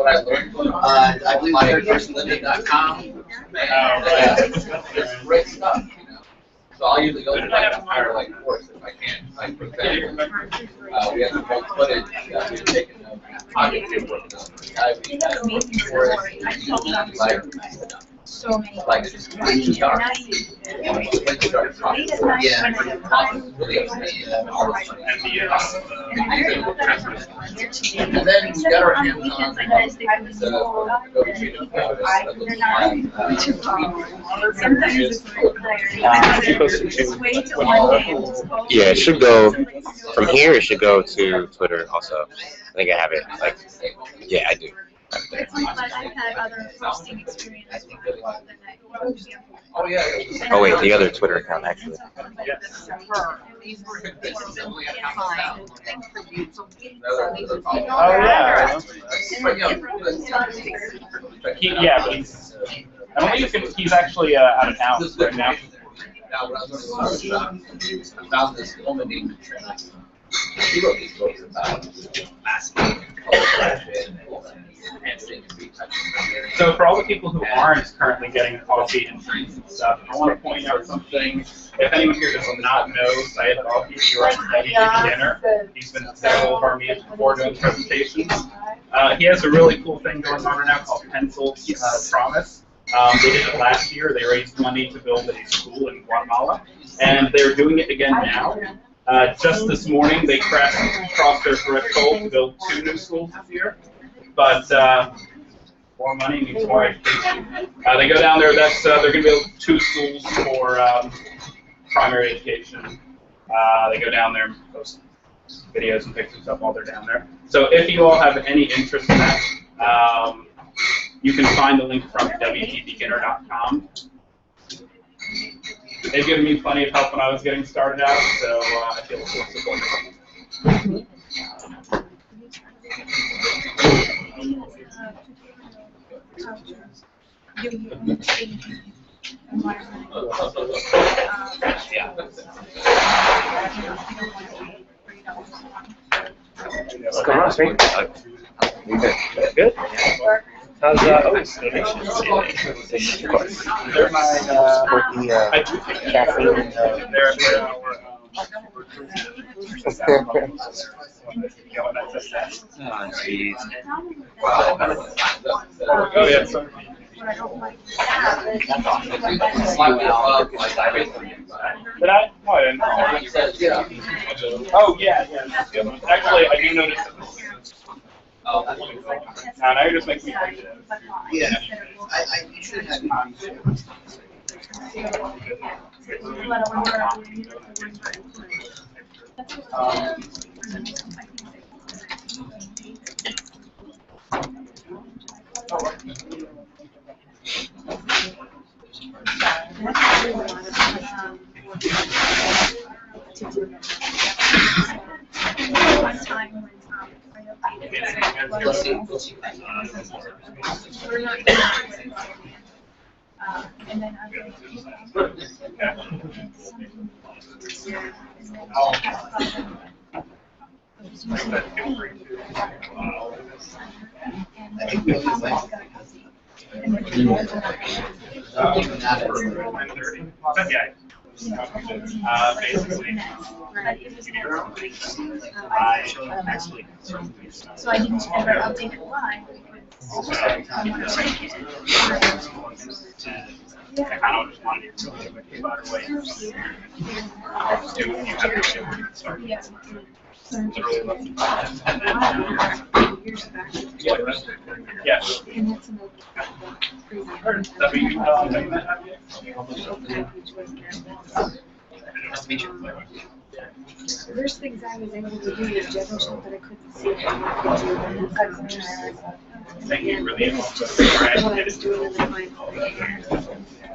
what I learned. I believe thirdpersonliving.com. It's great stuff, you know. So I'll usually go through like an entire like course if I can. Like for example, we had some old footage that we had taken of pocket paper. So many like places. really dark. Yeah. And then we got our hands on Yeah, it should go from here. It should go to Twitter also. I think I have it. Like, yeah, I do. It's like I've had other hosting experience. Oh yeah. Oh wait, the other Twitter account actually. Oh yeah. Yeah, but he's. I don't think he's actually out of town right now. Now, when I was learning I found this woman named Trina. She wrote these books about masking, enhancing, and retouching. So for all the people who aren't currently getting coffee and drinks and stuff, I want to point out something. If anyone here does not know Syed Coffee, you're a dedicated beginner. He's been to several of our meetings before doing presentations. He has a really cool thing going on right now called Pencil Promise. They did it last year. They raised money to build a school in Guatemala, and they're doing it again now. Just this morning, they crossed their threshold to build 2 new schools this year. But more money means more education. They go down there. They're going to build 2 schools for primary education. They go down there and post videos and pictures up while they're down there. So if you all have any interest in that, you can find the link from wtbeginner.com. They've given me plenty of help when I was getting started out, so I feel full support. What's going on, Sri? Good. How's of course. They're my With the caffeine. Oh, jeez. Oh, yeah, sorry. Did I? No, I didn't. Oh, yeah. Actually, I do notice that. Now you're just making me think. Yeah, I usually have And then so I didn't ever update it live because I wanted to change it. I kind of just wanted to make a better way. You have to show where you start. Yeah. Yeah. There's things I was able to do with general stuff that I couldn't see if I could do. Thank you for the What I was doing in the mind.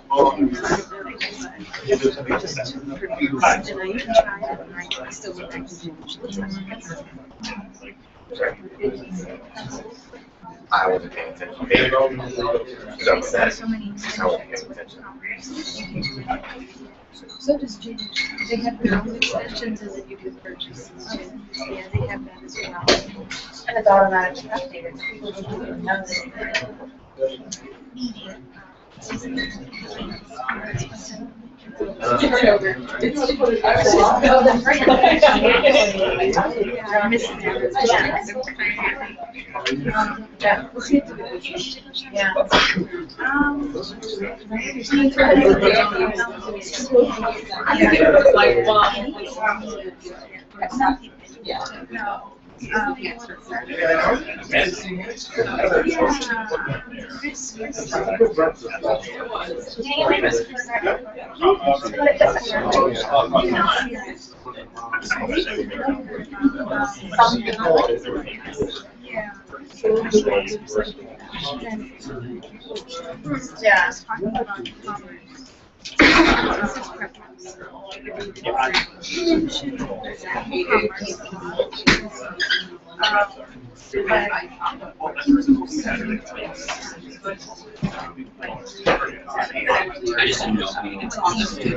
And I even tried it, and I still went back to do I wasn't paying attention. They so upset. So many. I wasn't paying attention. So does Jane. They have their own extensions and then you can purchase. Yeah, they have that as well. And it's automatically updated. People don't even know this. Media. I'm missing that. Yeah. Yeah. I just didn't know.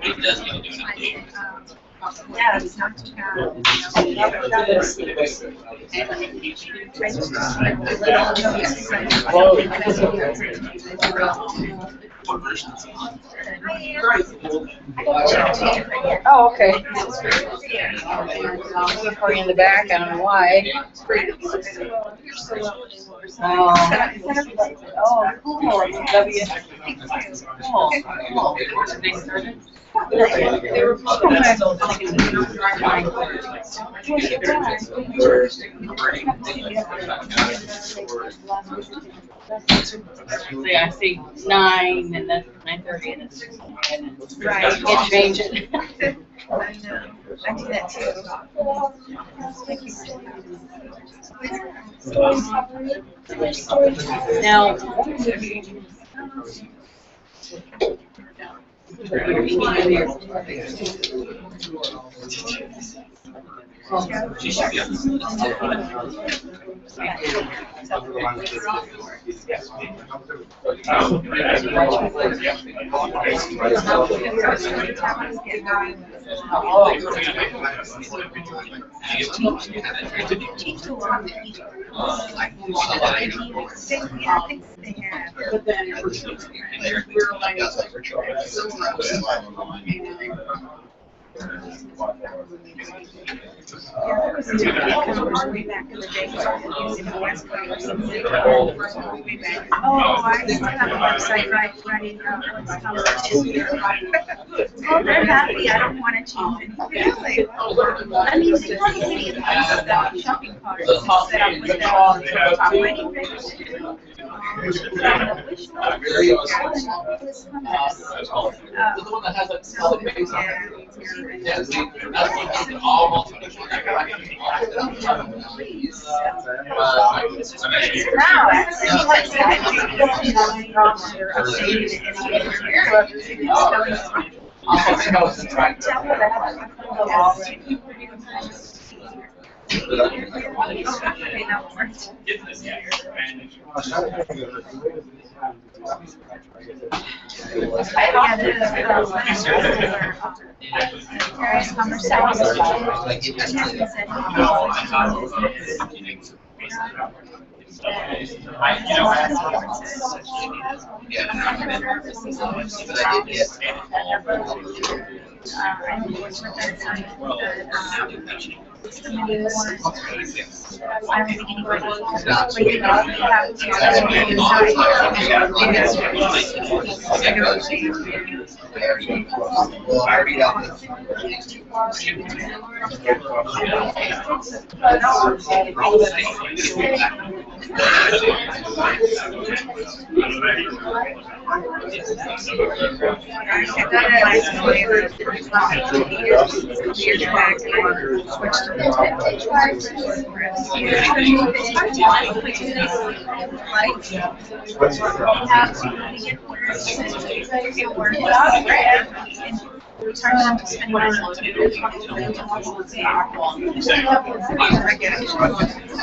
It does need to do an update. Yeah, it's not too bad. What version is it on? Oh, okay. Recording in the back, I don't know why. Oh, cool. They were yeah, I see 9 and then 9:30 and it's 6. Right. You can change it. I know. I do that too. Now, She should be on this list. Teach a lot of people. I think they have. But then we're like, way back in the day, using the West Coast. Oh, I used to have a website writing what's called. Oh, they're happy. I don't want to change anything. I mean, it's not really about shopping carts. Set up with the wedding registry. Wish list. The one that has a solid base on it. Yeah, see, that's what all Now, actually,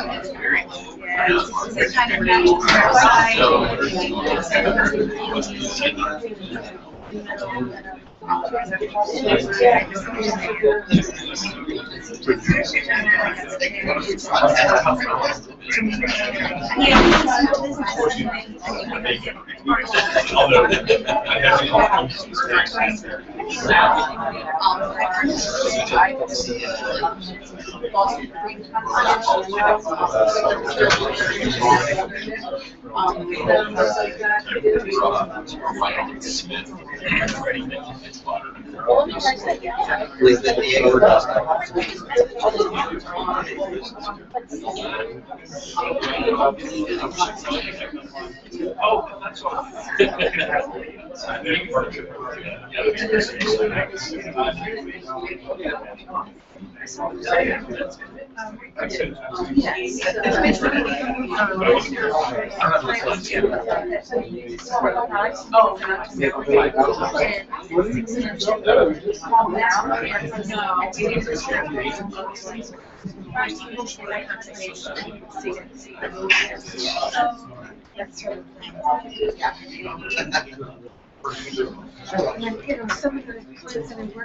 let's because it kind of matches their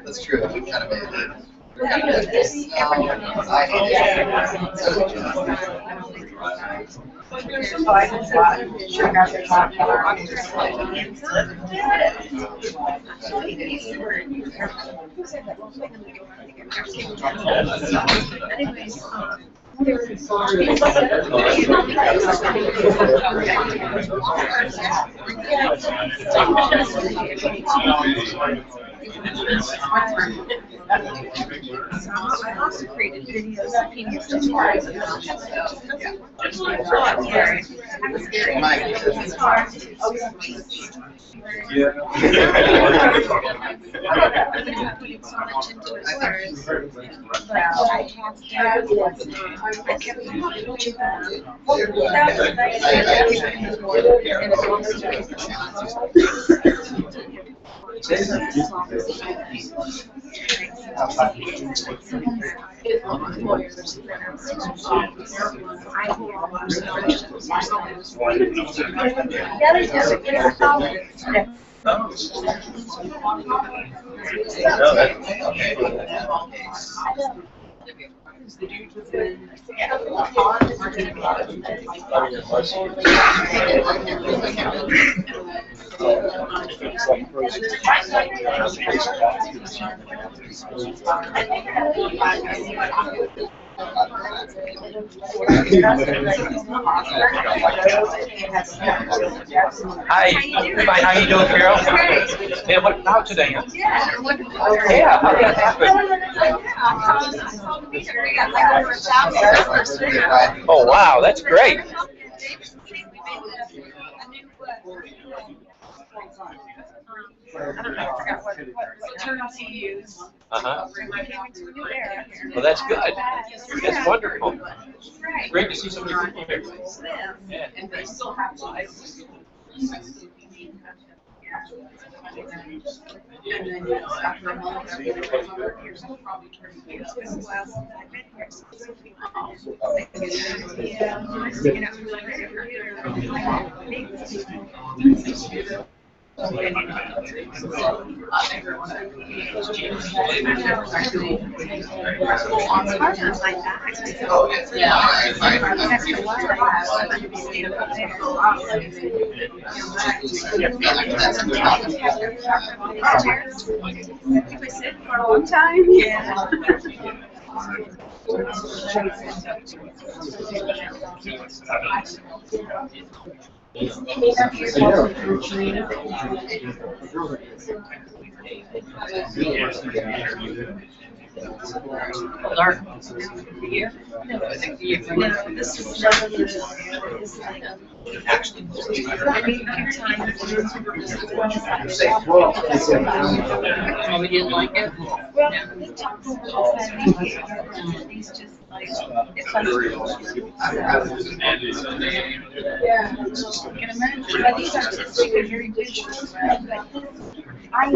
That's true. We kind of this. I also created videos that people Hi, fine. How you doing, Carol? Yeah, what about today? Yeah, wonderful. Yeah, how did that happen? Oh, wow, that's great. Well, that's good. That's wonderful. Great to see so many people here. Yeah. For a long time, yeah. Dark. Here? No, I think the No, this is like Oh, we didn't like it? well, the top of he's just like it's Yeah. Can imagine. But these are just very visual, right? I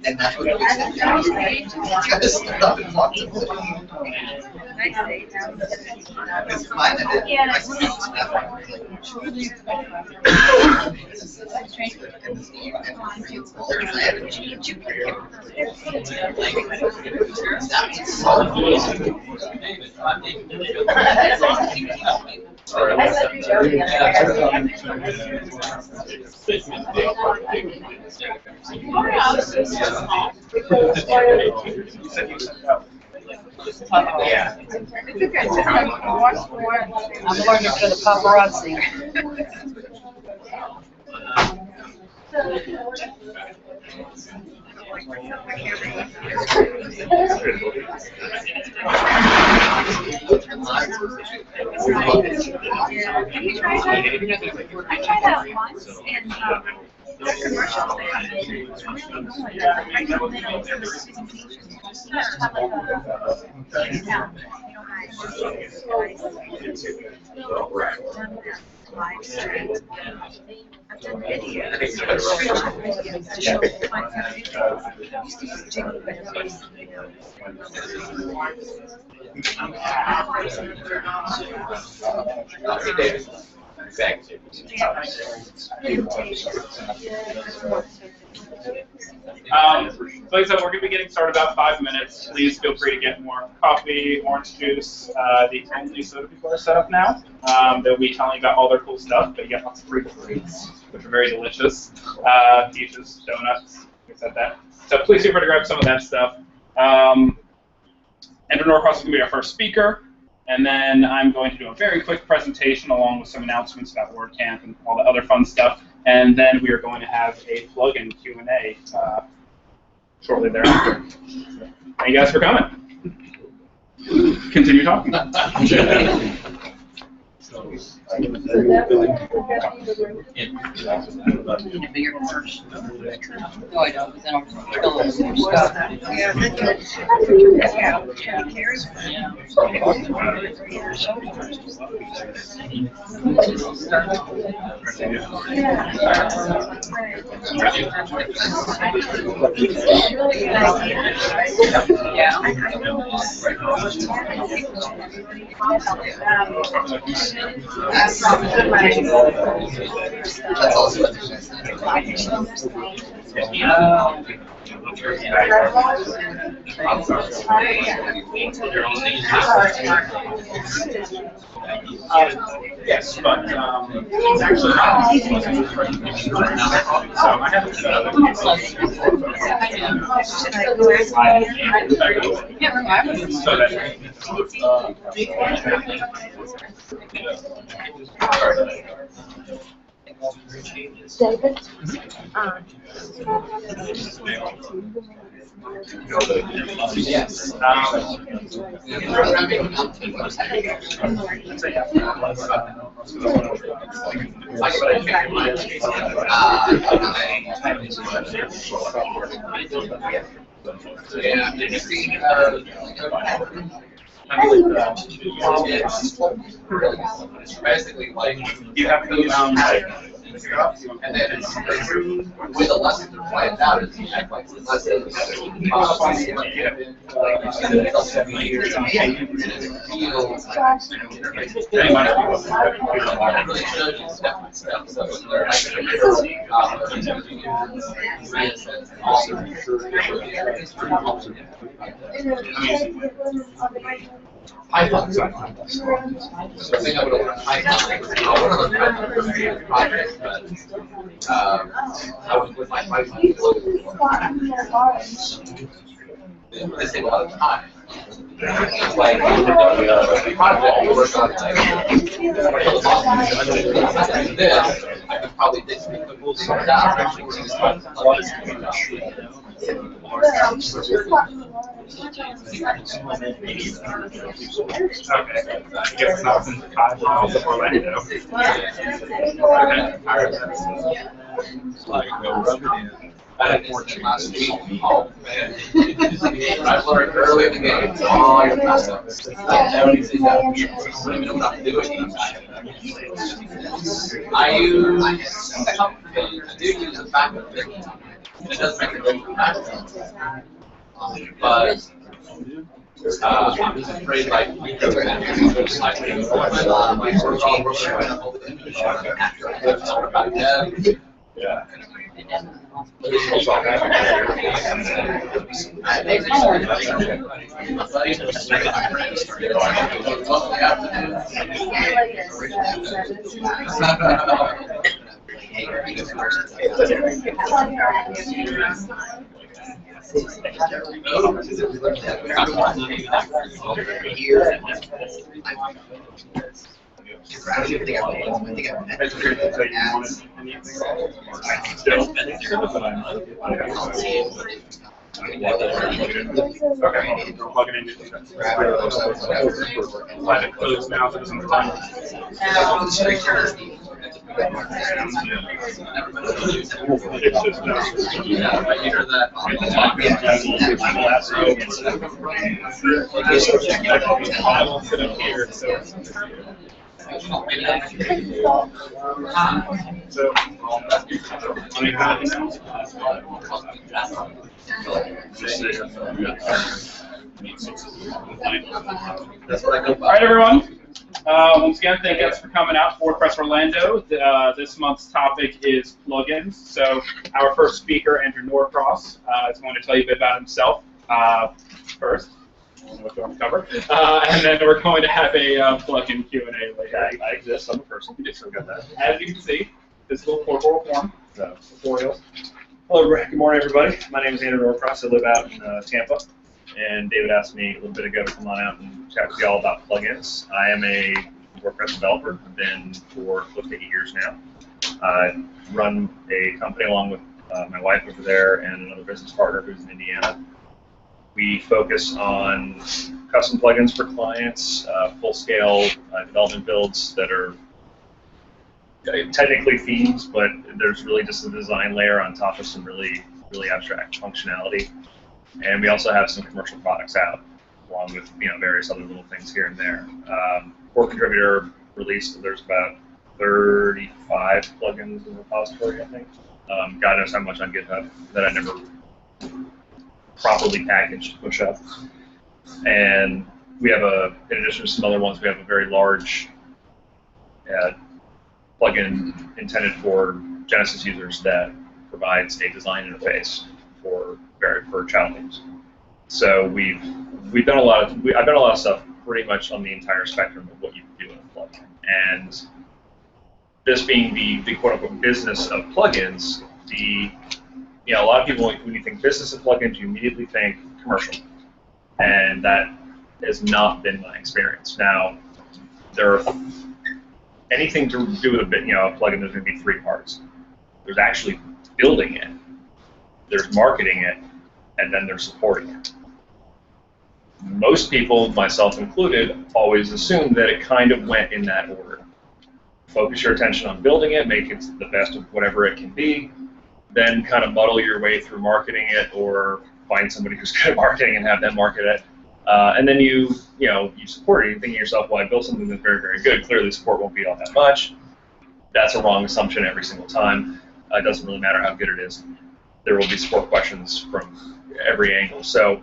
And that's what it is. Gotta start up and talk to them. It's fine that Yeah. I'm learning for the paparazzi. I tried that once and the commercials they have really going. I don't know for the presentation. Just have like a sound. Live stream. I've done videos. To show my So like I said, we're going to be getting started about 5 minutes. Please feel free to get more coffee, orange juice. The only soda people are set up now. They'll be telling you about all their cool stuff, but you get lots of free treats, which are very delicious. Peaches, donuts, things like that. So please feel free to grab some of that stuff. Andrew Norcross is going to be our first speaker. And then I'm going to do a very quick presentation along with some announcements about WordCamp and all the other fun stuff. And then we are going to have a plug-in Q&A shortly thereafter. Thank you guys for coming. Continue talking. No, I don't, because then I'll kill it some stuff. That's also Yes, but it's actually not. So I have another case. So David? yes. It's basically like you have to and then it's with the lessons are planned out is you have like lessons. Python. So I think I would have learned Python. I would have learned project, but I was with my Python. They take a lot of time. Like project, you work on like this. probably did speak the rules sorted out. Actually, it's fun. Okay. I guess it's not in Orlando. I had 14 last week. Oh, man. I've learned early in the game. Oh, you're messed up. I don't even know what I'm doing. I use, I do use the backup thing. It does make it go from that. But I'm just afraid, like, because we're going to go slightly over my first all the images after yeah. Okay, we're plugging in. Let it close now so it doesn't time. So, all right, everyone. Once again, thank you guys for coming out. WordPress Orlando. This month's topic is plugins. So our first speaker, Andrew Norcross, is going to tell you a bit about himself first. What you want to cover, and then we're going to have a plugin Q&A later. I exist. I'm a person. As you can see, this little corporal form. Tutorials. Hello, good morning, everybody. My name is Andrew Norcross. I live out in Tampa, and David asked me a little bit ago to come on out and chat with you all about plugins. I am a WordPress developer. I've been for close to 8 years now. I run a company along with my wife over there and another business partner who's in Indiana. We focus on custom plugins for clients, full-scale development builds that are technically themes, but there's really just a design layer on top of some really abstract functionality. And we also have some commercial products out, along with various other little things here and there. Core contributor released, there's about 35 plugins in the repository, I think. God knows how much on GitHub that I never properly packaged, push up. And we have in addition to some other ones, we have a very large plugin intended for Genesis users that provides a design interface for child games. So I've done a lot of stuff pretty much on the entire spectrum of what you can do in a plugin. And this being the quote unquote business of plugins, a lot of people, when you think business of plugins, you immediately think commercial, and that has not been my experience. Now, there are anything to do with a plugin. There's going to be 3 parts. There's actually building it, there's marketing it, and then there's supporting it. Most people, myself included, always assume that it kind of went in that order. Focus your attention on building it, make it the best of whatever it can be, then kind of muddle your way through marketing it, or find somebody who's good at marketing and have them market it. And then you support it. You're thinking to yourself, well, I built something that's very, very good. Clearly, support won't be all that much. That's a wrong assumption every single time. It doesn't really matter how good it is. There will be support questions from every angle. So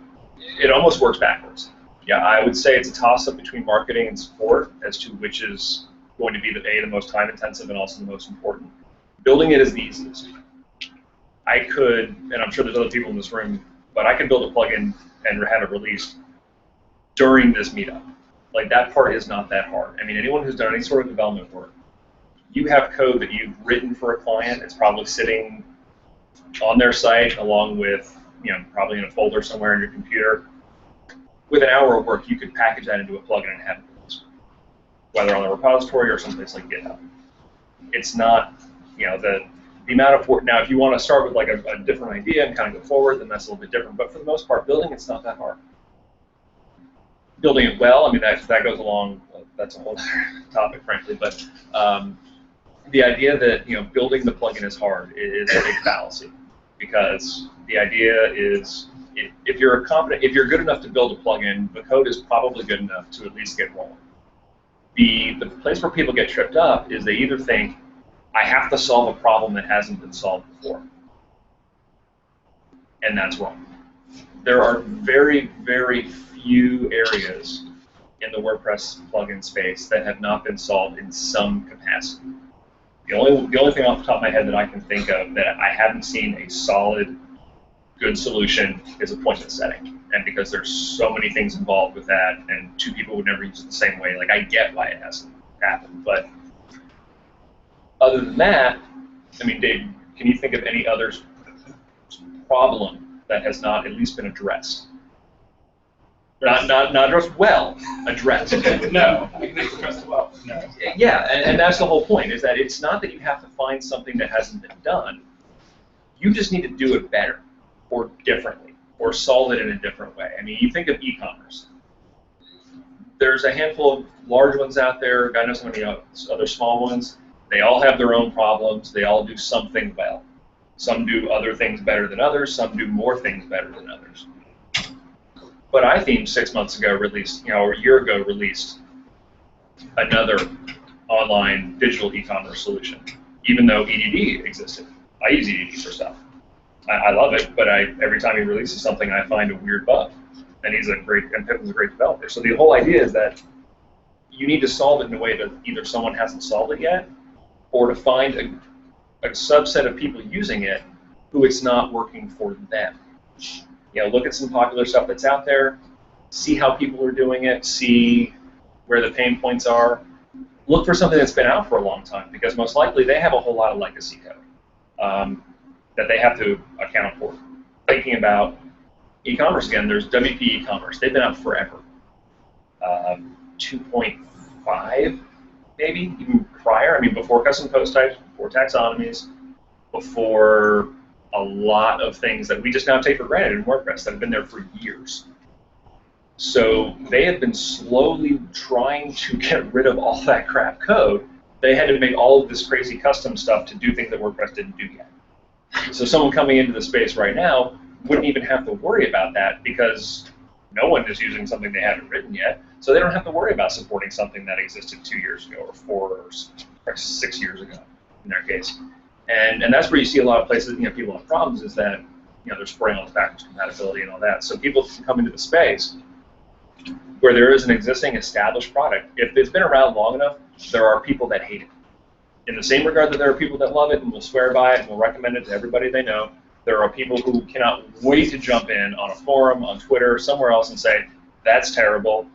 it almost works backwards. Yeah, I would say it's a toss-up between marketing and support as to which is going to be the most time-intensive and also the most important. Building it is the easiest. I could, and I'm sure there's other people in this room, but I could build a plugin and have it released during this meetup. Like, that part is not that hard. I mean, anyone who's done any sort of development work, you have code that you've written for a client. It's probably sitting on their site along with, probably in a folder somewhere in your computer. With an hour of work, you could package that into a plugin and have it released, whether on the repository or someplace like GitHub. It's not You know, the amount of work. Now, if you want to start with like a different idea and kind of go forward, then that's a little bit different. But for the most part, building it's not that hard. Building it well, I mean, that goes along. That's a whole other topic, frankly. But the idea that building the plugin is hard is a big fallacy, because the idea is if you're good enough to build a plugin, the code is probably good enough to at least get rolling. The place where people get tripped up is they either think, I have to solve a problem that hasn't been solved before. And that's wrong. There are very, very few areas in the WordPress plugin space that have not been solved in some capacity. The only thing off the top of my head that I can think of that I haven't seen a solid, good solution is appointment setting. And because there's so many things involved with that, and two people would never use it the same way, like I get why it hasn't happened. But other than that, I mean, Dave, can you think of any other problem that has not at least been addressed? Not addressed well, addressed. No, I think it's addressed well. No. Yeah, and that's the whole point, is that it's not that you have to find something that hasn't been done. You just need to do it better, or differently, or solve it in a different way. I mean, you think of e-commerce. There's a handful of large ones out there. I know so many other small ones. They all have their own problems. They all do something well. Some do other things better than others. Some do more things better than others. But iTheme 6 months ago released, or a year ago released another online digital e-commerce solution, even though EDD existed. I use EDD for stuff. I love it, but every time he releases something, I find a weird bug. And Pippen's a great developer. So the whole idea is that you need to solve it in a way that either someone hasn't solved it yet, or to find a subset of people using it who it's not working for them. Look at some popular stuff that's out there, see how people are doing it, see where the pain points are. Look for something that's been out for a long time, because most likely they have a whole lot of legacy code that they have to account for. Thinking about e-commerce again, there's WP e-commerce. They've been out forever. 2.5, maybe, even prior. I mean, before custom post types, before taxonomies, before a lot of things that we just now take for granted in WordPress that have been there for years. So they have been slowly trying to get rid of all that crap code. They had to make all of this crazy custom stuff to do things that WordPress didn't do yet. So someone coming into the space right now wouldn't even have to worry about that, because no one is using something they haven't written yet. So they don't have to worry about supporting something that existed 2 years ago, or 4 or 6 years ago in their case. And that's where you see a lot of places, people have problems, is that they're spraying on backwards compatibility and all that. So people can come into the space where there is an existing established product. If it's been around long enough, there are people that hate it. In the same regard that there are people that love it and will swear by it and will recommend it to everybody they know, there are people who cannot wait to jump in on a forum, on Twitter, somewhere else and say, that's terrible,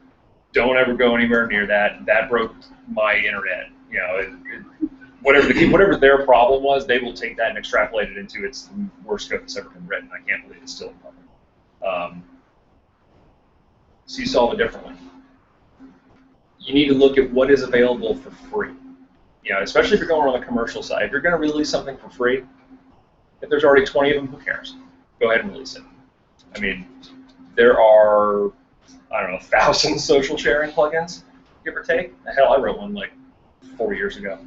don't ever go anywhere near that, that broke my internet. Whatever their problem was, they will take that and extrapolate it into its worst code that's ever been written. I can't believe it's still in public. So you solve it differently. You need to look at what is available for free. Especially if you're going on the commercial side. If you're going to release something for free, if there's already 20 of them, who cares? Go ahead and release it. I mean, there are, 1,000 social sharing plugins, give or take. Hell, I wrote one like 4 years ago.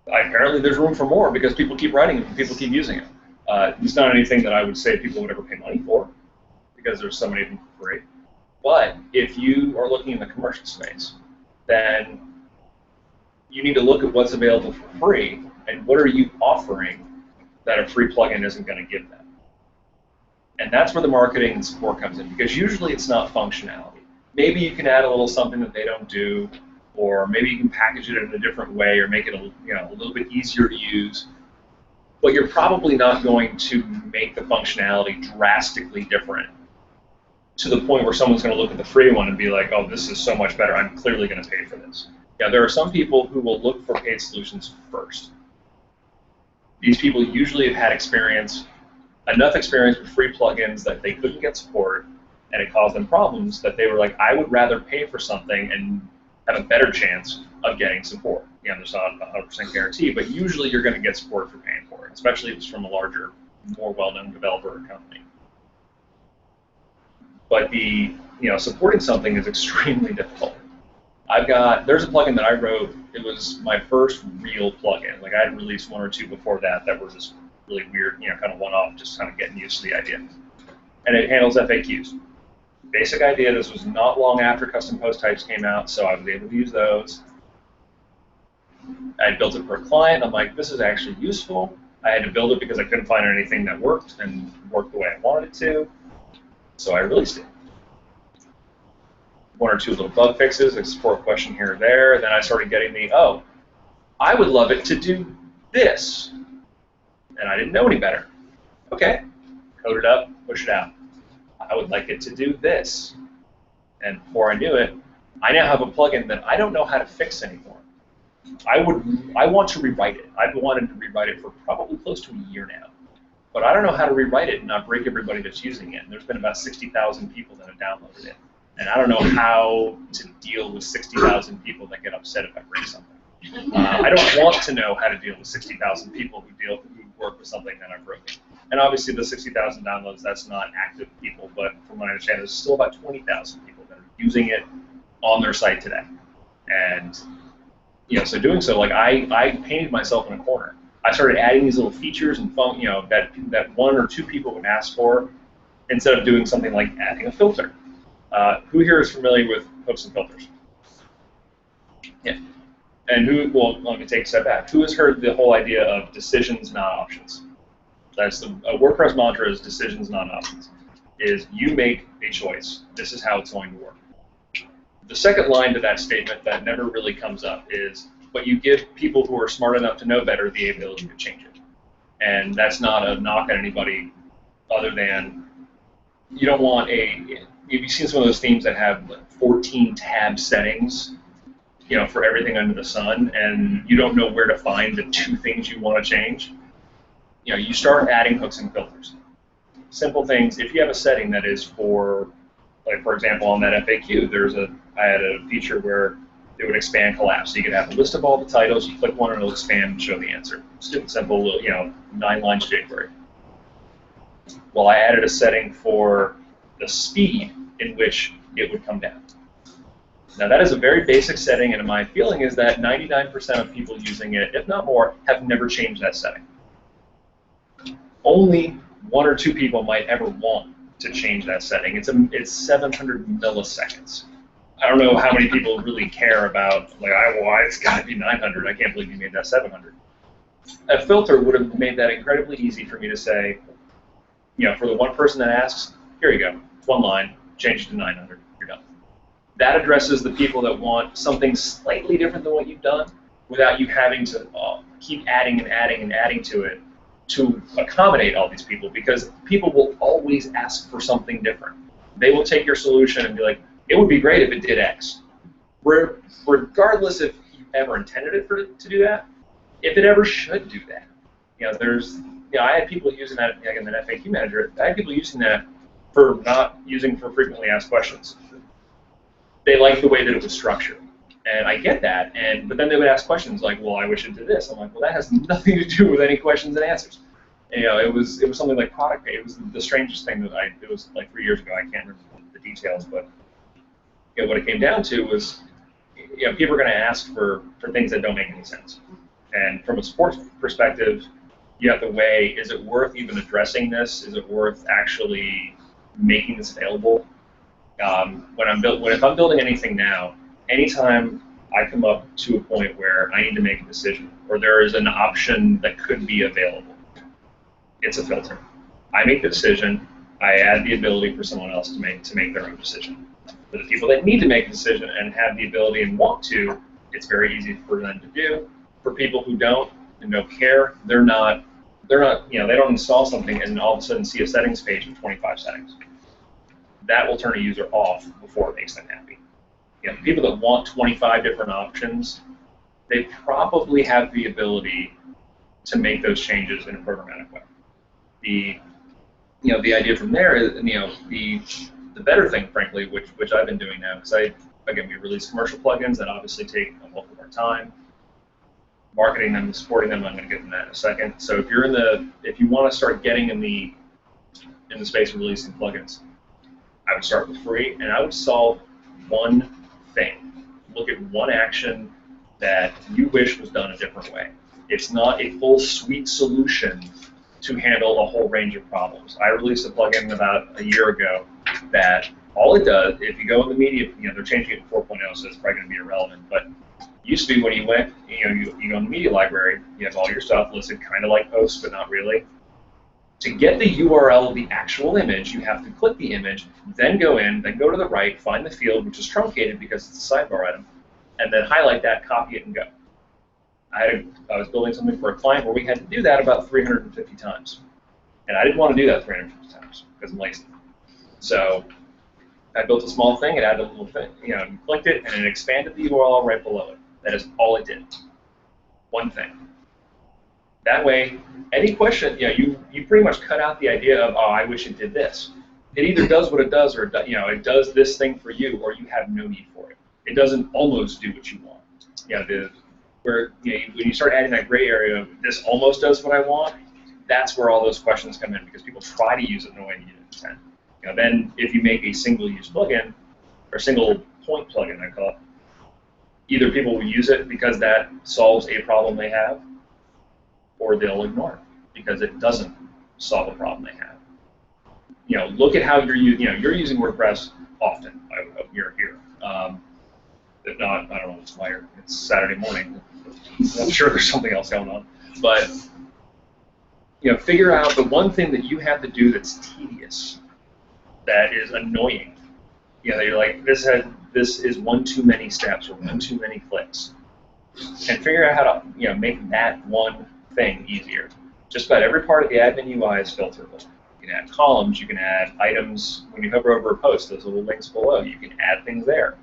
Apparently there's room for more, because people keep writing it and people keep using it. It's not anything that I would say people would ever pay money for, because there's so many of them for free. But if you are looking in the commercial space, then you need to look at what's available for free and what are you offering that a free plugin isn't going to give them. And that's where the marketing and support comes in, because usually it's not functionality. Maybe you can add a little something that they don't do, or maybe you can package it in a different way or make it a little bit easier to use. But you're probably not going to make the functionality drastically different to the point where someone's going to look at the free one and be like, oh, this is so much better, I'm clearly going to pay for this. Yeah, there are some people who will look for paid solutions first. These people usually have had enough experience with free plugins that they couldn't get support, and it caused them problems that they were like, I would rather pay for something and have a better chance of getting support. You know, there's not a 100% guarantee, but usually you're going to get support if you're paying for it, especially if it's from a larger, more well-known developer or company. But supporting something is extremely difficult. There's a plugin that I wrote. It was my first real plugin. Like I had released one or two before that were just really weird, kind of one-off, just kind of getting used to the idea. And it handles FAQs. Basic idea. This was not long after custom post types came out, so I was able to use those. I built it for a client. I'm like, this is actually useful. I had to build it because I couldn't find anything that worked and worked the way I wanted it to. So I released it. One or two little bug fixes, a support question here or there. Then I started getting I would love it to do this. And I didn't know any better. Okay, code it up, push it out. I would like it to do this. And before I knew it, I now have a plugin that I don't know how to fix anymore. I want to rewrite it. I've wanted to rewrite it for probably close to a year now. But I don't know how to rewrite it and not break everybody that's using it. And there's been about 60,000 people that have downloaded it. And I don't know how to deal with 60,000 people that get upset if I break something. I don't want to know how to deal with 60,000 people who work with something that I've broken. And obviously the 60,000 downloads, that's not active people, but from what I understand, there's still about 20,000 people that are using it on their site today. And so doing so, like I painted myself in a corner. I started adding these little features and that one or two people would ask for, instead of doing something like adding a filter. Who here is familiar with hooks and filters? Yeah. And let me take a step back. Who has heard the whole idea of decisions, not options? That's a WordPress mantra is decisions, not options. Is you make a choice. This is how it's going to work. The second line to that statement that never really comes up is, but you give people who are smart enough to know better the ability to change it. And that's not a knock at anybody other than you don't want you've seen some of those themes that have 14 tab settings, for everything under the sun, and you don't know where to find the two things you want to change. You start adding hooks and filters. Simple things. If you have a setting that is for example, on that FAQ, I had a feature where it would expand collapse. So you could have a list of all the titles, you click one and it'll expand and show the answer. Stupid, simple, 9-line jQuery. Well, I added a setting for the speed in which it would come down. Now that is a very basic setting, and my feeling is that 99% of people using it, if not more, have never changed that setting. Only one or two people might ever want to change that setting. It's 700 milliseconds. I don't know how many people really care about, it's got to be 900. I can't believe you made that 700. A filter would have made that incredibly easy for me to say, for the one person that asks, here you go, it's one line, change it to 900, you're done. That addresses the people that want something slightly different than what you've done without you having to keep adding and adding and adding to it to accommodate all these people, because people will always ask for something different. They will take your solution and be like, it would be great if it did X. Regardless if you ever intended it to do that, if it ever should do that. I had people using that in the FAQ manager. I had people using that for not using for frequently asked questions. They liked the way that it was structured. And I get that, but then they would ask questions like, well, I wish it did this. I'm like, well, that has nothing to do with any questions and answers. And, it was something like product page. It was the strangest thing it was like 3 years ago. I can't remember the details, but what it came down to was, people are going to ask for things that don't make any sense. And from a sports perspective, you have to weigh, is it worth even addressing this? Is it worth actually making this available? If I'm building anything now, anytime I come up to a point where I need to make a decision, or there is an option that could be available, it's a filter. I make the decision. I add the ability for someone else to make their own decision. For the people that need to make a decision and have the ability and want to, it's very easy for them to do. For people who don't and don't care, they don't install something and all of a sudden see a settings page with 25 settings. That will turn a user off before it makes them happy. People that want 25 different options, they probably have the ability to make those changes in a programmatic way. The idea from there is, the better thing, frankly, which I've been doing now, because I again, we release commercial plugins that obviously take a bulk of our time. Marketing them, supporting them, I'm going to get into that in a second. So if you're if you want to start getting in the space of releasing plugins, I would start with free, and I would solve one thing. Look at one action that you wish was done a different way. It's not a full suite solution to handle a whole range of problems. I released a plugin about a year ago that all it does, if you go in the media, they're changing it to 4.0, so it's probably going to be irrelevant, but used to be when you went, you go in the media library, you have all your stuff listed kind of like posts, but not really. To get the URL of the actual image, you have to click the image, then go in, then go to the right, find the field, which is truncated because it's a sidebar item, and then highlight that, copy it, and go. I was building something for a client where we had to do that about 350 times. And I didn't want to do that 350 times because I'm lazy. So I built a small thing, it added a little thing, you clicked it, and it expanded the URL right below it. That is all it did. One thing. That way, any question, you pretty much cut out the idea of, oh, I wish it did this. It either does what it does, or it does this thing for you, or you have no need for it. It doesn't almost do what you want. When you start adding that gray area of this almost does what I want, that's where all those questions come in, because people try to use it in a way you didn't intend. Then if you make a single-use plugin, or single-point plugin, I call it, either people will use it because that solves a problem they have, or they'll ignore it because it doesn't solve a problem they have. Look at how you're using WordPress often. I hope you're here. If not, I don't know, it's Saturday morning. I'm sure there's something else going on. But figure out the one thing that you have to do that's tedious, that is annoying. That you're like, this is one too many steps or one too many clicks. And figure out how to make that one thing easier. Just about every part of the admin UI is filterable. You can add columns, you can add items. When you hover over a post, those little links below, you can add things there.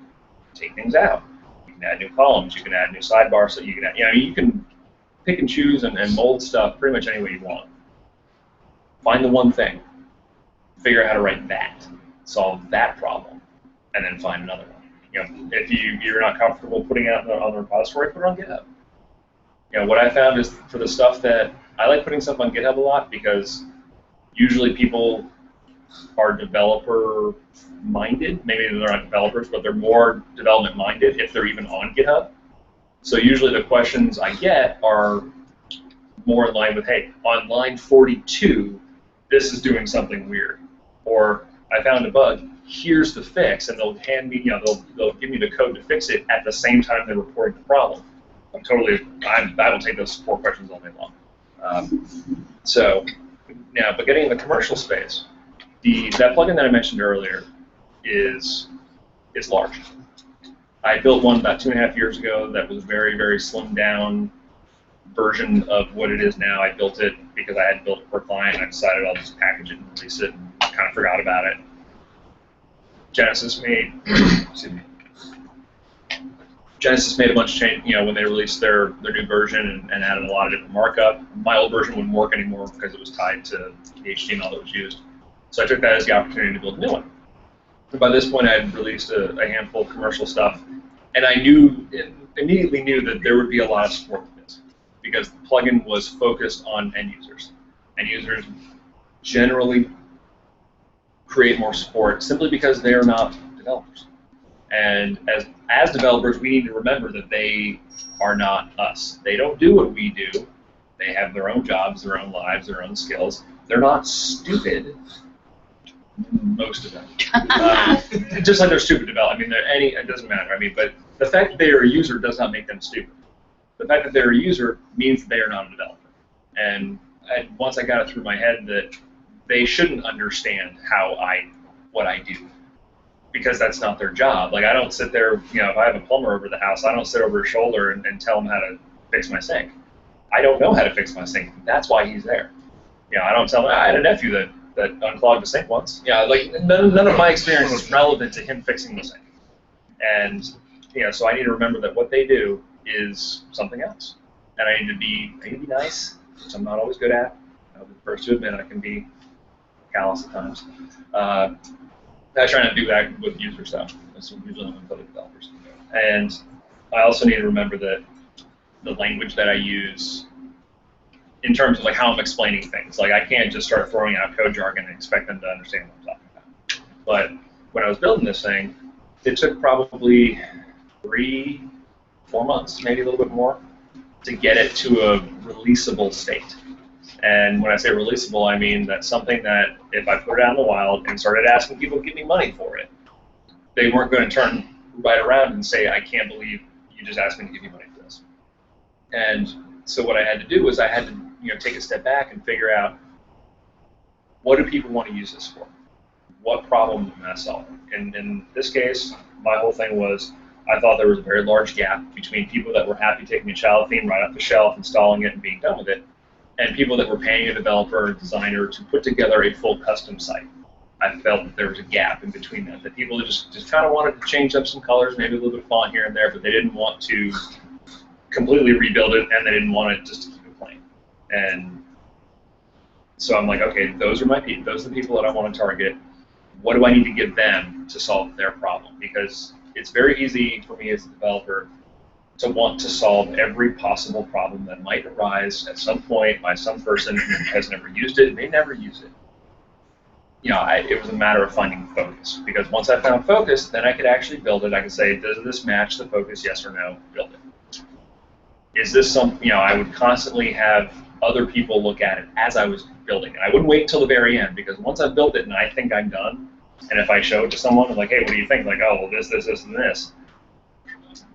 Take things out. You can add new columns. You can add new sidebars. So you can add, you can pick and choose and mold stuff pretty much any way you want. Find the one thing. Figure out how to write that. Solve that problem, and then find another one. If you're not comfortable putting it out on the repository, put it on GitHub. What I found is for the stuff that I like putting stuff on GitHub a lot, because usually people are developer-minded. Maybe they're not developers, but they're more development-minded if they're even on GitHub. So usually the questions I get are more in line with, hey, on line 42, this is doing something weird. Or I found a bug, here's the fix, and they'll hand me, they'll give me the code to fix it at the same time they're reporting the problem. I will take those support questions all day long. But getting in the commercial space, that plugin that I mentioned earlier is large. I built one about 2.5 years ago that was very, very slimmed down version of what it is now. I built it because I had built it for a client, and I decided I'll just package it and release it, and kind of forgot about it. Genesis made a bunch of change, when they released their new version and added a lot of different markup. My old version wouldn't work anymore because it was tied to the HTML that was used. So I took that as the opportunity to build a new one. And by this point, I had released a handful of commercial stuff, and I immediately knew that there would be a lot of support with this, because the plugin was focused on end users. End users generally create more support simply because they are not developers. And as developers, we need to remember that they are not us. They don't do what we do. They have their own jobs, their own lives, their own skills. They're not stupid. Most of them. Just like they're stupid developers. It doesn't matter. But the fact that they are a user does not make them stupid. The fact that they're a user means that they are not a developer. And once I got it through my head that they shouldn't understand what I do, because that's not their job. Like, I don't sit there, if I have a plumber over the house, I don't sit over his shoulder and tell him how to fix my sink. I don't know how to fix my sink. That's why he's there. I don't tell him, I had a nephew that unclogged the sink once. None of my experience is relevant to him fixing the sink. And, so I need to remember that what they do is something else. And I need to be nice, which I'm not always good at. I'll be the first to admit I can be callous at times. I try not to do that with user stuff. It's usually with other developers. And I also need to remember that the language that I use in terms of like how I'm explaining things. Like I can't just start throwing out code jargon and expect them to understand what I'm talking about. But when I was building this thing, it took probably 3-4 months, maybe a little bit more, to get it to a releasable state. And when I say releasable, I mean that's something that if I put it out in the wild and started asking people to give me money for it, they weren't going to turn right around and say, I can't believe you just asked me to give you money for this. And so what I had to do was I had to take a step back and figure out, what do people want to use this for? What problem am I solving? And in this case, my whole thing was, I thought there was a very large gap between people that were happy taking a child theme right off the shelf, installing it, and being done with it, and people that were paying a developer or designer to put together a full custom site. I felt that there was a gap in between that. That people just kind of wanted to change up some colors, maybe a little bit of font here and there, but they didn't want to completely rebuild it, and they didn't want it just to keep it plain. And so I'm like, okay, those are my people. Those are the people that I want to target. What do I need to give them to solve their problem? Because it's very easy for me as a developer to want to solve every possible problem that might arise at some point by some person who has never used it, may never use it. It was a matter of finding focus, because once I found focus, then I could actually build it. I could say, does this match the focus, yes or no, build it. Is this something, I would constantly have other people look at it as I was building it. I wouldn't wait until the very end, because once I've built it and I think I'm done, and if I show it to someone, I'm like, hey, what do you think? Like, oh, well, this, and this.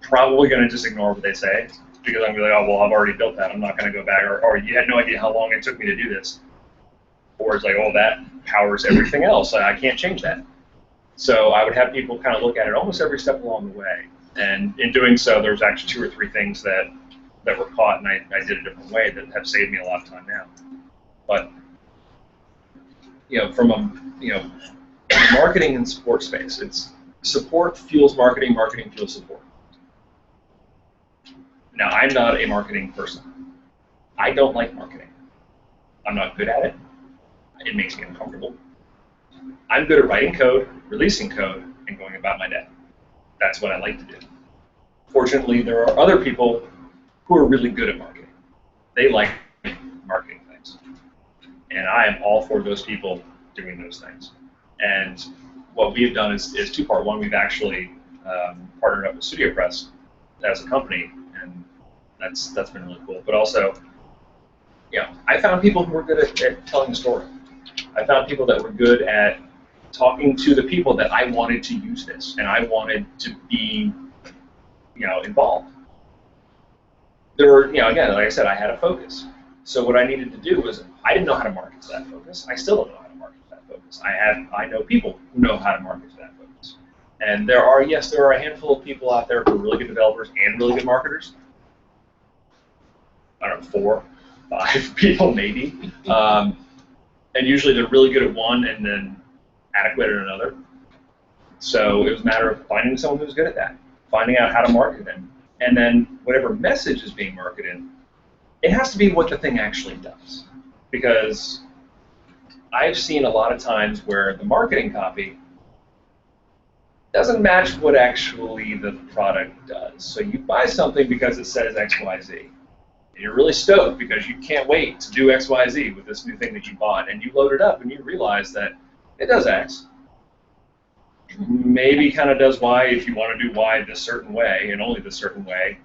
Probably going to just ignore what they say, because I'm going to be like, oh, well, I've already built that. I'm not going to go back. Or you had no idea how long it took me to do this. Or it's like, oh, that powers everything else. I can't change that. So I would have people kind of look at it almost every step along the way. And in doing so, there was actually 2 or 3 things that were caught, and I did a different way that have saved me a lot of time now. But, from a, marketing and support space, it's support fuels marketing, marketing fuels support. Now, I'm not a marketing person. I don't like marketing. I'm not good at it. It makes me uncomfortable. I'm good at writing code, releasing code, and going about my day. That's what I like to do. Fortunately, there are other people who are really good at marketing. They like marketing things. And I am all for those people doing those things. And what we've done is 2-part. One, we've actually partnered up with StudioPress as a company, and that's been really cool. But also, I found people who were good at telling the story. I found people that were good at talking to the people that I wanted to use this, and I wanted to be, involved. There were, again, like I said, I had a focus. So what I needed to do was, I didn't know how to market to that focus. I still don't know how to market to that focus. I know people who know how to market to that focus. And there are a handful of people out there who are really good developers and really good marketers. I don't know, 4, 5 people maybe. And usually they're really good at one and then adequate at another. So it was a matter of finding someone who's good at that, finding out how to market them. And then whatever message is being marketed, it has to be what the thing actually does. Because I've seen a lot of times where the marketing copy doesn't match what actually the product does. So you buy something because it says X, Y, Z. And you're really stoked because you can't wait to do X, Y, Z with this new thing that you bought. And you load it up and you realize that it does X. Maybe kind of does Y if you want to do Y this certain way and only this certain way.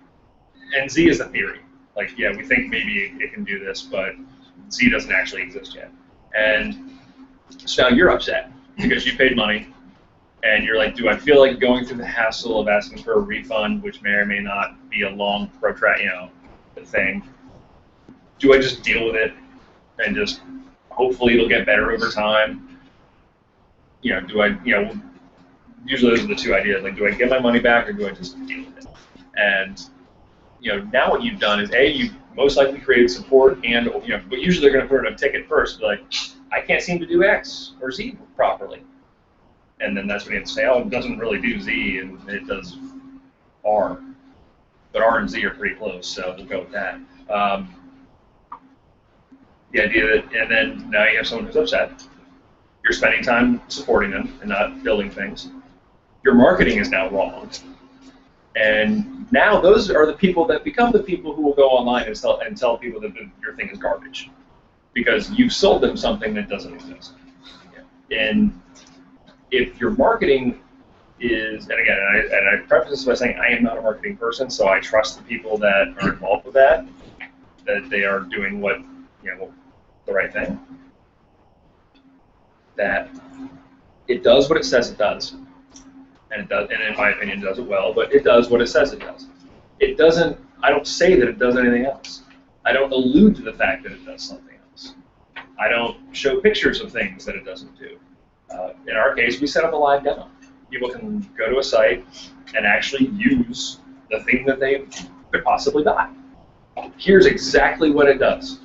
And Z is a theory. Like, yeah, we think maybe it can do this, but Z doesn't actually exist yet. And so now you're upset because you paid money, and you're like, do I feel like going through the hassle of asking for a refund, which may or may not be a long protract, thing? Do I just deal with it and just hopefully it'll get better over time? Do I, usually those are the 2 ideas. Like, do I get my money back or do I just deal with it? And now what you've done is, A, you most likely created support, and but usually they're going to put in a ticket first, like, I can't seem to do X or Z properly. And then that's when you have to say, oh, it doesn't really do Z, and it does R. But R and Z are pretty close, so we'll go with that. The idea that, and then now you have someone who's upset. You're spending time supporting them and not building things. your marketing is now wrong. And now those are the people that become the people who will go online and tell people that your thing is garbage, because you've sold them something that doesn't exist. And if your marketing is, and again, and I preface this by saying I am not a marketing person, so I trust the people that are involved with that they are doing what, the right thing. That it does what it says it does, and it does, and in my opinion, it does it well. But it does what it says it does. It doesn't. I don't say that it does anything else. I don't allude to the fact that it does something else. I don't show pictures of things that it doesn't do. In our case, we set up a live demo. People can go to a site and actually use the thing that they could possibly buy. Here's exactly what it does.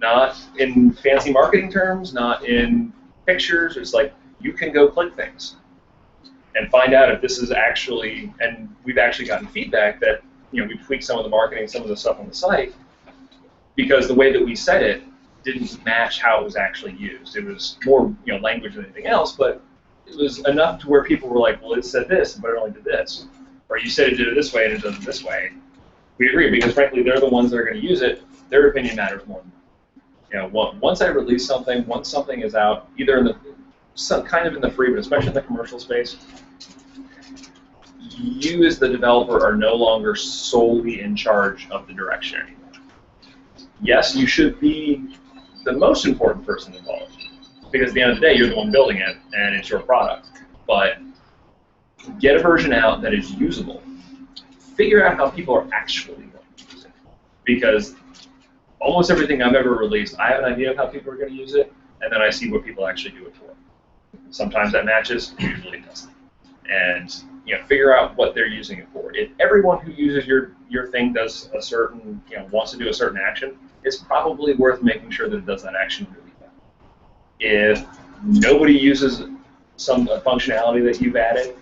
Not in fancy marketing terms, not in pictures. It's like you can go click things and find out if this is actually, and we've actually gotten feedback that we've tweaked some of the marketing, some of the stuff on the site, because the way that we said it didn't match how it was actually used. It was more language than anything else, but it was enough to where people were like, well, it said this, but it only did this. Or you said it did it this way and it does it this way. We agree, because frankly, they're the ones that are going to use it. Their opinion matters more than mine. Once I release something, once something is out, either in the kind of in the free, but especially in the commercial space, you as the developer are no longer solely in charge of the direction anymore. Yes, you should be the most important person involved, because at the end of the day, you're the one building it, and it's your product. But get a version out that is usable. Figure out how people are actually going to use it. Because almost everything I've ever released, I have an idea of how people are going to use it, and then I see what people actually do it for. Sometimes that matches, usually it doesn't. And figure out what they're using it for. If everyone who uses your thing does a certain, wants to do a certain action, it's probably worth making sure that it does that action really well. If nobody uses some functionality that you've added,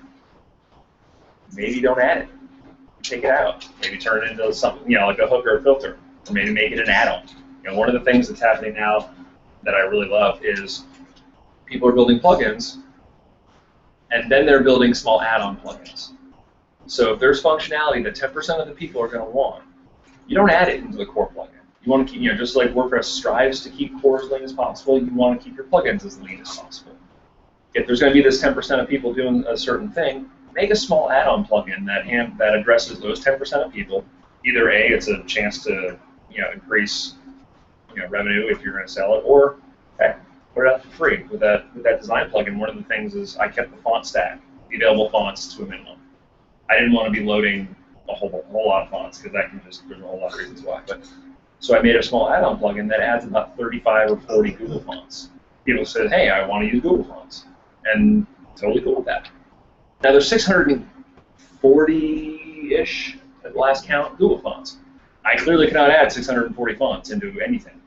maybe don't add it. Take it out. Maybe turn it into something, like a hook or a filter, or maybe make it an add-on. One of the things that's happening now that I really love is people are building plugins, and then they're building small add-on plugins. So if there's functionality that 10% of the people are going to want, you don't add it into the core plugin. You want to keep, just like WordPress strives to keep core as lean as possible, you want to keep your plugins as lean as possible. If there's going to be this 10% of people doing a certain thing, make a small add-on plugin that addresses those 10% of people. Either A, it's a chance to increase revenue if you're going to sell it, or heck, put it out for free. With that design plugin, one of the things is I kept the font stack, the available fonts, to a minimum. I didn't want to be loading a whole lot of fonts, because that can there's a whole lot of reasons why. But so I made a small add-on plugin that adds about 35 or 40 Google fonts. People said, hey, I want to use Google fonts, and totally cool with that. Now there's 640-ish at the last count Google fonts. I clearly cannot add 640 fonts into anything,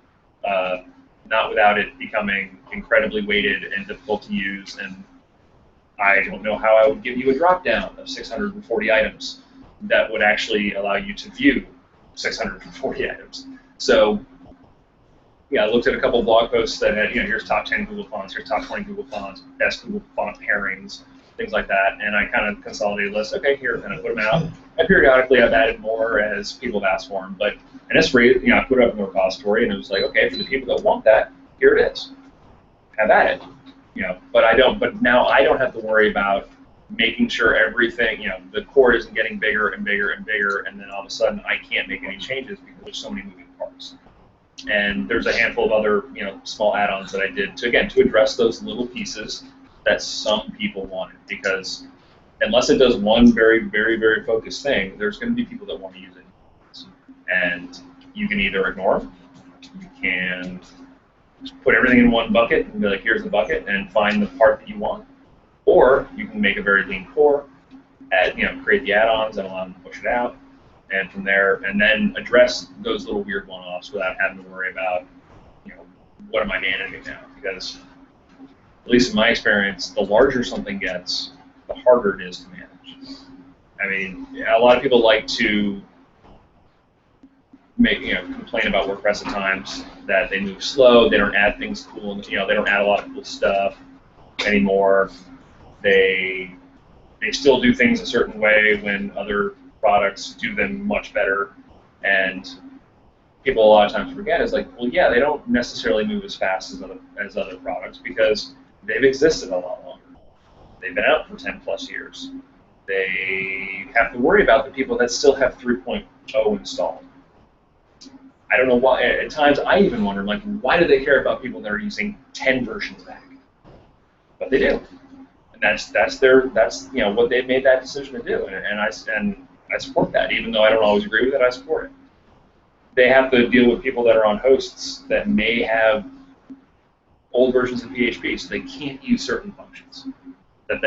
not without it becoming incredibly weighted and difficult to use, and I don't know how I would give you a drop-down of 640 items that would actually allow you to view 640 items. So, I looked at a couple of blog posts that had, here's top 10 Google fonts, here's top 20 Google fonts, best Google font pairings, things like that, and I kind of consolidated a list. Okay, here, and I put them out. And periodically, I've added more as people have asked for them, but and it's free. I put it up in the repository, and it was like, okay, for the people that want that, here it is. Have at it. But I don't. But now I don't have to worry about making sure everything, the core isn't getting bigger and bigger and bigger, and then all of a sudden I can't make any changes because there's so many moving parts. And there's a handful of other, small add-ons that I did to address those little pieces that some people wanted, because unless it does one very, very, very focused thing, there's going to be people that want to use it. And you can either ignore them, you can put everything in one bucket and be like, here's the bucket, and find the part that you want, or you can make a very lean core, create the add-ons and allow them to push it out, and from there, and then address those little weird one-offs without having to worry about, what am I managing now? Because at least in my experience, the larger something gets, the harder it is to manage. I mean, a lot of people like to complain about WordPress at times that they move slow, they don't add things cool, they don't add a lot of cool stuff anymore. They they still do things a certain way when other products do them much better. And people a lot of times forget is like, well, yeah, they don't necessarily move as fast as other products because they've existed a lot longer. They've been out for 10 plus years. They have to worry about the people that still have 3.0 installed. I don't know why. At times, I even wonder, like, why do they care about people that are using 10 versions back? But they do, and that's what they've made that decision to do, and I support that, even though I don't always agree with it. I support it. They have to deal with people that are on hosts that may have old versions of PHP, so they can't use certain functions. That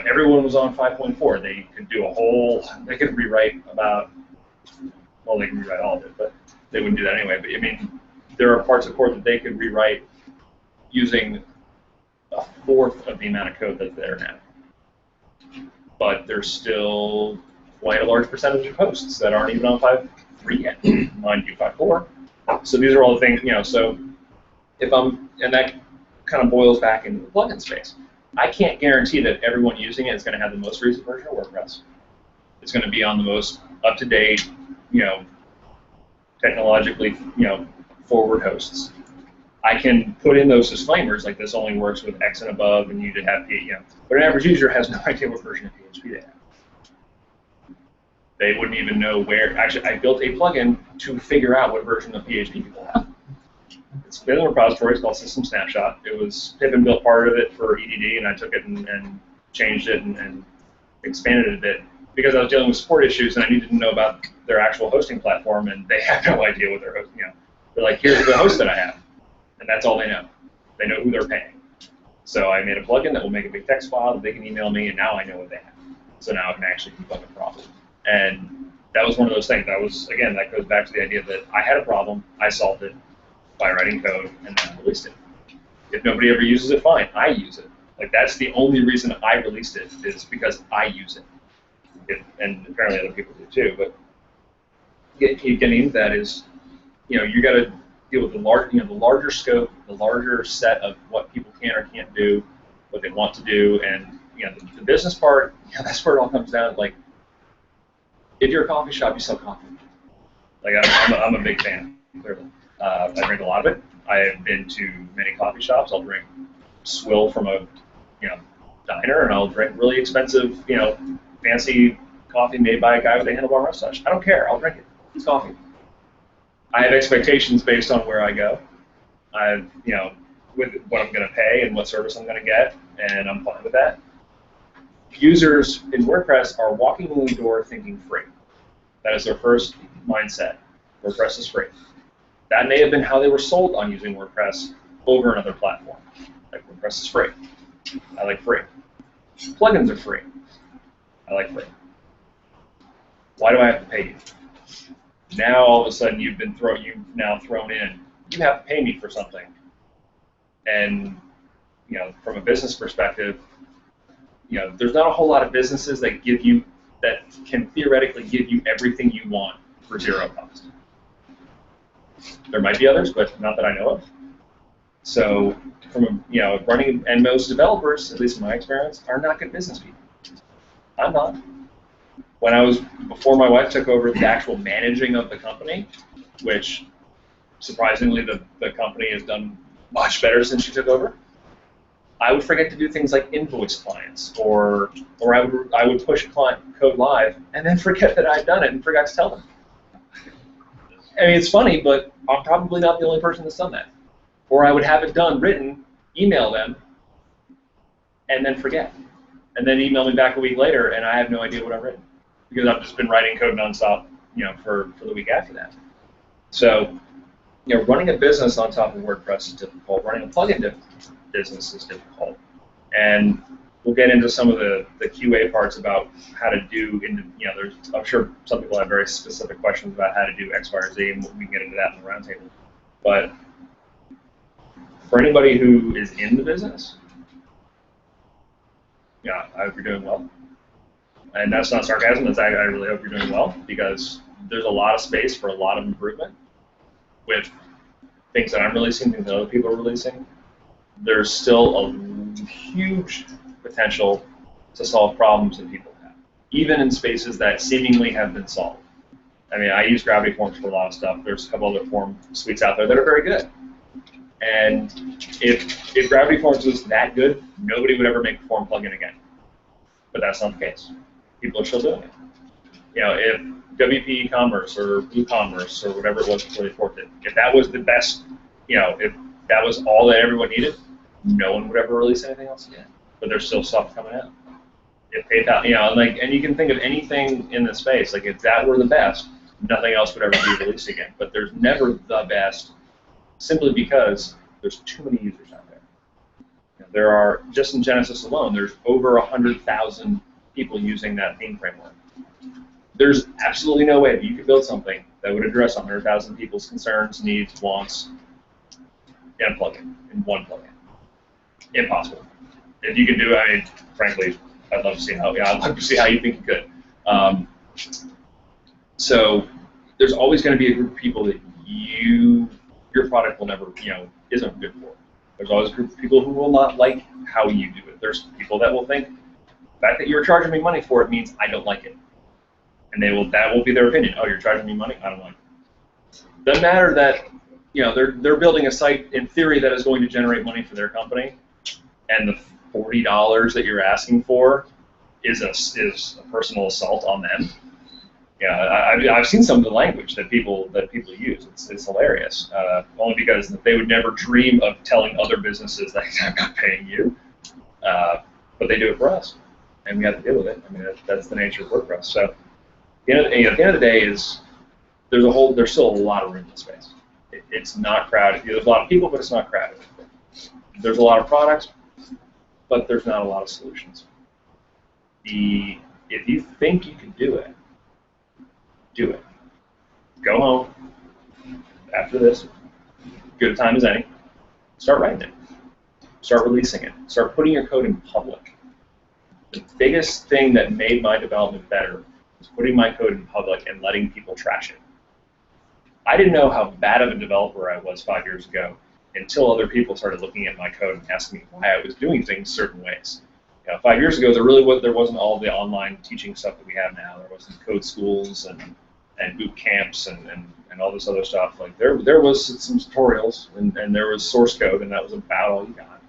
everyone was on 5.4. They could rewrite about, well, they can rewrite all of it, but they wouldn't do that anyway. But I mean, there are parts of code that they could rewrite using a fourth of the amount of code that's there now. But there's still quite a large percentage of hosts that aren't even on 5.3 yet, mind you, 5.4. So these are all the things, so and that kind of boils back into the plugin space. I can't guarantee that everyone using it is going to have the most recent version of WordPress. It's going to be on the most up-to-date, technologically, forward hosts. I can put in those disclaimers, like this only works with X and above, and you need to have, but an average user has no idea what version of PHP they have. They wouldn't even know where. Actually, I built a plugin to figure out what version of PHP people have. It's been in a repository. It's called System Snapshot. Pippin built part of it for EDD, and I took it and changed it and expanded it a bit because I was dealing with support issues, and I needed to know about their actual hosting platform, and they have no idea what they're hosting. They're like, here's the host that I have, and that's all they know. They know who they're paying. So I made a plugin that will make a big text file that they can email me, and now I know what they have. So now I can actually debug a problem. And that was one of those things. That goes back to the idea that I had a problem, I solved it by writing code, and then I released it. If nobody ever uses it, fine, I use it. Like, that's the only reason I released it, is because I use it. And apparently other people do too, but keep getting into that is, you got to deal with the larger scope, the larger set of what people can or can't do, what they want to do, and the business part, that's where it all comes down. Like, if you're a coffee shop, you sell coffee. Like, I'm a big fan, clearly. I drink a lot of it. I have been to many coffee shops. I'll drink swill from a diner, and I'll drink really expensive, fancy coffee made by a guy with a handlebar mustache. I don't care. I'll drink it. It's coffee. I have expectations based on where I go. With what I'm going to pay and what service I'm going to get, and I'm fine with that. Users in WordPress are walking in the door thinking free. That is their first mindset. WordPress is free. That may have been how they were sold on using WordPress over another platform. Like, WordPress is free. I like free. Plugins are free. I like free. Why do I have to pay you? Now all of a sudden you've now thrown in, you have to pay me for something. And from a business perspective, there's not a whole lot of businesses that can theoretically give you everything you want for zero cost. There might be others, but not that I know of. So, running, and most developers, at least in my experience, are not good business people. I'm not. Before my wife took over the actual managing of the company, which surprisingly the company has done much better since she took over, I would forget to do things like invoice clients, or I would push client code live and then forget that I'd done it and forgot to tell them. I mean, it's funny, but I'm probably not the only person that's done that. Or I would have it done, written, email them, and then forget. And then email me back a week later, and I have no idea what I've written. Because I've just been writing code nonstop, for the week after that. So, running a business on top of WordPress is difficult. Running a plugin business is difficult. And we'll get into some of the QA parts about how to do, I'm sure some people have very specific questions about how to do X, Y, or Z, and we can get into that in the roundtable. But for anybody who is in the business, I hope you're doing well. And that's not sarcasm, I really hope you're doing well, because there's a lot of space for a lot of improvement with things that I'm releasing, things that other people are releasing. There's still a huge potential to solve problems that people have, even in spaces that seemingly have been solved. I mean, I use Gravity Forms for a lot of stuff. There's a couple other form suites out there that are very good. And if Gravity Forms was that good, nobody would ever make a form plugin again. But that's not the case. People are still doing it. You know, if WP Commerce or WooCommerce or whatever it was before they forked it, if that was the best, you know, if that was all that everyone needed, no one would ever release anything else again. But there's still stuff coming out. If PayPal, you know, like, and you can think of anything in the space, like if that were the best, nothing else would ever be released again. But there's never the best, simply because there's too many users out there. You know, there are, just in Genesis alone, there's over 100,000 people using that theme framework. There's absolutely no way that you could build something that would address 100,000 people's concerns, needs, wants, in a plugin, in one plugin. Impossible. If you can do it, I mean, frankly, I'd love to see how. Yeah, I'd love to see how you think you could. So there's always going to be a group of people that your product will never, you know, isn't good for. There's always a group of people who will not like how you do it. There's people that will think the fact that you're charging me money for it means I don't like it, and that will be their opinion. Oh, you're charging me money? I don't like it. Doesn't matter that, you know, they're building a site in theory that is going to generate money for their company, and the $40 that you're asking for is a personal assault on them. Yeah, I've seen some of the language that people use. It's hilarious. Only because they would never dream of telling other businesses that I'm not paying you, but they do it for us, and we have to deal with it. I mean, that's the nature of WordPress. So, at the end of the day, there's still a lot of room in space. It's not crowded. There's a lot of people, but it's not crowded. There's a lot of products, but there's not a lot of solutions. If you think you can do it, do it. Go home after this, good a time as any, start writing it. Start releasing it. Start putting your code in public. The biggest thing that made my development better was putting my code in public and letting people trash it. I didn't know how bad of a developer I was 5 years ago until other people started looking at my code and asking me why I was doing things certain ways. You know, 5 years ago, there wasn't all the online teaching stuff that we have now. There wasn't code schools and boot camps and all this other stuff. Like there was some tutorials and there was source code, and that was about all you got.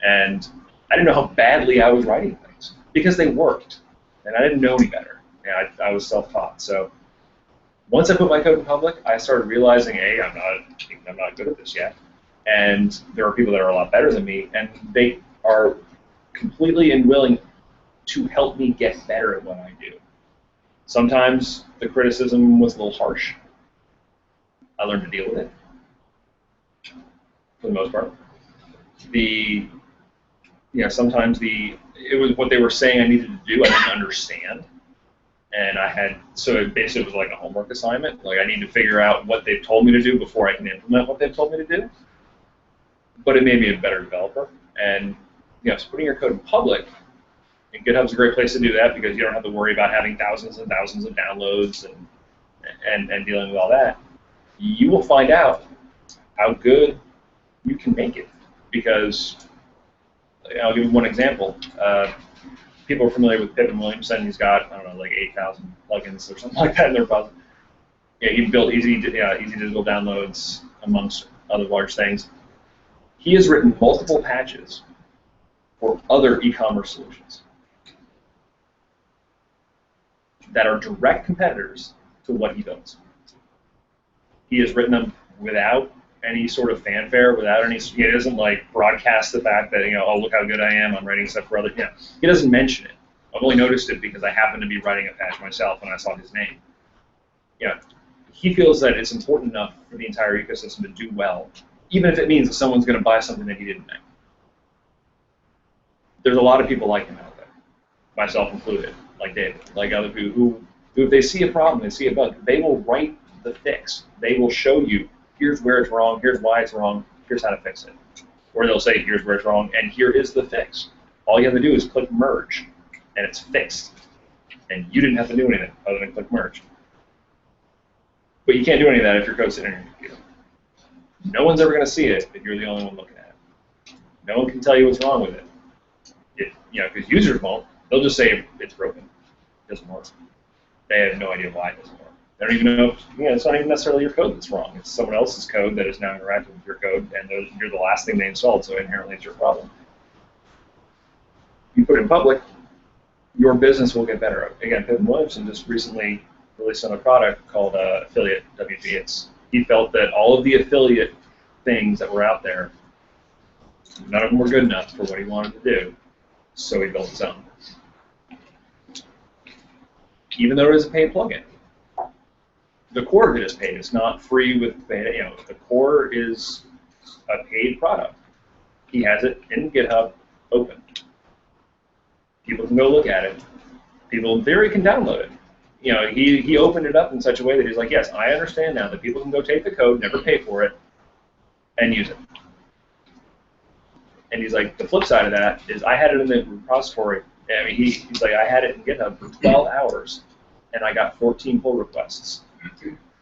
And I didn't know how badly I was writing things because they worked, and I didn't know any better. And I was self-taught. So once I put my code in public, I started realizing, hey, I'm not good at this yet. And there are people that are a lot better than me, and they are completely willing to help me get better at what I do. Sometimes the criticism was a little harsh. I learned to deal with it, for the most part. Sometimes it was what they were saying I needed to do, I didn't understand. And so it basically was like a homework assignment. Like I need to figure out what they've told me to do before I can implement what they've told me to do. But it made me a better developer. And so putting your code in public, and GitHub's a great place to do that because you don't have to worry about having thousands and thousands of downloads and dealing with all that. You will find out how good you can make it. Because I'll give you one example. People are familiar with Pippin Williamson. He's got, I don't know, like 8,000 plugins or something like that in their repository. Yeah, he built easy digital downloads amongst other large things. He has written multiple patches for other e-commerce solutions that are direct competitors to what he builds. He has written them without any sort of fanfare, without any. He doesn't like broadcast the fact that oh, look how good I am. I'm writing stuff for other. Yeah, he doesn't mention it. I've only noticed it because I happen to be writing a patch myself when I saw his name. He feels that it's important enough for the entire ecosystem to do well, even if it means that someone's going to buy something that he didn't make. There's a lot of people like him out there, myself included, like David, like other people who if they see a problem, they see a bug, they will write the fix. They will show you, here's where it's wrong, here's why it's wrong, here's how to fix it. Or they'll say, here's where it's wrong, and here is the fix. All you have to do is click merge, and it's fixed. And you didn't have to do anything other than click merge. But you can't do any of that if your code's sitting in your computer. No one's ever going to see it if you're the only one looking at it. No one can tell you what's wrong with it. Because users won't. They'll just say it's broken, it doesn't work. They have no idea why it doesn't work. They don't even know, it's not even necessarily your code that's wrong. It's someone else's code that is now interacting with your code, and you're the last thing they installed, so inherently it's your problem. You put it in public, your business will get better. Again, Pittman Williamson just recently released another product called Affiliate WG. He felt that all of the affiliate things that were out there, none of them were good enough for what he wanted to do, so he built his own. Even though it is a paid plugin, the core of it is paid. It's not free with paid. The core is a paid product. He has it in GitHub open. People can go look at it. People in theory can download it. He opened it up in such a way that he's like, yes, I understand now that people can go take the code, never pay for it, and use it. And he's like, the flip side of that is I had it in the repository. I mean, he's like, I had it in GitHub for 12 hours, and I got 14 pull requests.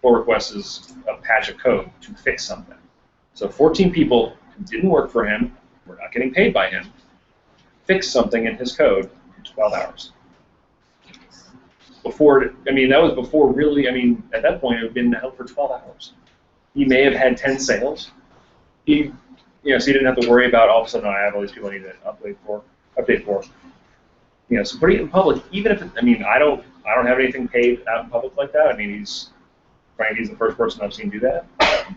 Pull requests is a patch of code to fix something. So 14 people who didn't work for him, were not getting paid by him, fixed something in his code in 12 hours. That was before really, at that point it had been out for 12 hours. He may have had 10 sales. So he didn't have to worry about all of a sudden, I have all these people I need to update for. So putting it in public, even if I don't have anything paid out in public like that. He's the first person I've seen do that.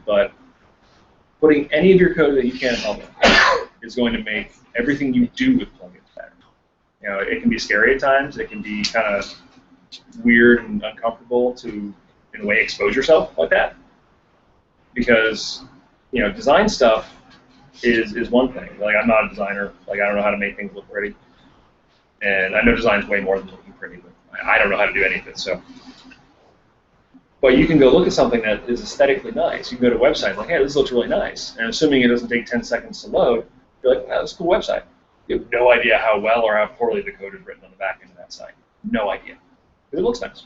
But putting any of your code that you can in public is going to make everything you do with plugins better. It can be scary at times. It can be kind of weird and uncomfortable to, in a way, expose yourself like that. Because, design stuff is one thing. Like, I'm not a designer. Like, I don't know how to make things look pretty. And I know design's way more than looking pretty, but I don't know how to do any of it, so. But you can go look at something that is aesthetically nice. You can go to a website like, hey, this looks really nice. And assuming it doesn't take 10 seconds to load, you're like, wow, that's a cool website. You have no idea how well or how poorly the code is written on the back end of that site. No idea. But it looks nice.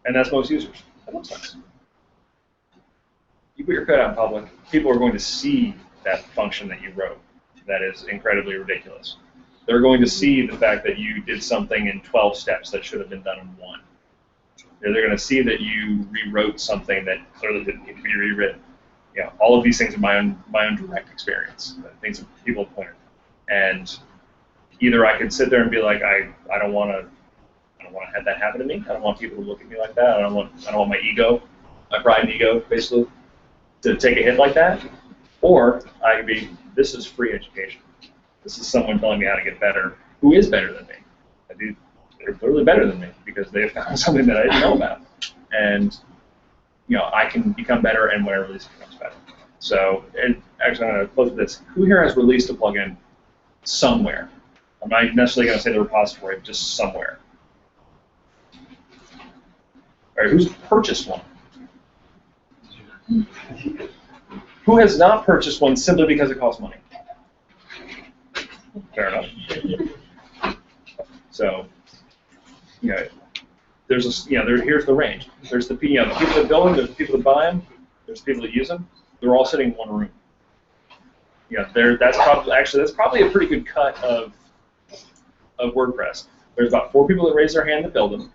And that's most users. It looks nice. You put your code out in public, people are going to see that function that you wrote that is incredibly ridiculous. They're going to see the fact that you did something in 12 steps that should have been done in 1. They're going to see that you rewrote something that clearly didn't need to be rewritten. All of these things are my own direct experience, things that people have pointed out. And either I could sit there and be like, I don't want to have that happen to me. I don't want people to look at me like that. I don't want my ego, my pride and ego, basically, to take a hit like that. Or I could be, this is free education. This is someone telling me how to get better, who is better than me. They're clearly better than me because they have found something that I didn't know about. And I can become better, and when I release it becomes better. So, and actually, I'm going to close with this. Who here has released a plugin somewhere? I'm not necessarily going to say the repository, but just somewhere. All right, who's purchased one? Who has not purchased one simply because it costs money? Fair enough. So, there's here's the range. There's the people that build them, there's the people that buy them, there's the people that use them. They're all sitting in one room. That's probably a pretty good cut of WordPress. There's about 4 people that raise their hand that build them.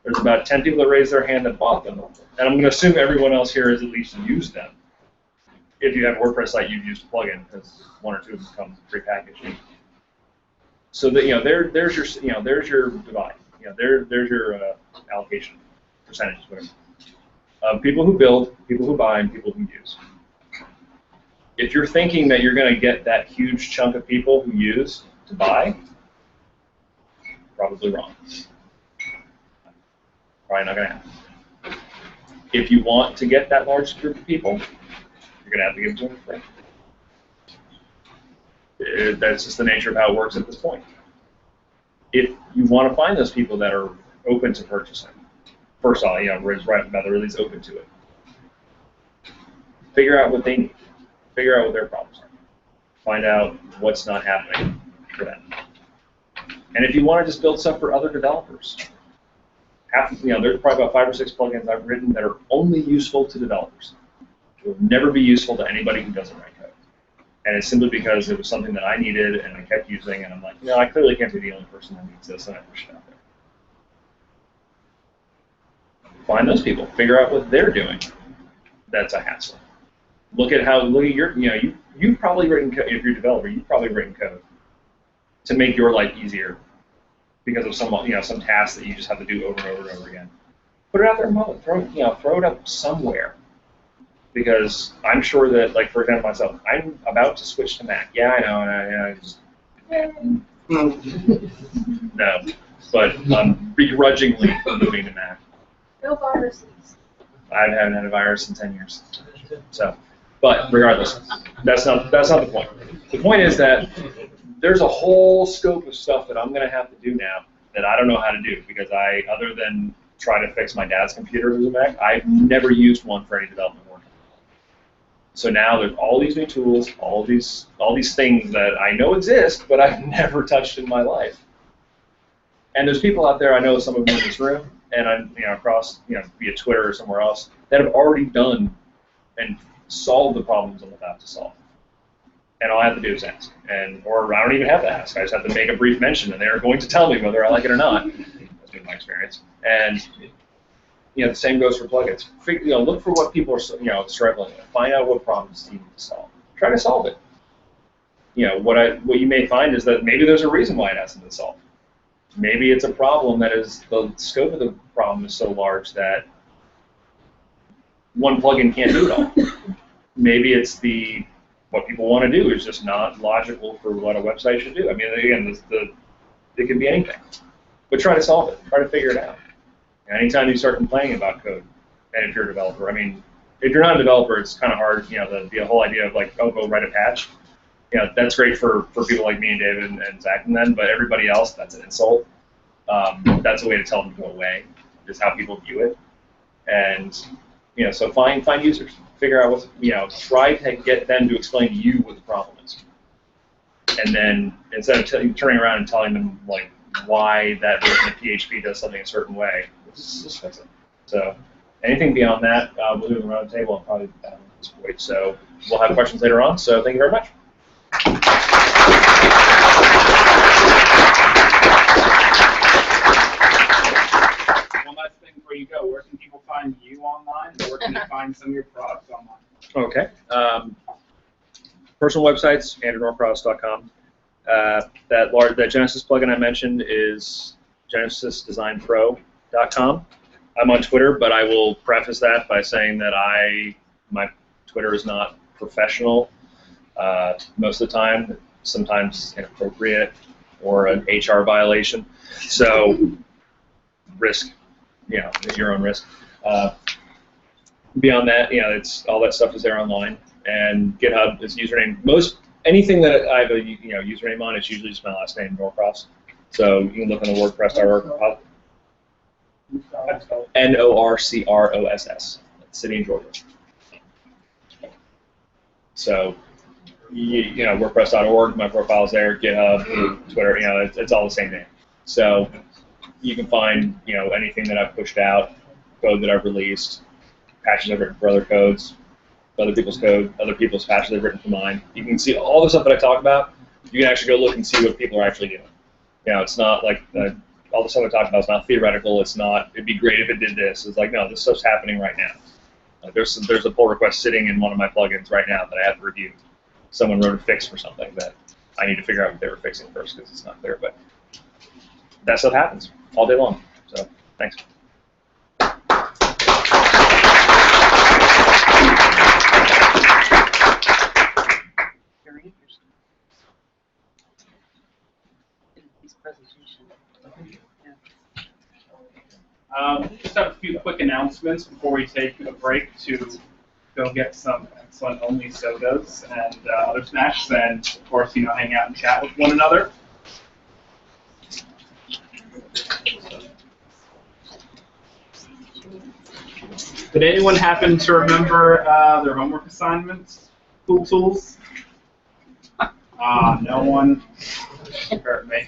There's about 10 people that raise their hand that bought them. And I'm going to assume everyone else here has at least used them. If you have a WordPress site, you've used a plugin because 1 or 2 of them come prepackaged. So that there's your divide. There's your allocation percentages, whatever. People who build, people who buy, and people who use. If you're thinking that you're going to get that huge chunk of people who use to buy, probably wrong. Probably not going to happen. If you want to get that large group of people, you're going to have to give them to them free. That's just the nature of how it works at this point. If you want to find those people that are open to purchasing, first of all, right about the release, open to it. Figure out what they need. Figure out what their problems are. Find out what's not happening for them. And if you want to just build stuff for other developers, there's probably about 5 or 6 plugins I've written that are only useful to developers. It will never be useful to anybody who doesn't write code. And it's simply because it was something that I needed and I kept using, and I'm like, no, I clearly can't be the only person that needs this, and I push it out there. Find those people, figure out what they're doing. That's a hassle. Look at your, you've probably written code, if you're a developer, you've probably written code to make your life easier because of some task that you just have to do over and over and over again. Put it out there in public, throw it up somewhere. Because I'm sure that, like, for example, myself, I'm about to switch to Mac. Yeah, I know, and I just, no, but I'm begrudgingly moving to Mac. No viruses. I haven't had a virus in 10 years. So, but regardless, that's not the point. The point is that there's a whole scope of stuff that I'm going to have to do now that I don't know how to do because other than try to fix my dad's computer with a Mac, I've never used one for any development work. So now there's all these new tools, all these things that I know exist, but I've never touched in my life. And there's people out there, I know some of them in this room, and I'm across via Twitter or somewhere else that have already done and solved the problems I'm about to solve. And all I have to do is ask, or I don't even have to ask. I just have to make a brief mention, and they're going to tell me whether I like it or not. That's been my experience. And the same goes for plugins. Look for what people are struggling with. Find out what problems you need to solve. Try to solve it. What you may find is that maybe there's a reason why it hasn't been solved. Maybe it's a problem that is the scope of the problem is so large that one plugin can't do it all. Maybe it's what people want to do is just not logical for what a website should do. I mean, again, it can be anything. But try to solve it. Try to figure it out. Anytime you start complaining about code, and if you're a developer, I mean, if you're not a developer, it's kind of hard, the whole idea of like, oh, go write a patch. That's great for people like me and David and Zach and then, but everybody else, that's an insult. That's a way to tell them to go away, is how people view it. And, so find users, figure out try to get them to explain to you what the problem is. And then instead of turning around and telling them like why that version of PHP does something a certain way, just fix it. So anything beyond that, we'll do it around the table and probably at this point. So we'll have questions later on. So thank you very much. One last thing before you go, where can people find you online, or where can they find some of your products online? Okay. Personal websites, andrewnorcross.com. That Genesis plugin I mentioned is genesisdesignpro.com. I'm on Twitter, but I will preface that by saying that my Twitter is not professional most of the time, sometimes inappropriate or an HR violation. So risk, your own risk. Beyond that, it's all that stuff is there online, and GitHub is username. Anything that I have a username on, it's usually just my last name, Norcross. So you can look on the WordPress.org. Norcross, city in Georgia. So WordPress.org, my profile's there. GitHub, Twitter, it's all the same name. So you can find anything that I've pushed out, code that I've released, patches I've written for other codes, other people's code, other people's patches I've written for mine. You can see all the stuff that I talk about. You can actually go look and see what people are actually doing. It's not like all the stuff I talked about is not theoretical. It's not, it'd be great if it did this. It's like, no, this stuff's happening right now. There's a pull request sitting in one of my plugins right now that I have to review. Someone wrote a fix for something that I need to figure out what they were fixing first because it's not clear. But that stuff happens all day long. So thanks. Very interesting. His presentation. Just have a few quick announcements before we take a break to go get some excellent only sodas and other snacks, and of course, hang out and chat with one another. Did anyone happen to remember their homework assignments? Cool tools? No one. Hurt me.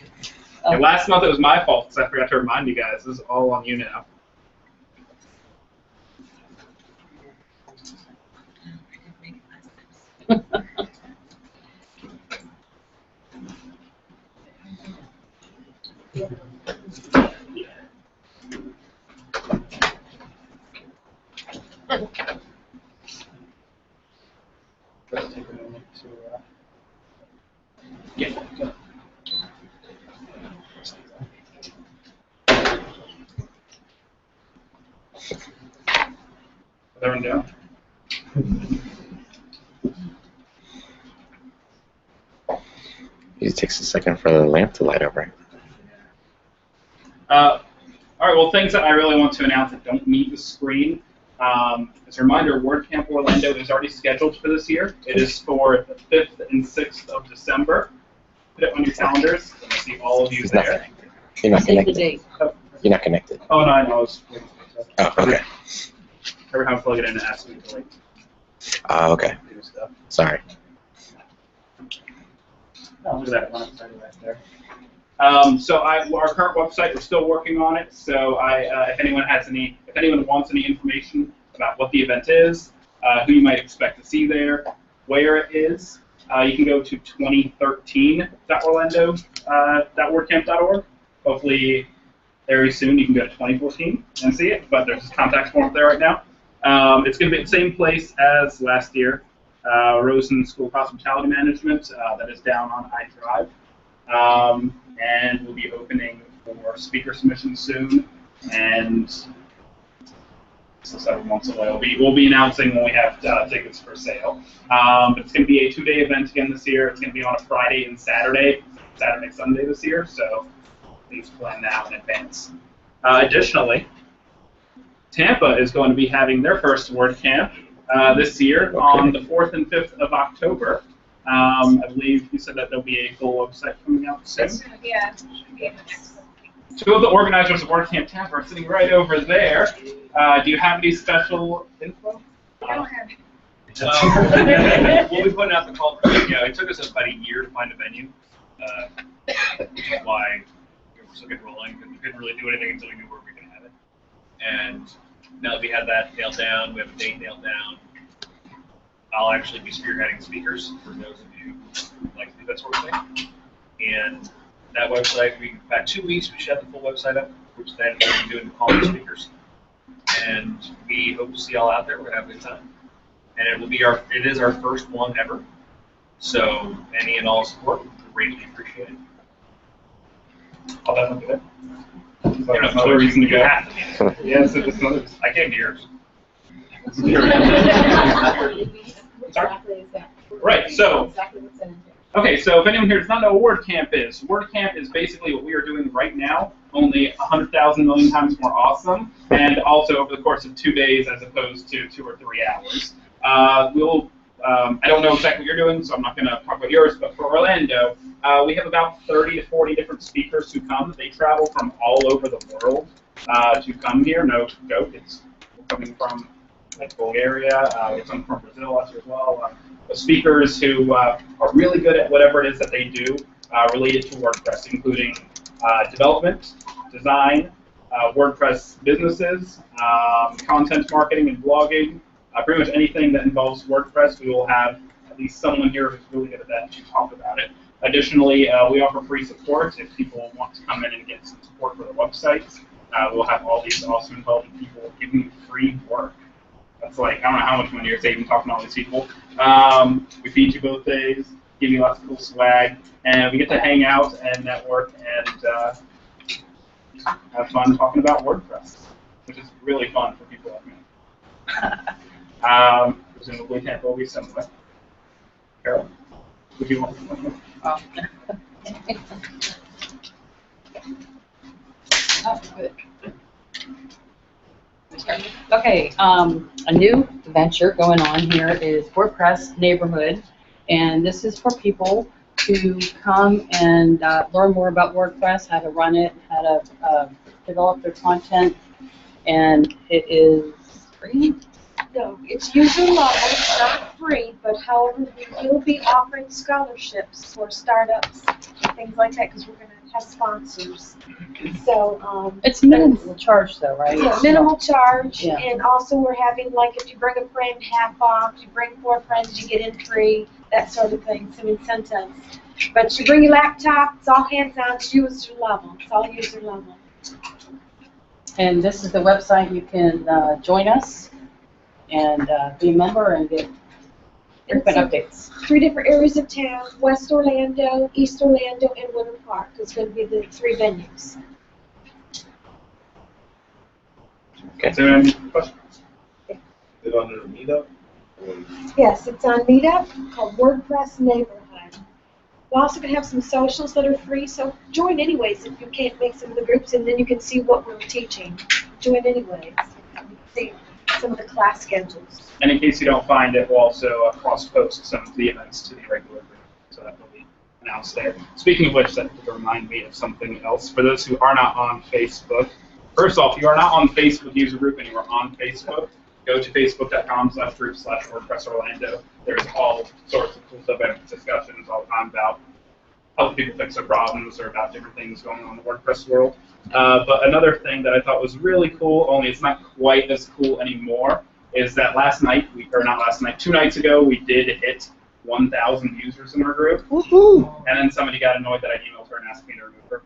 And last month it was my fault because I forgot to remind you guys. This is all on you now. Try to take a moment to get that going. Is everyone down? It takes a second for the lamp to light up, right? All right, well, things that I really want to announce that don't meet the screen. As a reminder, WordCamp Orlando is already scheduled for this year. It is for the 5th and 6th of December. Put it on your calendars. I see all of you He's not there. connected. You're not Save the connected. date. You're not connected. Oh, no, I know. I was Oh, okay. every time I plug it in, it asks me to like Okay. do stuff. Sorry. Oh, look at that one right there. So our current website, we're still working on it. So if anyone wants any information about what the event is, who you might expect to see there, where it is, you can go to 2013.orlando.wordcamp.org. Hopefully, very soon you can go to 2014 and see it. But there's a contact form up there right now. It's going to be the same place as last year. Rosen School of Hospitality Management, that is down on iDrive. And we'll be opening for speaker submissions soon, and so several months away. We'll be announcing when we have tickets for sale. But it's going to be a 2-day event again this year. It's going to be on a Friday and Saturday, Sunday this year, so please plan that in advance. Additionally, Tampa is going to be having their first WordCamp this year on the 4th and 5th of October. I believe you said that there'll be a full website coming out soon. Yeah. Two of the organizers of WordCamp Tampa are sitting right over there. Do you have any special info? I don't have We'll be putting out the call. Yeah, it took us about a year to find a venue, which is why we're still getting rolling, because we couldn't really do anything until we knew where we were going to have it. And now that we have that nailed down, we have a date nailed down, I'll actually be spearheading speakers for those of you who like to do that sort of thing. And that website, about 2 weeks, we should have the full website up, which then we'll be doing the call to speakers. And we hope to see y'all out there. We're gonna have a good time. And it is our first one ever. So any and all support, we greatly appreciate it. I'll definitely do it. You know, Another reason to go. you have to be. Yes, it's another. I came to yours. Right, so, okay, so if anyone here does not know what WordCamp is basically what we are doing right now, only 100,000 million times more awesome, and also over the course of 2 days as opposed to 2 or 3 hours. I don't know exactly what you're doing, so I'm not going to talk about yours, but for Orlando, we have about 30 to 40 different speakers who come. They travel from all over the world to come here. No joke, it's coming from like Bulgaria, we have some from Brazil as well. Speakers who are really good at whatever it is that they do related to WordPress, including development, design, WordPress businesses, content marketing and blogging, pretty much anything that involves WordPress. We will have at least someone here who's really good at that to talk about it. Additionally, we offer free support if people want to come in and get some support for their websites. We'll have all these awesome, intelligent people giving you free work. That's like, I don't know how much money you're saving talking to all these people. We feed you both days, give you lots of cool swag, and we get to hang out and network and have fun talking about WordPress, which is really fun for people like me. Presumably Tampa will be similar. Carol, would you want to? Oh, good. Okay, a new venture going on here is WordPress Neighborhood, and this is for people to come and learn more about WordPress, how to run it, how to develop their content, and it is free. No, it's user level, it's not free, but however, we will be offering scholarships for startups and things like that, because we're going to have sponsors. So, It's minimal charge though, right? yeah, minimal charge, Yeah. and also we're having, like, if you bring a friend, half off, you bring 4 friends, you get in free, that sort of thing, some incentives. But you bring your laptop, it's all hands-on, it's user level, it's all user level. And this is the website you can join us. and be a member and get frequent updates. 3 different areas of town: West Orlando, East Orlando, and Winter Park. It's going to be the 3 venues. Is there any questions? Is it under the meetup? Yes, it's on Meetup called WordPress Neighborhood. We're also going to have some socials that are free, so join anyways if you can't make some of the groups, and then you can see what we're teaching. Join anyways. You can see some of the class schedules. And in case you don't find it, we'll also cross-post some of the events to the regular group, so that will be announced there. Speaking of which, that will remind me of something else. For those who are not on Facebook, first off, if you are not on the Facebook user group and you are on Facebook, go to facebook.com/group/WordPress Orlando. There's all sorts of cool subject discussions all the time about helping people fix their problems or about different things going on in the WordPress world. But another thing that I thought was really cool, only it's not quite as cool anymore, is that last night, 2 nights ago, we did hit 1,000 users in our group. Woohoo! And then somebody got annoyed that I emailed her and asked me to remove her.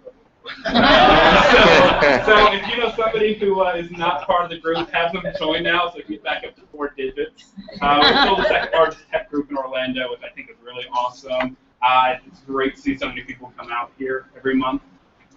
So if you know somebody who is not part of the group, have them join now so we can get back up to 4 digits. We're still the second largest tech group in Orlando, which I think is really awesome. It's great to see so many people come out here every month.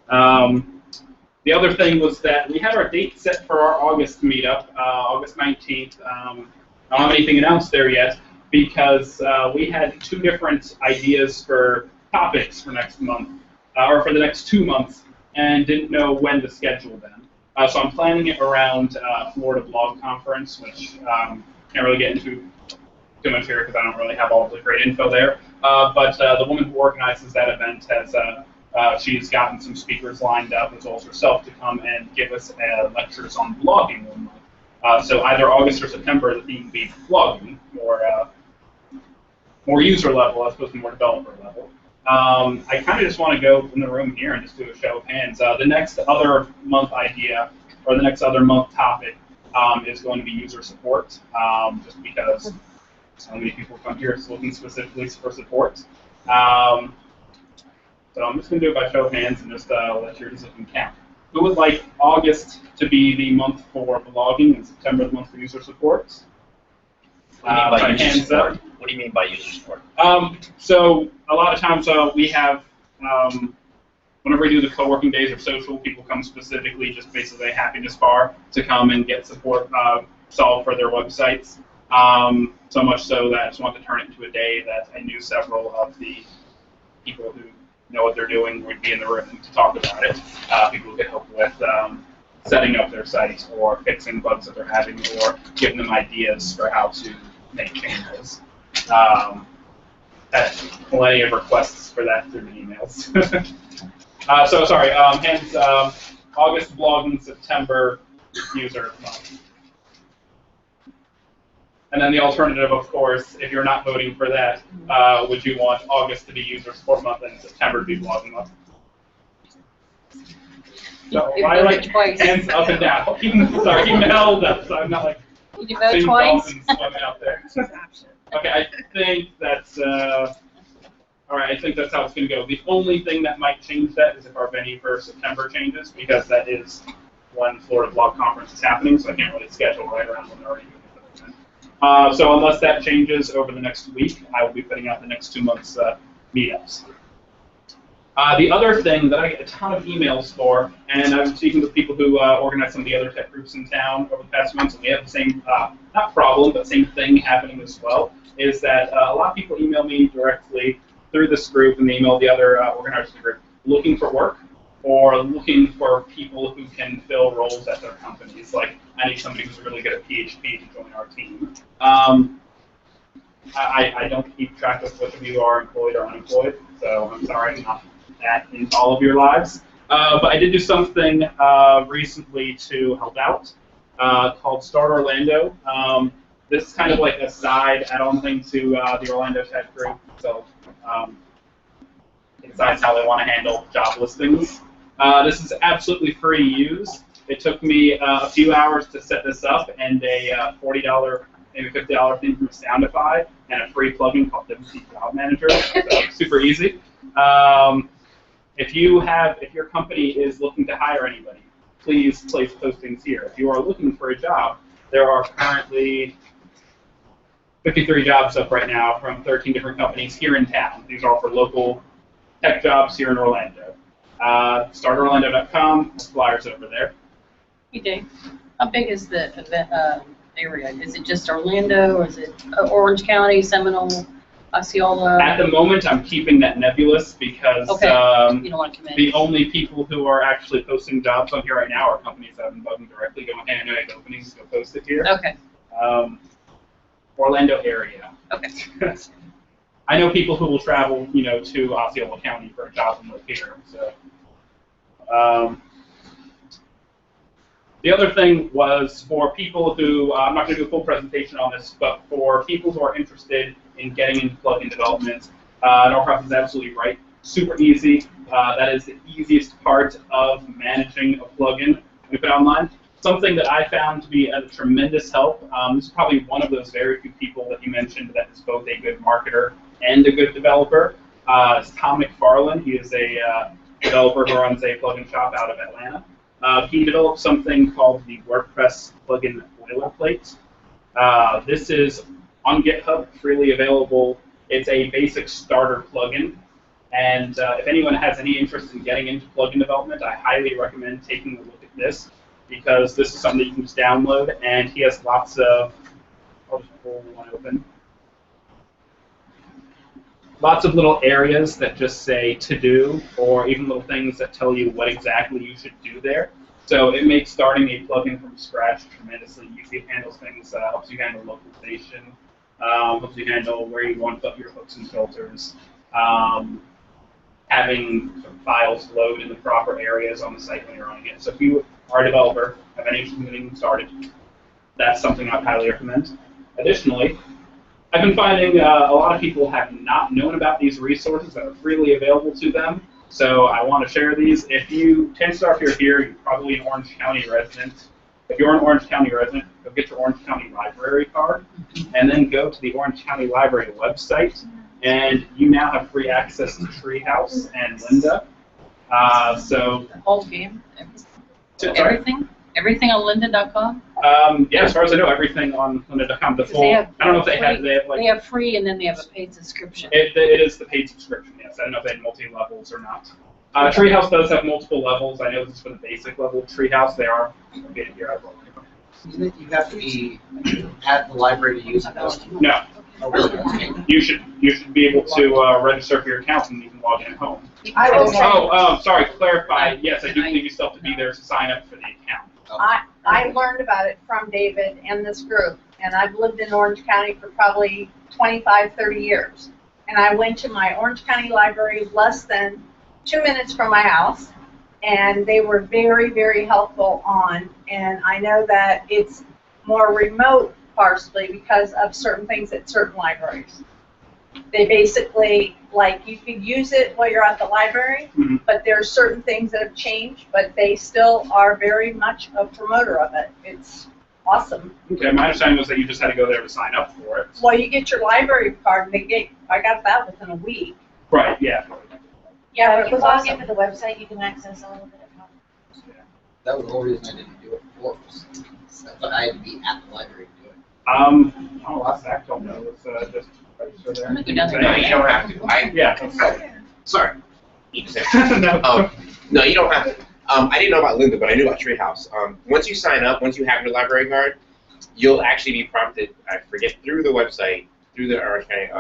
The other thing was that we had our date set for our August meetup, August 19th. I don't have anything announced there yet because we had 2 different ideas for topics for next month, or for the next 2 months, and didn't know when to schedule them. So I'm planning it around Florida Blog Conference, which can't really get into too much here because I don't really have all the great info there. But the woman who organizes that event has she's gotten some speakers lined up as well as herself to come and give us lectures on blogging one month. So either August or September, the theme will be blogging, more user level as opposed to more developer level. I kind of just want to go in the room here and just do a show of hands. The next other month idea, or the next other month topic, is going to be user support, just because so many people come here looking specifically for support. So I'm just going to do it by show of hands and just let yours look and count. Who would like August to be the month for blogging and September the month for user support? What do you mean by user hands support? up. What do you mean by user support? So a lot of times we have, whenever we do the co-working days or social, people come specifically just basically a happiness bar to come and get support solved for their websites. So much so that I just want to turn it into a day that I knew several of the people who know what they're doing would be in the room to talk about it. People who could help with setting up their sites or fixing bugs that they're having or giving them ideas for how to make changes. Had plenty of requests for that through the emails. So sorry, hence August blogging, September user month. And then the alternative, of course, if you're not voting for that, would you want August to be user support month and September to be blogging month? So You I voted like twice. hands up and down. Sorry, he held up, so I'm not like Did you vote seeing twice? dolphins swimming out there. Okay, I think that's all right. I think that's how it's going to go. The only thing that might change that is if our venue for September changes, because that is when Florida Blog Conference is happening, so I can't really schedule right around when they're already doing it. So unless that changes over the next week, I will be putting out the next 2 months meetups. The other thing that I get a ton of emails for, and I've been speaking with people who organize some of the other tech groups in town over the past months, and we have the same, not problem, but same thing happening as well, is that a lot of people email me directly through this group and they email the other organizers of the group looking for work or looking for people who can fill roles at their companies. Like, I need somebody who's really good at PHP to join our team. I don't keep track of which of you are employed or unemployed, so I'm sorry I'm not that in all of your lives. But I did do something recently to help out called Start Orlando. This is kind of like a side add-on thing to the Orlando Tech Group, so it decides how they want to handle job listings. This is absolutely free to use. It took me a few hours to set this up, and a $40, maybe $50 thing from Soundify, and a free plugin called WC Job Manager. So super easy. If your company is looking to hire anybody, please place postings here. If you are looking for a job, there are currently 53 jobs up right now from 13 different companies here in town. These are all for local tech jobs here in Orlando. Startorlando.com, flyers over there. Hey Dave, how big is the event area? Is it just Orlando, or is it Orange County, Seminole, Osceola? At the moment, I'm keeping that nebulous because Okay. You don't want to commit. the only people who are actually posting jobs on here right now are companies that have been bugging directly, going, hey, I know you have openings, go post it here. Okay. Orlando area. Okay. I know people who will travel, to Osceola County for a job and live here. So, the other thing was for people who, I'm not going to do a full presentation on this, but for people who are interested in getting into plugin development, Norcross is absolutely right. Super easy. That is the easiest part of managing a plugin we put online. Something that I found to be a tremendous help, this is probably one of those very few people that you mentioned that is both a good marketer and a good developer, is Tom McFarlane. He is a developer who runs a plugin shop out of Atlanta. He developed something called the WordPress plugin boilerplate. This is on GitHub, freely available. It's a basic starter plugin. And if anyone has any interest in getting into plugin development, I highly recommend taking a look at this, because this is something that you can just download, and he has lots of, I'll just pull one open. Lots of little areas that just say to do, or even little things that tell you what exactly you should do there. So it makes starting a plugin from scratch tremendously easy. It handles things, helps you handle localization, helps you handle where you want to put your hooks and filters, having sort of files load in the proper areas on the site when you're running it. So if you are a developer, have any interest in getting started, that's something I'd highly recommend. Additionally, I've been finding a lot of people have not known about these resources that are freely available to them, so I want to share these. Chances are if you're here, you're probably an Orange County resident. If you're an Orange County resident, go get your Orange County library card, and then go to the Orange County Library website, and you now have free access to Treehouse and Lynda. The whole game? Sorry? Everything on lynda.com? Yeah, as far as I know, everything on lynda.com. The full, I don't know if they have free and then they have a paid subscription. It is the paid subscription, yes. I don't know if they have multi-levels or not. Treehouse does have multiple levels. I know this is for the basic level of Treehouse. They are located here as well. You have to be at the library to use it, though? No. Oh, really? Okay. You should be able to register for your account and you can log in at home. Sorry, clarify. Yes, I do believe you still have to be there to sign up for the account. I learned about it from David and this group, and I've lived in Orange County for probably 25, 30 years. And I went to my Orange County library less than 2 minutes from my house, and they were very, very helpful and I know that it's more remote partially because of certain things at certain libraries. They basically, you could use it while you're at the library, but there are certain things that have changed, but they still are very much a promoter of it. It's awesome. Okay, my understanding was that you just had to go there to sign up for it. Well, you get your library card, and I got that within a week. Right, yeah. Yeah, but If it you was log awesome. into the website, you can access all of it at home. That was the whole reason I didn't do it before. But I had to be at the library to do it. Oh, last act, don't know. Let's just register there. I'm gonna go down there. No, you don't have to. Yeah. Sorry. No. No, you don't have to. I didn't know about Lynda, but I knew about Treehouse. Once you sign up, once you have your library card, you'll actually be prompted, I forget, through the website, through the Orange County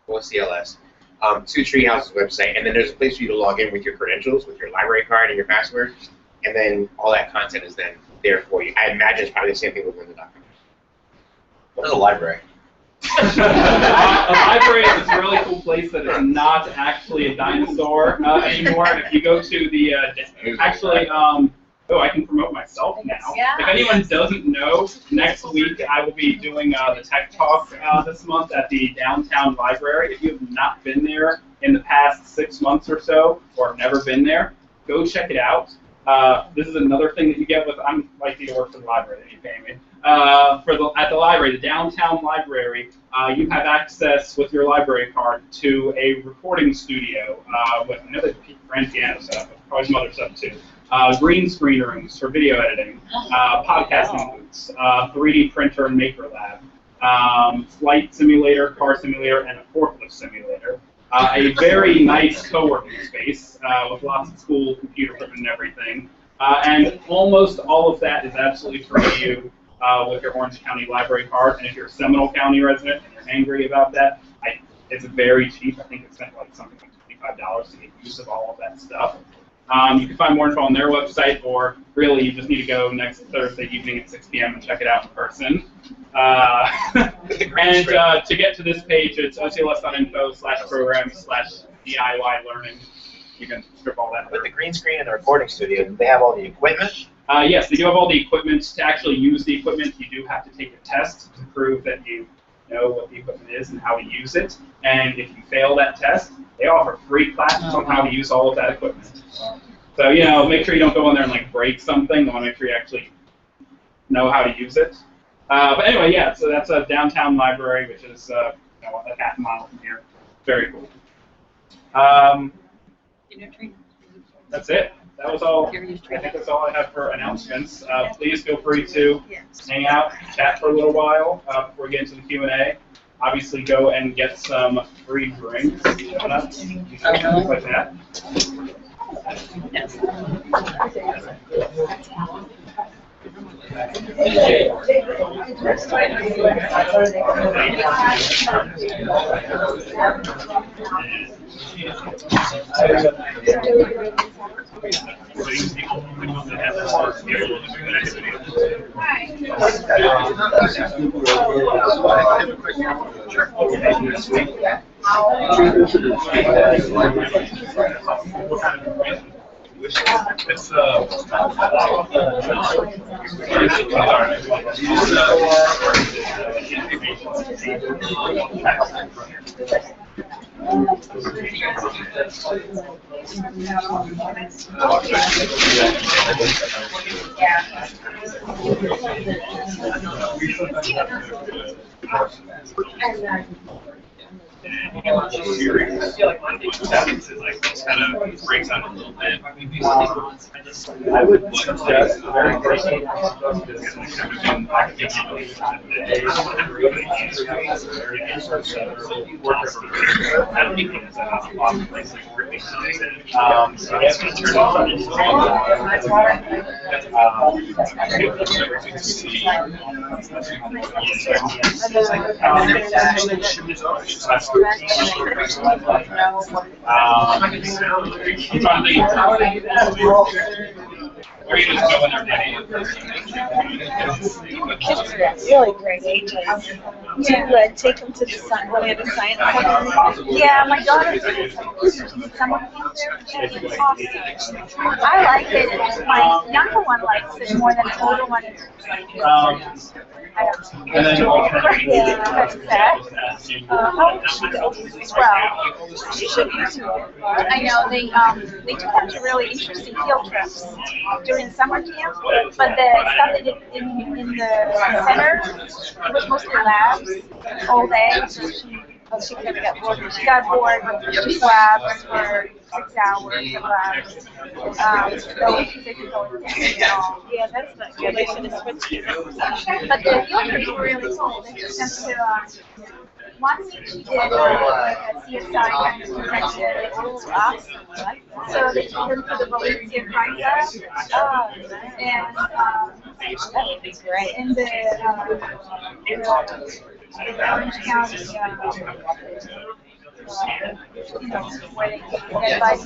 OCLS, to Treehouse's website, and then there's a place for you to log in with your credentials, with your library card and your password, and then all that content is then there for you. I imagine it's probably the same thing with Lynda.com. What is a library? A library is a really cool place that is not actually a dinosaur anymore. And if you go to the, I can promote myself now. Yeah. If anyone doesn't know, next week I will be doing the Tech Talk this month at the downtown library. If you have not been there in the past 6 months or so, or have never been there, go check it out. This is another thing that you get with, I'm likely to work for the library that you pay me. At the library, the downtown library, you have access with your library card to a recording studio with another grand piano setup, probably some other stuff too. Green screen rooms for video editing, podcasting booths, 3D printer and maker lab. flight simulator, car simulator, and a forklift simulator. A very nice co-working space with lots of cool computer equipment and everything. And almost all of that is absolutely free to you with your Orange County Library card. And if you're a Seminole County resident and you're angry about that, it's very cheap. I think it's like something like $25 to get use of all of that stuff. You can find more info on their website, or really you just need to go next Thursday evening at 6 p.m. and check it out in person. And to get to this page, it's ocls.info/programs/DIY learning. You can strip all that. With the green screen in the recording studio, do they have all the equipment? Yes, they do have all the equipment. To actually use the equipment, you do have to take a test to prove that you know what the equipment is and how to use it. And if you fail that test, they offer free classes on how to use all of that equipment. So, make sure you don't go in there and like break something. You want to make sure you actually know how to use it. But anyway, yeah, so that's a downtown library, which is a half mile from here. Very cool. That's it. That was all. I think that's all I have for announcements. Please feel free to hang out, chat for a little while before we get into the Q&A. Obviously, go and get some free drinks, donuts, things like that. Yes. It's kind of breaks out a little bit. I would suggest very personally Or you just go in there Really great ages. Do you take them to the science center? Yeah, my daughter did summer camp there. It's awesome. I like it. My younger one likes it more than the older one. and then Yeah, that's sad. How old is she? 12. She should be too. I know they took her to really interesting field trips during summer camp, but the stuff they did in the center was mostly labs all day. She kind of got bored. She got bored with just labs for 6 hours of labs. So they could go and yeah, that's not good. They should have switched it. But the field trips were really cool. They took them to one week she did like a CSI kind of detective. It was awesome. So they took her to the Valencia Princess, and that would be great. In the Orange County, where they keep dead bodies,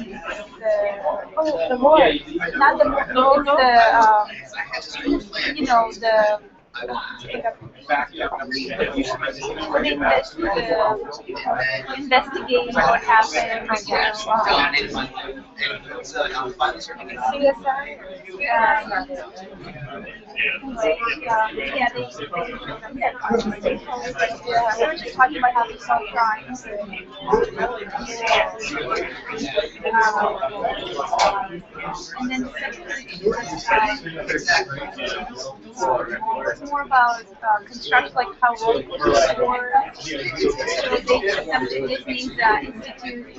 the morgue, not the morgue, the investigate what happened. They were just talking about how they solve crimes. And then it's more about construct, like how road courses work. So they took them to Disney's Institute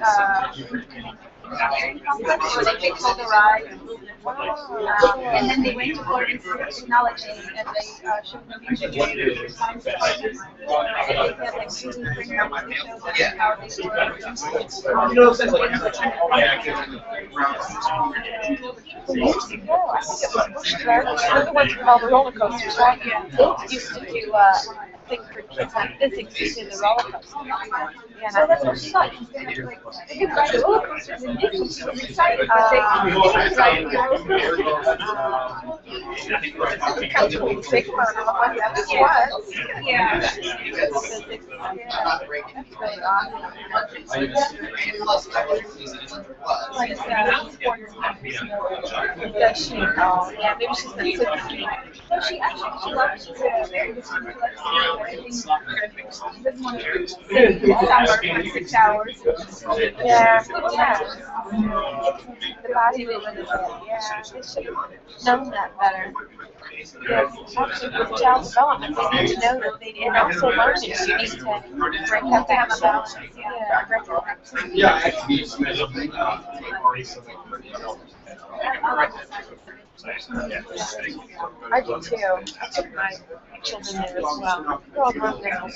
They told a ride. And then they went to Florida Institute of Technology and they showed them music. They're the ones with all the roller coasters, right? They used to do thing for kids on physics using the roller coaster. Yeah, so that's what she likes. They can ride roller coasters and Disney. She was excited, but they think about what that was. Yeah. Physics. Does she? Oh, yeah, maybe she's been so cute. No, she actually, she loves it. Very good. Summer for 6 hours. Yeah, yeah. The body movement is yeah, they should have known that better. Yes, actually, with child development, they need to know that they, and also learning, you need to break up that balance. Yeah, break up. I do too. I took my children there as well. They're all grown now,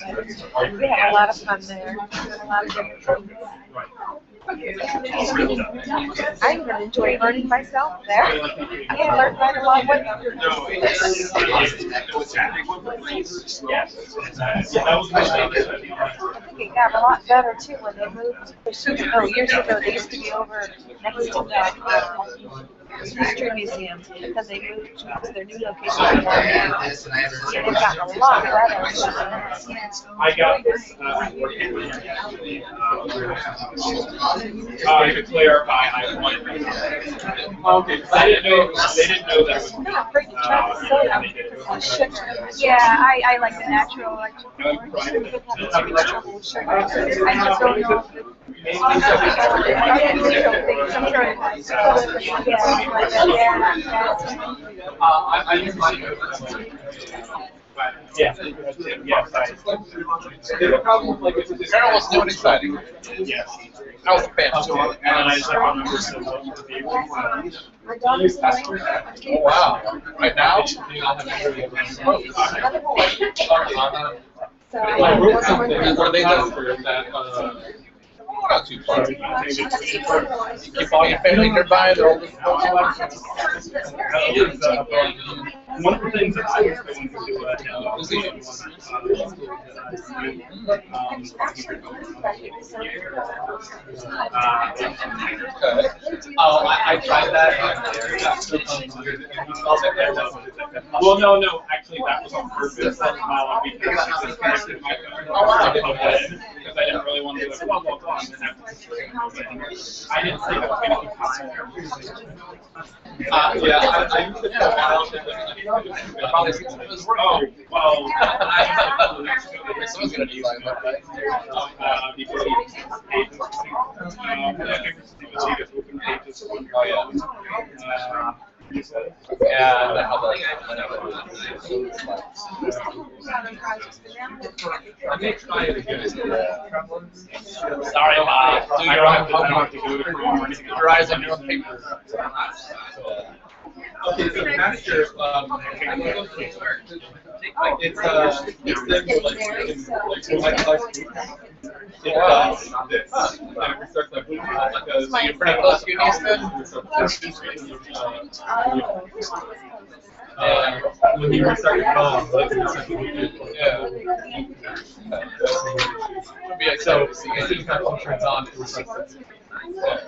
but we had a lot of fun there. A lot of different things. I even enjoy learning myself there. I can learn right along with them. I think it got a lot better too when they moved. Years ago, they used to be over next to the History Museum, but then they moved to their new location. They've gotten a lot better. I got this. To clarify, I wanted. Okay, I didn't know. They didn't know that. I'm not afraid to try the soda. Yeah, I like the natural. I just don't know. I use my Yes, They're almost doing exciting. Yes. I was a fan. And I just remember Oh, wow. Right now? What are they doing for that? Not too far. Keep all your family nearby. They're all just one of the things that I was going to I tried that. Well, no, actually, that was on purpose. Because I didn't really want to do it. Blah, blah, blah, and then have to I didn't think that was going to be possible. Yeah, I used it for probably 6 months. Oh, well, Someone's going to be like that, right? Oh, yeah. Yeah, I may try it again. Sorry, do your own homework. Your eyes on your own paper. Okay, so master, it's this. So you're pretty close to your niece then? When you restart your phone, yeah. So as soon as that phone turns on, it resets it.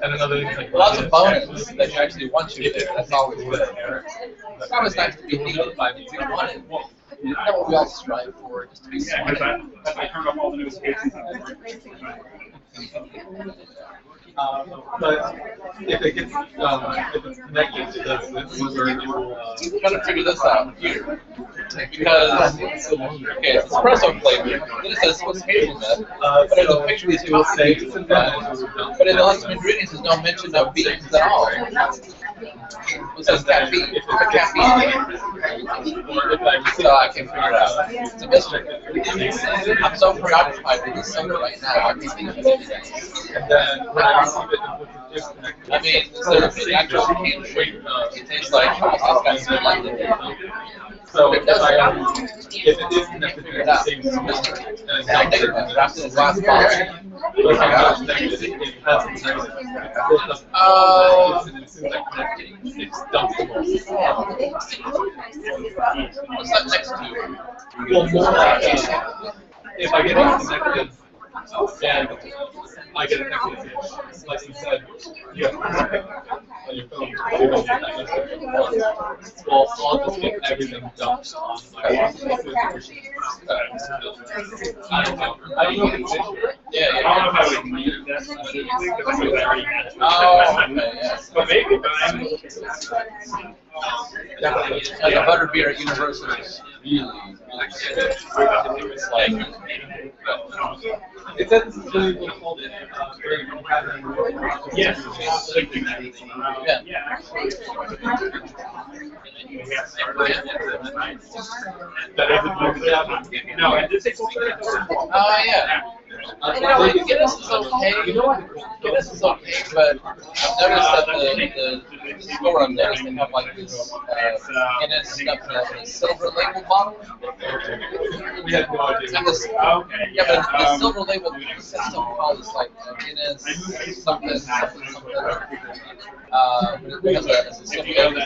And another thing is like lots of bonus that you actually want you there. That's always good. It's always nice to be needed by me. You want it. You know what we all strive for, just to be smart. Yeah, because I turned off all the notifications. But if it gets, if it's connected to this, where you kind of figure this out here. Because, okay, it's espresso flavor. Then it says Swiss hazelnut. But in the picture, it will say but in the list of ingredients, there's no mention of beans at all. It says caffeine. It's a caffeine. So I can figure it out. It's a mystery. I'm so preoccupied with this soda right now. I'm thinking. And then when I I mean, the actual handshake, it tastes like it's got some like so if it is connected to the same system, then I think about it after the last box. It's dumpable. What's that next to? Well, more like if I get it connected, and I get a negative image, like you said, you have to pick on your phone. Well, I'll just get everything dumped on my I don't know. I don't know if it's yeah. I don't know if I would need that specifically because I already had it. Oh, okay, yes. But maybe, but I'm definitely. Like a butterbeer at university is really it's like it says it's really called it very compatible. Yes. Yeah. No, I did say oh yeah. Guinness is okay. Guinness is okay, but I've noticed that the store I'm there, they have like this Guinness stuff in a silver label bottle. We have no idea. Yeah, but the silver label system calls like Guinness something. Because it's a silver label.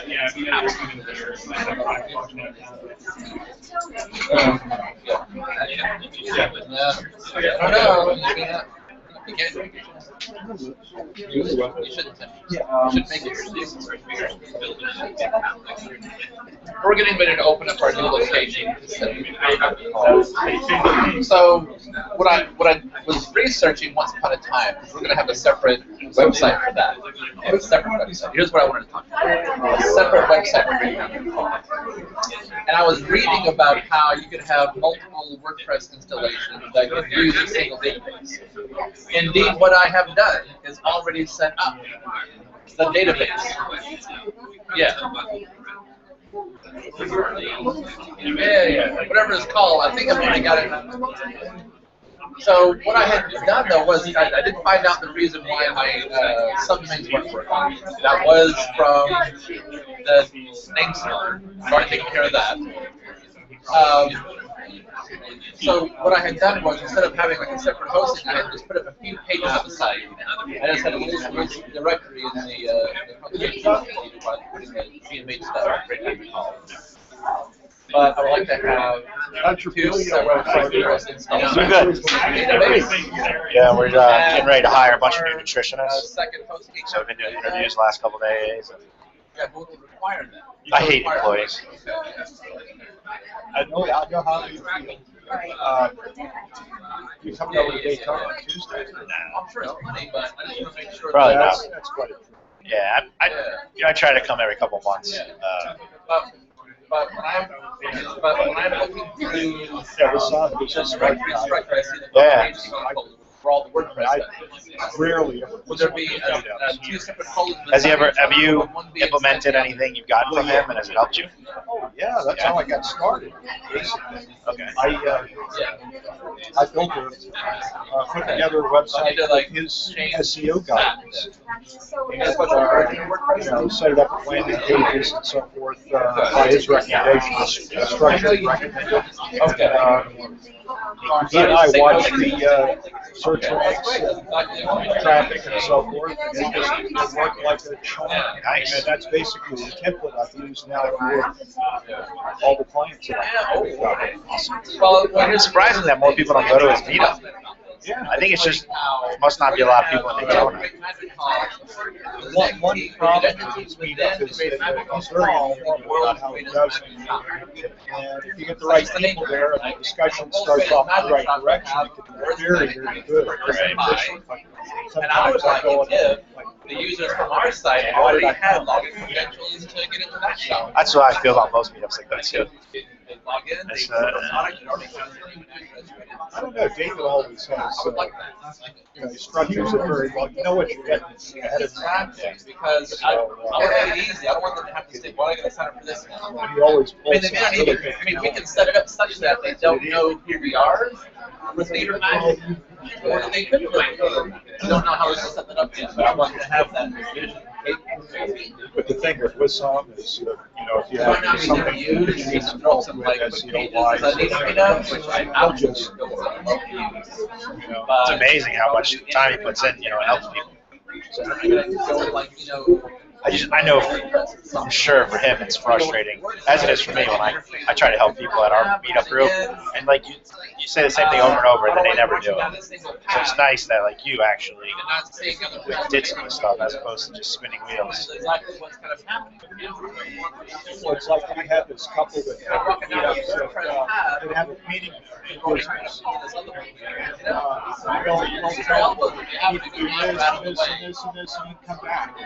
I don't know. You can't. You shouldn't. You should make it. We're getting ready to open up our new location. So what I was researching once upon a time, we're going to have a separate website for that. A separate website. Here's what I wanted to talk about. A separate website for Green. And I was reading about how you could have multiple WordPress installations that could use a single database. Indeed, what I have done is already set up the database. Yeah. Yeah. Whatever it's called, I think I've already got it. So what I had done though was I did find out the reason why my some things weren't working. That was from the name spelling. So I taken care of that. So what I had done was instead of having like a separate hosting, I had just put up a few pages on the site. I just had a loose directory in the putting the GMH stuff. But I would like to have two separate WordPress installed. Yeah, we're getting ready to hire a bunch of new nutritionists. Second hosting. So I've been doing interviews the last couple of days. Yeah, who would require that? I hate employees. I know how you feel. You coming over to Daytona on Tuesday? I'm sure it's funny, but I just want to make sure. Probably that not. That's quite a trip. Yeah, I try to come every couple of months. But when I'm looking through just directory structure, I see the pages for all the WordPress stuff. Rarely. Would there be two separate columns? Have you implemented anything you've gotten from him, and has it helped you? Oh yeah, that's how I got started. Okay. I built put together a website with his SEO guidance. Set it up with landing pages and so forth by his recommendations, structured recommendations. He and I watched the search ranks, traffic, and so forth. And it just worked like a charm. Nice. And that's basically the template I've used now for all the clients that I've Well, it's surprising that more people don't go to his meetup. Yeah. I think it's just, there must not be a lot of people in Daytona. One problem with this meetup is that it's very informal about how it does it. And if you get the right people there and the discussion starts off in the right direction, it can be very, very good. And I would like to give the users from our site already have login credentials to get into that shop. That's what I feel about most meetups like that too. log in, they That's, put a product, it already has their email address right in. I don't know, David always has, his structures are very well, you know what you're getting ahead of time. Exactly, because I want to make it easy. I don't want them to have to say, well, I got to sign up for this now. He always I mean, pulls they may not some even, really I mean, we can set it up such that they don't know who we are with leader match, or they could write code. I don't know how we're going to set that up yet, but I want to have that vision. But the thing with some is, if you have something you need to know with SEO-wise, they'll just, It's amazing how much time he puts in, it helps people. I know, I'm sure for him it's frustrating, as it is for me when I try to help people at our meetup group, and like you say the same thing over and over, and then they never do it. So it's nice that like you actually did some of this stuff as opposed to just spinning wheels. well, it's like we had this couple that had meetups that they'd have a meeting in business. You don't tell them you need to do this and this and this and this, and you come back.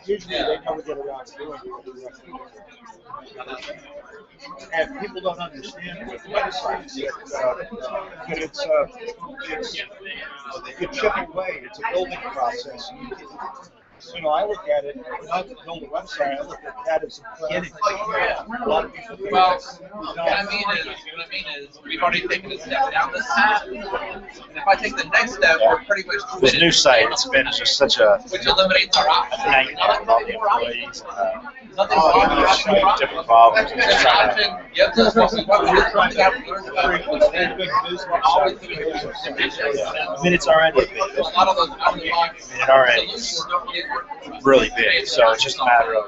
Usually they never get around to doing it. And people don't understand with websites that it's chipping away. It's a building process. I look at it, not to build a website, I look at that as a beginning. A lot of people think What I mean is, we've already taken a step down this path, and if I take the next step, we're pretty much This new site, it's been just such a which eliminates our options. nightmare for all the employees. Nothing's Different problems. Just trying to, Yep, that's what we want. We're trying to learn about it. Always doing I mean, it's already a big a business. lot of those out-of-the-box It already is solutions don't get work. really big, so it's just a matter of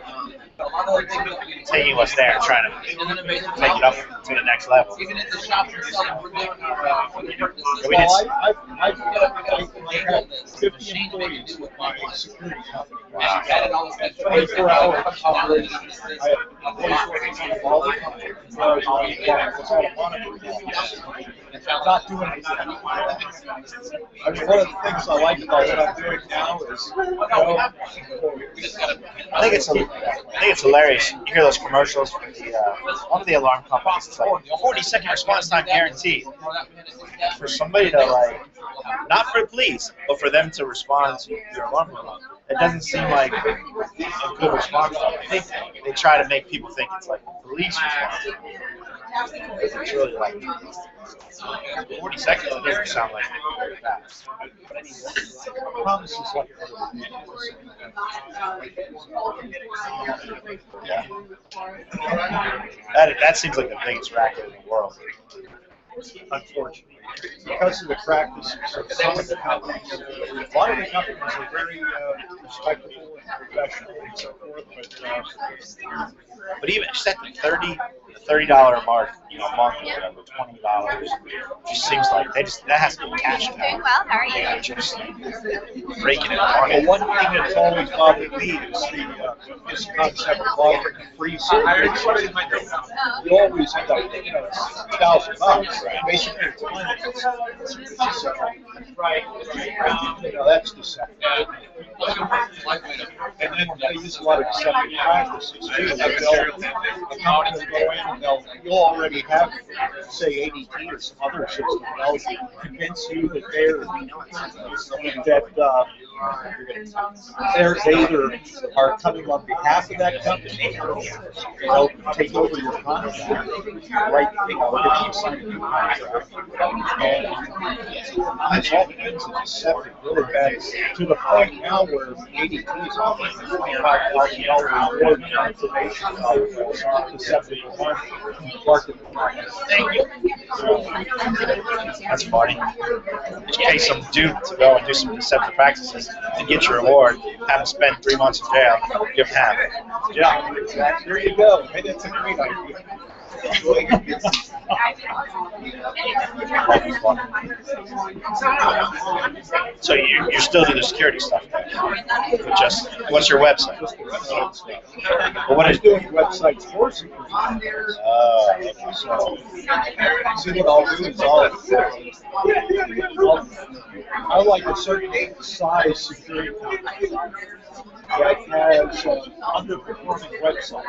A lot of the things that we taking what's there and trying to and then take it up to the next level. even at the shops themselves, we're doing our purchases. We did- I have 50 employees with my security company. Wow. Added all this extra 24 hour operation. I have employees working all the time. Not doing anything. I mean, one of the things I like about what I'm doing now is, I think it's hilarious. You hear those commercials for the one of the alarm companies. It's like 40-second response time guaranteed. For somebody to like, not for the police, but for them to respond to your alarm clock. It doesn't seem like a good response time. I think they try to make people think it's like a police response. It's really like 40 seconds doesn't sound like very fast. promise is like Yeah. That seems like the biggest racket in the world. unfortunately, because of the practices of some of the companies. A lot of the companies are very respectable and professional and so forth, But even set the $30 mark, a month or whatever, $20, just seems like that has to be cash Doing now. well, how are you? They're just breaking it on it. one thing that's always bothered me is this concept of offering a free service. You always end up, it's $1,000. Basically, it's money. So, that's deceptive. And then they use a lot of deceptive practices too. A company will go in and you'll already have, say, ADT or some other system. They'll convince you that they either are coming on behalf of that company or they'll take over your contract, right? Get you signed a new contract. And it's all kinds of deceptive, really bad, to the point now where ADT is offering $25,000 reward for information about deceptive market. Thank you. That's funny. You pay some dude to go and do some deceptive practices and get your reward, have him spend 3 months in jail, give him half. Yeah, there you go. Hey, that's a great idea. So you still do the security stuff, but just what's your website? Just the website stuff. Well, what I'm is doing websites for security. So, see what I'll do is I like a certain size security company that has an underperforming website.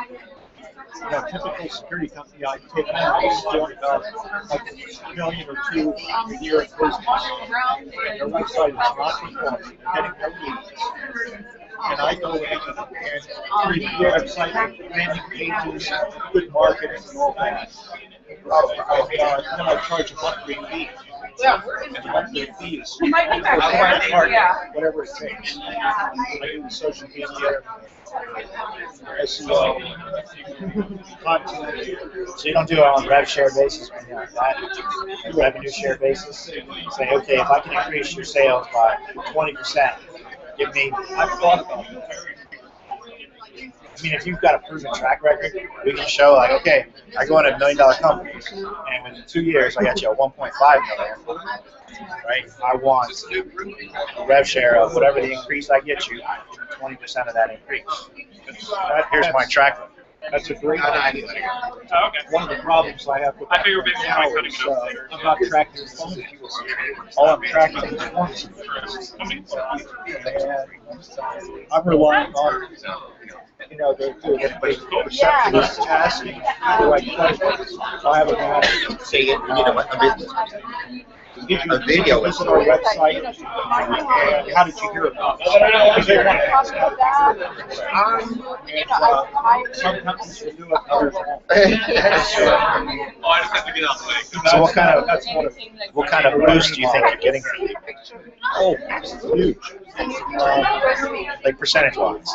typical security company I take on is doing about $1 million or $2 million a year in business. Their website is not performing, getting no leads. And I go in and review the website, landing pages, good marketing, and all that. And then I charge a monthly fee. And the monthly fee is whatever it takes. I do the social media, SEO, content. So you don't do it on rev share basis when you're on that, a revenue share basis? Say, okay, if I can increase your sales by 20%, give me. I've thought about that. I mean, if you've got a proven track record, we can show like, okay, I go into $1 million companies, and within 2 years, I got you a 1.5 million. Right? I want a rev share of whatever the increase I get you, 20% of that increase. Here's my track record. That's a great idea. One of the problems I have with that now is I'm not tracking phone calls. All I'm tracking is forms. And I'm relying on, the receptionist asking the right questions. I have a guy. Say it, you need a business. A video visit our website, and how did you hear about it? Because they want to ask how did you hear about it. And some companies will do it, others won't. So what kind of boost do you think you're getting? Oh, huge. Like percentage-wise?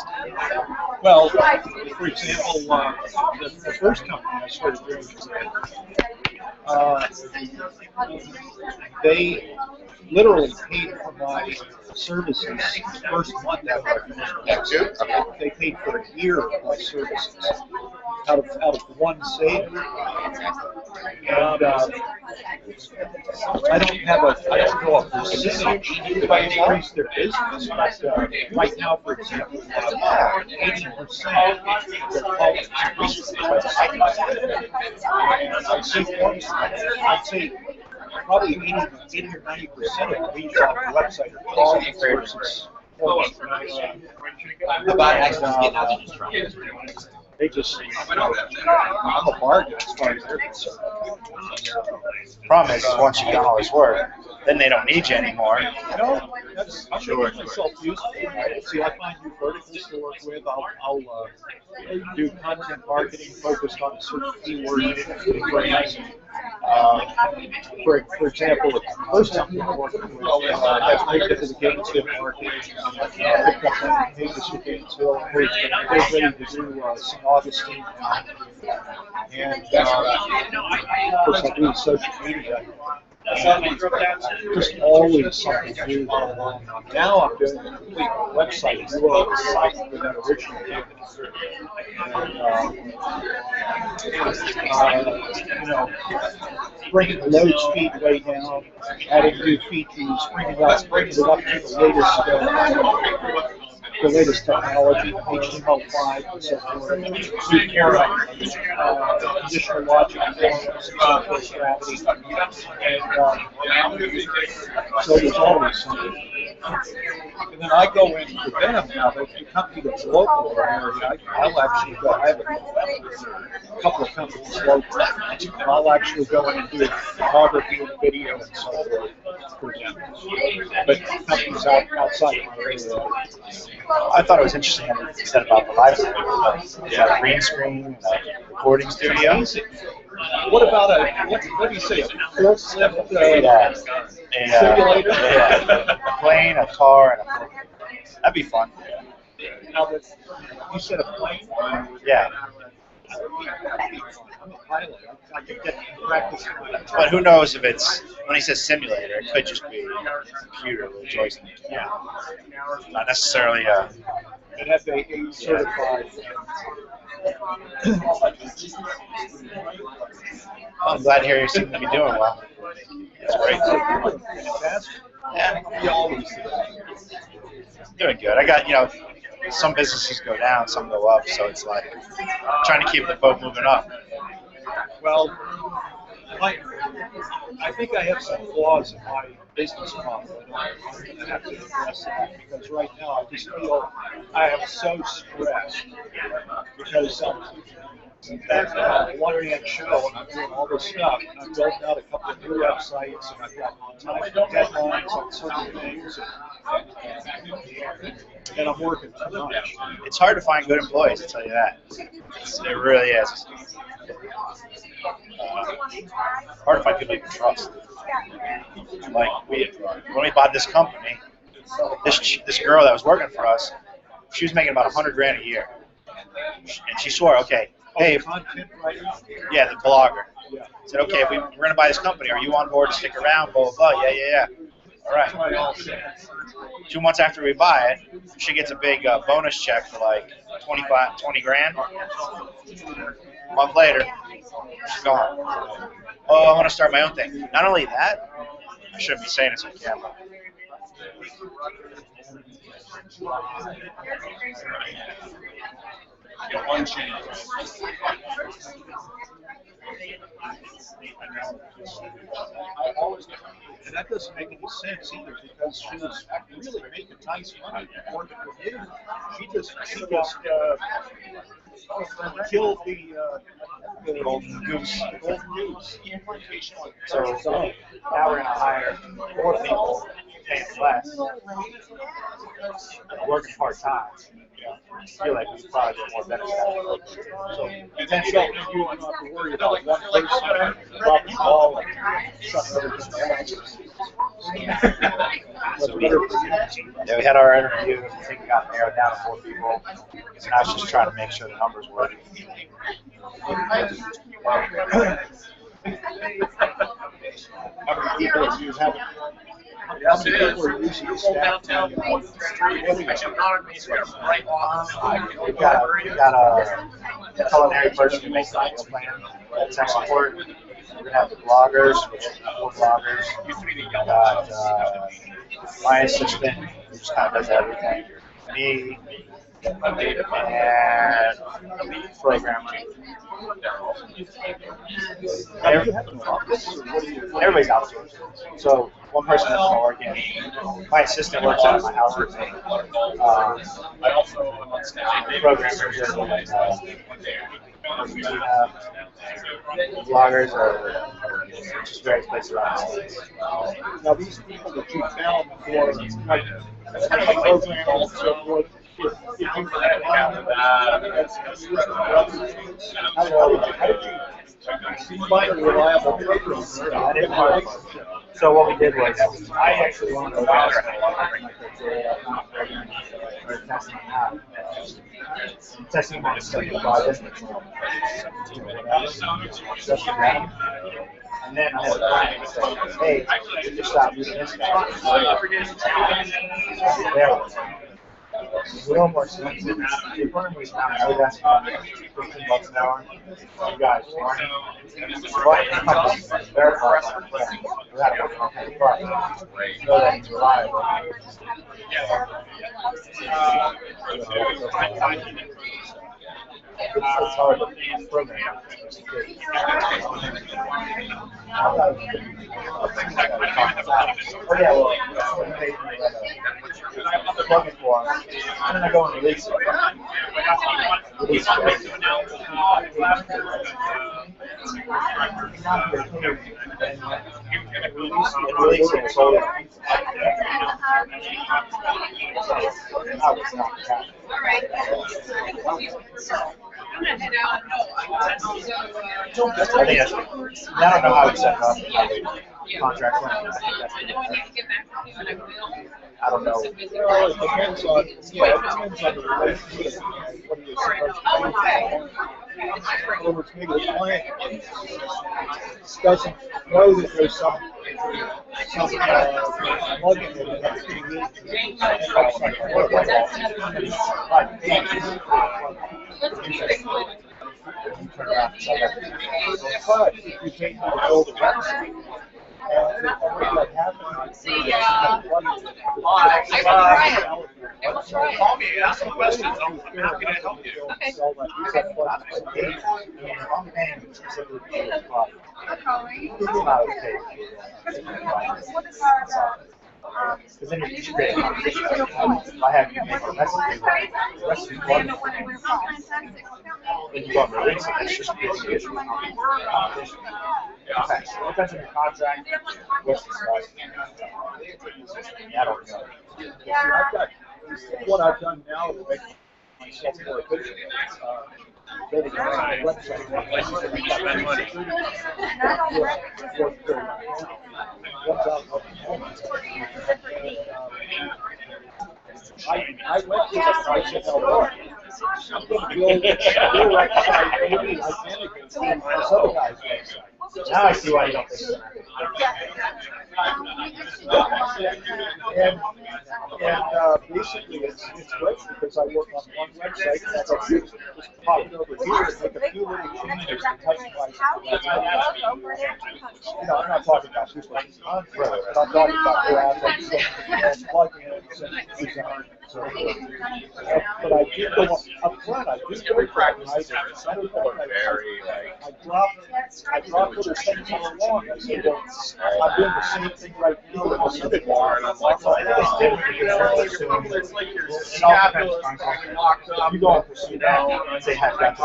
Well, for example, the first company I started doing they literally paid for my services first month after I finished the website. They paid for a year of my services out of one sale. And I don't know a percentage if I increase their business, but right now, for example, 80% of their calls I'd say probably 80 or 90% of the leads off the website are calls versus About actually getting out there just trying. they just, I'm a bargain as far as they're concerned. Problem is, once you've done all this work, then they don't need you anymore. No, I'm making myself useful. See, I find new verticals to work with. I'll do content marketing focused on a certain keyword. For example, the first company I'm working with has moved into the Gainesville market. Picked up that pages for Gainesville. We're ready to do St. Augustine now. And of course, I do social media. Just always something new. Now I'm doing a complete website, new site with that original image. And, bringing the load speed way down, adding new features, bringing it up to the latest technology, HTML5 and so forth. New camera, conditional logic, forms, gravity, and so there's always something. And then I go in for them now. The company that's local in the area, I'll actually go. I have a couple of companies local, and I'll actually go in and do photography and video and so forth for them. But companies outside of my area. I thought it was interesting what you said about the live stream. You got a green screen, a recording studio. What about what do you say, a forklift simulator? A plane, a car, and a forklift. That'd be fun. Now, you said a plane? Yeah. I'm a pilot. I could get practice. But who knows if it's, when he says simulator, it could just be a computer with a joystick. Yeah. Not necessarily a... It FAA certified. I'm glad to hear you seem to be doing well. That's great. Yeah. Doing good. I got, some businesses go down, some go up, so it's like trying to keep the boat moving up. Well, I think I have some flaws in my business model. I have to address that because right now I just feel I am so stressed because That's a one-man show, and I'm doing all this stuff, and I'm building out a couple of new websites, and I've got deadlines on certain things, and I'm working too much. It's hard to find good employees, I'll tell you that. It really is. Hard to find people you can trust. Like, when we bought this company, this girl that was working for us, she was making about $100,000 a year. And she swore, okay, hey, yeah, the blogger. Said, okay, we're going to buy this company. Are you on board to stick around? Blah, blah, blah. Yeah. All right. 2 months after we buy it, she gets a big bonus check for like 20 grand. A month later, she's gone. Oh, I want to start my own thing. Not only that, I shouldn't be saying this on camera. One change. And that doesn't make any sense either, because she was really making nice money working with you. She just killed the golden goose. So now we're going to hire 4 people, paying less, working part-time. I feel like we probably get more benefits. So Eventually, you don't have to worry about one person dropping the ball and shutting everything down. So we had our interview. I think we got narrowed down to 4 people. So now it's just trying to make sure the numbers work. How many people do you have? How many people are usually staffed? We've got a culinary person who makes the meal plan, tech support. We're going to have the bloggers, which are 4 bloggers. We've got my assistant, who just kind of does everything. Me, and programmer. Everybody's outsourced. So one person doesn't work in. My assistant works out of my house with me. Programmers bloggers are just various places around the world. Now, these people that you found for, like, programs and so forth, if you find a reliable program? So what we did was, I actually wanted to testing my project. And then I had a client say, hey, just stop using this guy. It's a little more expensive. The firm was now $15 an hour. You guys, very far. So that it's reliable. It's hard to program. Oh yeah, well, plug it for them, and then I go and release it. Release it. Release it. So I think that's, I don't know how it's set up, how the contract went. I don't know. Well, it depends on, the relationship. What are you supposed to do? In other words, maybe the client doesn't know that there's some plugin that it has to but if you take how to build a website, what happens is Call me, ask some questions. I'm happy to help you. What is our Because then you're just creating competition. If I have you make a recipe, the recipe one, then you go and release it, that's just creating the issue of competition. Okay, so it depends on your contract, what's discussed. I don't know. I've got, what I've done now to make myself more efficient. Building a website. I went to the price of L1. I'm going to build your website with the identical to this other guy's website. Now I see why you don't think so. And basically it's great because I work on one website and I just pop it over here and make a few little changes to customize it. You know, I'm not talking about people on Twitter, but I'm talking about graphics and plugging in and design. So, but I do go up front, I do go pragmatic. I dropped little things along. I said, well, I'm doing the same thing right now with the other bar, and I'm like, oh, that's different. It's like your scapula locked up. You go and pursue that, and say, I've got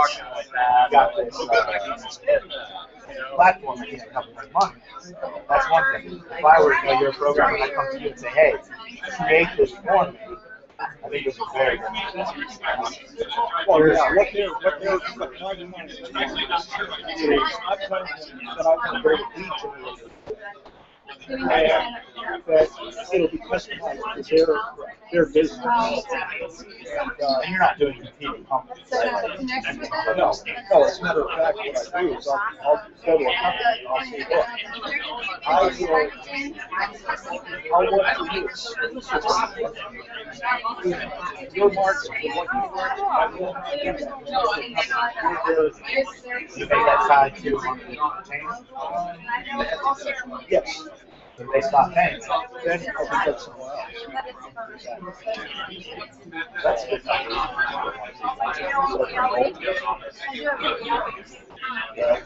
this platform I can't cover my money. That's one thing. If I were to know you're a programmer, I'd come to you and say, hey, create this for me. I think this is very good. Well, yeah, what they're trying to is I'm trying that I want to go to each that it'll be customized to their business. And you're not doing competing companies. No, as a matter of fact, what I do is I'll go to a company and I'll say, look, I'll work for you. Your market, what you market, I will not do that. You make that side too. Yes. If they stop paying, Then I'll be good somewhere else. that's good.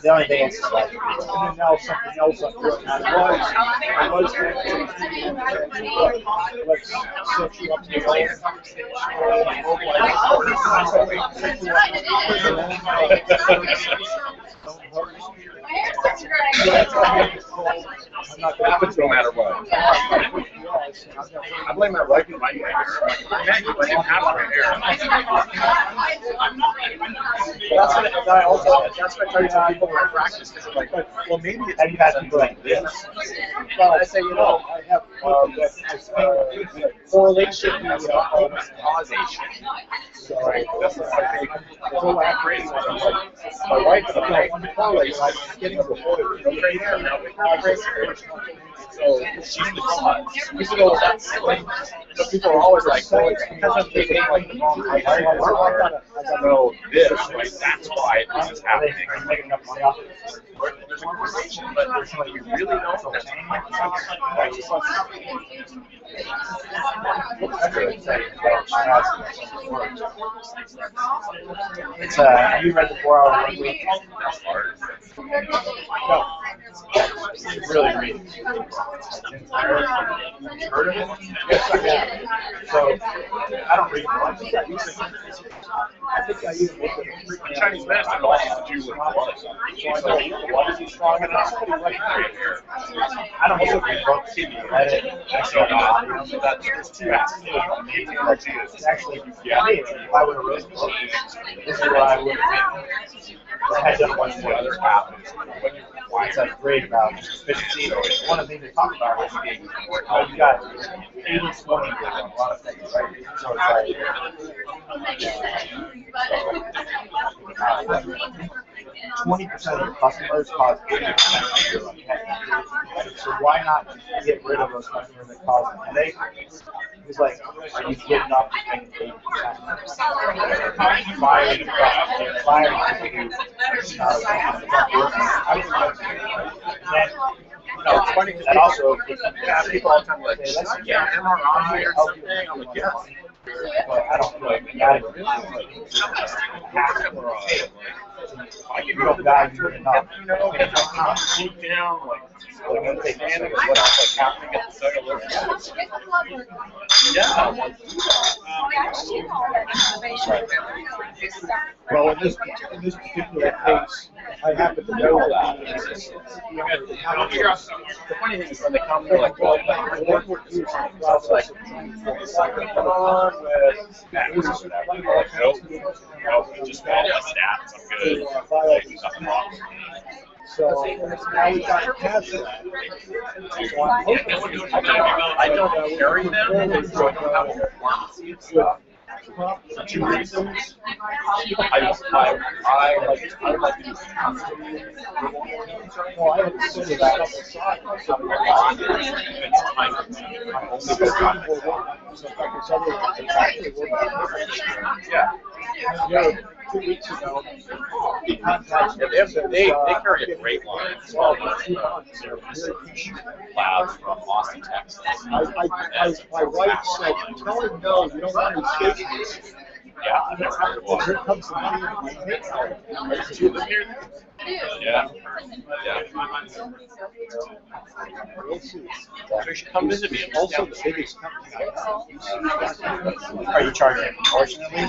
The only thing is like, And then now something else I'm doing. I was going to let's set you up to Happens no matter what. I blame that right in my hair. Man, you let him have my hair. That's what I try to tell people when I practice. Because I'm like, well, maybe it's have you had people like this? well, I say, you know, I have correlation to causation. So so accurate. My wife and I want to correlate. I'm getting the so she's the cause. So that's so people are always like, well, it's because I'm taking like the wrong I gotta know this, right? That's why this is happening. I'm making enough money off of it. There's a correlation, but there's something you really don't know. It's have you read the 4-Hour Work Week? No. Really read it. Heard of it? Yes, I have. So I don't read much. I think I use it. Chinese medicine also do with blood. So I know what is strong enough. I don't also read books. I read it. I still not. That's too fascinating. It's actually, yeah, if I would have read books, this is what I would have I had done much more other avenues. It's like great about efficiency. One of the things they talk about is how you got 80-20 on a lot of things, right? So it's like 20% of your customers cause 80% of your headache. So why not get rid of those customers that cause a headache? He's like, are you giving up to make 80%? Firing people No, it's funny because that also people all the time like, let's get an MRI or something. I'm like, yes. But I don't feel like that. I can go back to enough. I'm gonna take this and what else happening at the cellular. Yeah. Well, in this particular case, I happen to know that. The funny thing is when they come, they're like, well, I work with you. I was like, come on with that or whatever. I'm like, nope, just follow my stats. I'm good. Like, nothing wrong. So now we got past that. So I'm hoping, I don't carry them, so I don't have a pharmacy and stuff. For 2 reasons. I like to do constantly. well, I haven't seen it out. It's time. Yeah. Yeah, 2 weeks ago, They carry a great line. It's called their research lab from Austin, Texas. my wife said, tell him no, you don't want any statements. Yeah, that's very cool. Here comes the money in my head. Do you live here? Yeah. Yeah. We'll see. So you should come visit me. Also, the biggest company. Are you charging it proportionately?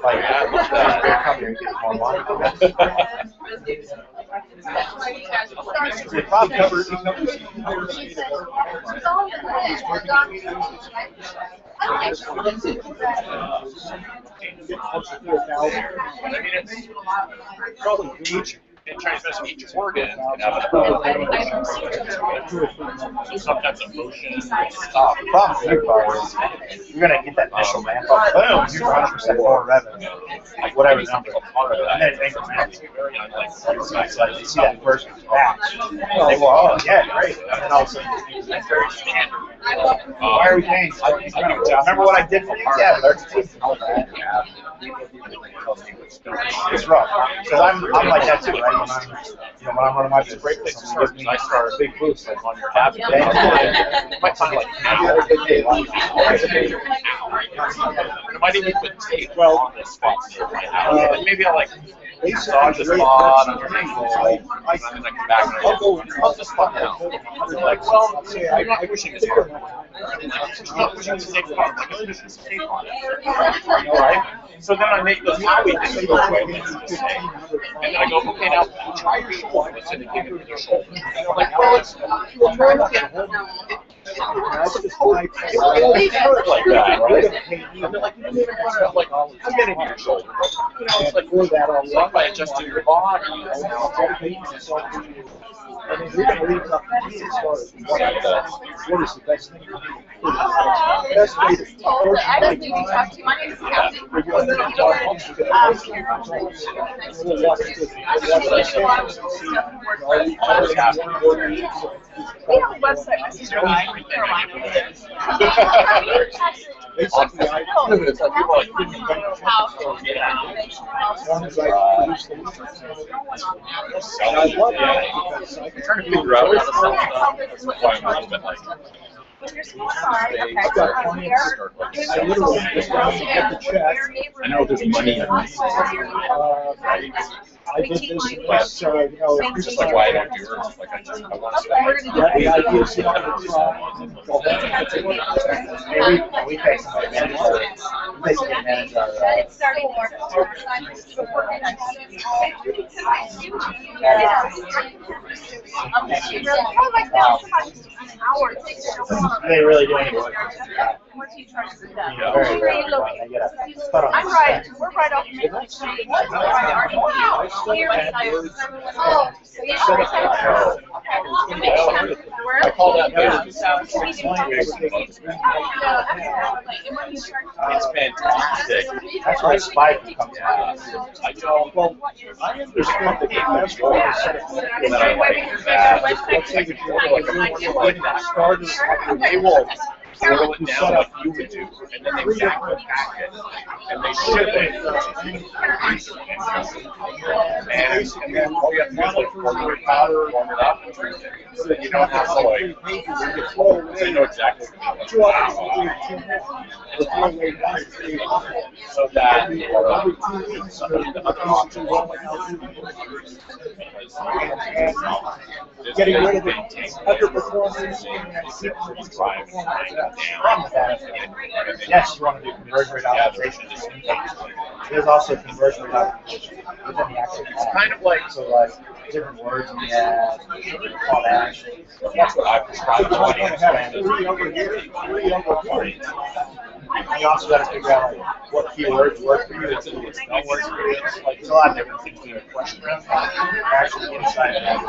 Like, bigger company, you get more money. The problem covers I mean, it's probably each in transmission, each organ can have a sometimes emotion, stuff. The problem with you is you're gonna get that initial ramp up, boom, you're 100% more revenue, like whatever number. And then it makes like, you see that first batch, they go, oh yeah, great. And then all of a sudden, That's very standard. why are we paying? Remember what I did for you? Yeah, it's rough. Because I'm like that too, right? When I'm running my business, Great place to someone start. gives me I start a big boost like on your cabin. Yeah. It might sound like now. It might even put tape on this spot. And maybe I'll like massage the spot underneath it. And then I come back and I go, how's this spot now? They're like, well, I'm not pushing as hard. She's not pushing the tape on. I'm like, oh, there's this tape on it. Right? So then I make those how we do it. And then I go, okay, now try your shoulder. Let's say they give you your shoulder. And they're like, well, let's try it again. It hurt like that, right? And they're like, you didn't even run it up like, I'm getting your shoulder. You know, it's like, so by adjusting your body, I mean, you're going to leave it up to me as far as what is the best thing to do. Best way to I don't need to talk to you. My name is Kathy. We have a website. Basically, I it's like people like, as long as I produce the and I love it because I can trying to figure out how to sell stuff. That's why I'm a little bit like, I've got clients, I literally just get the check. I know there's money in it. I did this and this, you know. Just like why I don't do it, like I want to spend Yeah, the idea is, you know, we basically manage our they really do anyway. I'm right. We're right off the I call that it's fantastic. That's why Spike comes out. I don't. Well, I understand that that's why I set it. Let's say that you're like a starter. They will throw it down like you would do, and then they vacuum pack it, and they ship it. And then all you have to do is like pour your powder, warm it up, and drink it. So you don't have to like, so you know exactly what you're doing. So that every 2 weeks, the other option rolling out new and getting rid of the underperformers and Yes, you want to do conversion rate optimization. There's also conversion rate optimization within the actual it's kind of like, so like different words in the ad, call to action. that's what I prescribe to You want to audience. have 3 over here, 3 over here. And you also got to figure out like what keywords work for you, what keywords don't work for you. Like there's a lot of different things to do. Question around that. Actually inside of that,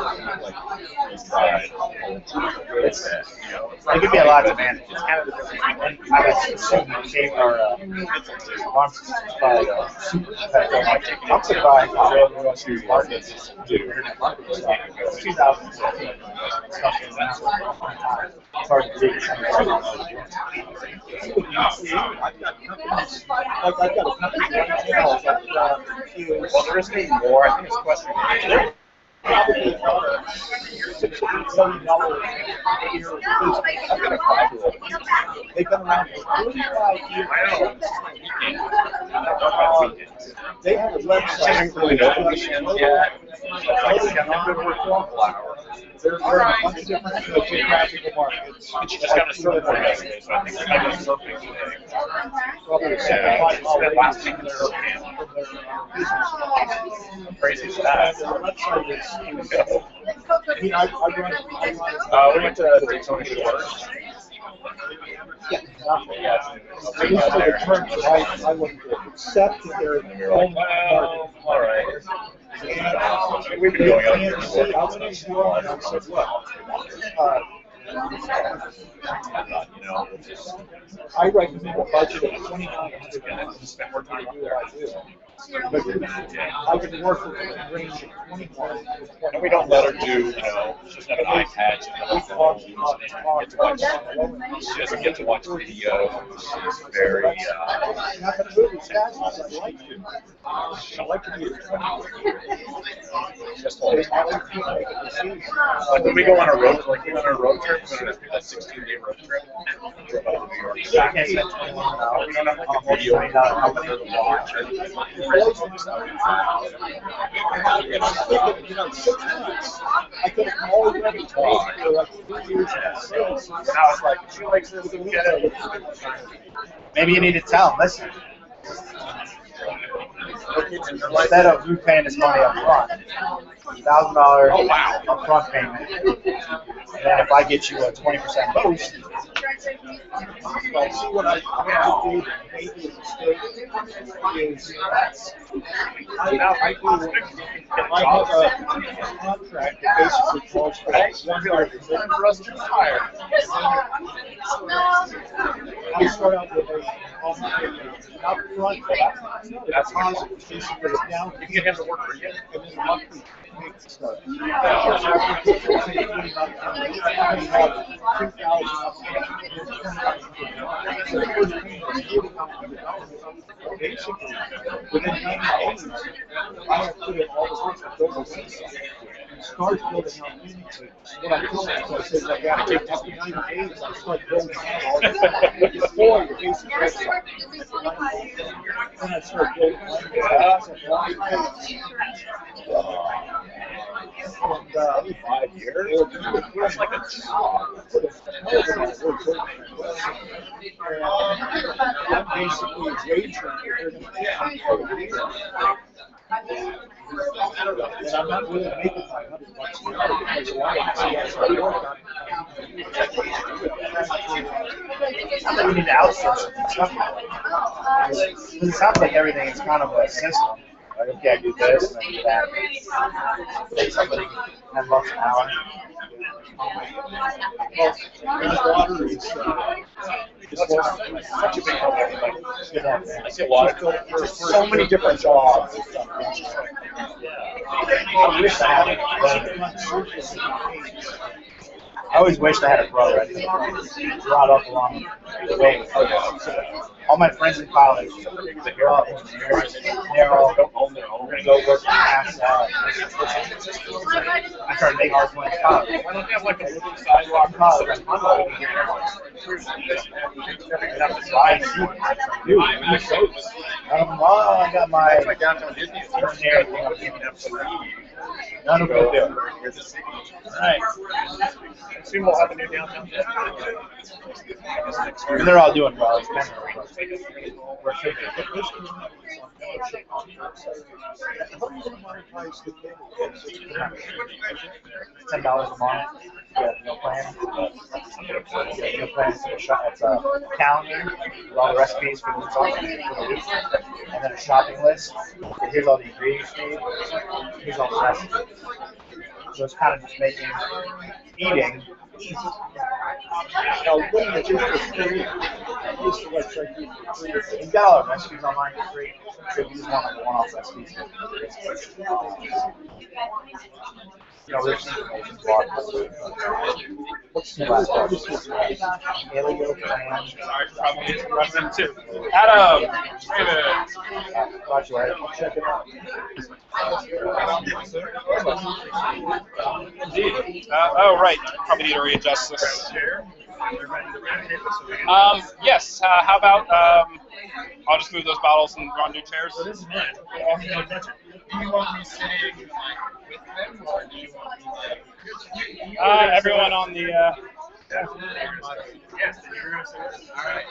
like it could be a lot to manage. It's kind of the difference. I would assume that shape our farm system is probably super competitive. I'm surprised that Joe wants to market do internet marketing stuff. It's 2016. Stuff is around. It's hard to figure something out. I've got companies, like I've got a company right now that well, there isn't any more. I think it's a question of probably about a $6 million a year business. They've been around for 45 years. They have a website for they're in a bunch of different geographical markets. But you just got to serve more yesterday, so I think it's kind of surfing today. Last week was surfing. Crazy stats. Their website is I mean, I run. We went to Daytona Shores. Yeah, these are the terms I wouldn't accept that they're And we were like, well, all right. We've been going out here for I said, well, I recommend a budget of $2,900 spend more time to do what I do. But I can work with a range of 21 to 20. and we don't let her do, she's got an iPad, she doesn't get to watch video. She's very, Not the movie stats, I like to. I like to be just always like when we go on a road, like we went on a road trip, we went on a 16-day road trip. Drove out to New York. We don't have like a video company to watch. You know, 6 months, I could have already told for like 3 years in sales. Now it's like, she likes this, we get it. Maybe you need to tell them, listen. Instead of you paying this money up front, $1,000 upfront payment, and then if I get you a 20% boost, Well, see what I do that maybe is a mistake is I have a contract that basically calls for 1 year. I start out with a upfront, that's positive, basically it's down. You can get him to work for you. And then the monthly makes stuff. Basically, within 90 days, I have put in all the work to build a website. Start building out meaning to what I told myself, I said, I got to take up to 90 days, I start building out all this. Before your basic website. Then I start building my and 5 years. It's like a I'm basically wagering that they're going to take me for a year. And I'm not really making my $100 a year because a lot of it is work on. I think we need to outsource some stuff. Because it sounds like everything is kind of a system. Like, okay, I do this and I do that. Pay somebody $10 an hour. Well, water is Such a big company. Like, You know, I see a lot of so many different jobs. I wish I had it. I always wished I had a brother. I didn't brought up along the way. All my friends in college, they're all engineers. They're all going to go work in NASA. I started making all this money in college. Why don't they have like a little sidewalk college? I'm over here. Dude, I got my downtown Disney engineering thing up here. None of them do. Right. Soon we'll have a new downtown. And they're all doing well. It's kind of we're $10 a month. You have meal plan. Meal plan is it's a calendar with all the recipes for the week, and then a shopping list. And here's all the ingredients you need. Here's all the recipes. So it's kind of just making eating easy. Now, when you choose for free, you've got all the recipes online for free. So if you just want like a one-off recipes, there's information blog. What's the last one? Paleo plan. Probably Russian too. Adam, Watch right. Check it out. Indeed. Oh, right. Probably need to readjust this. Yes. How about I'll just move those bottles and run new chairs. So this is mine. Do you want me sitting with them, or do you want me everyone on the. Yes, and you're gonna sit. All right.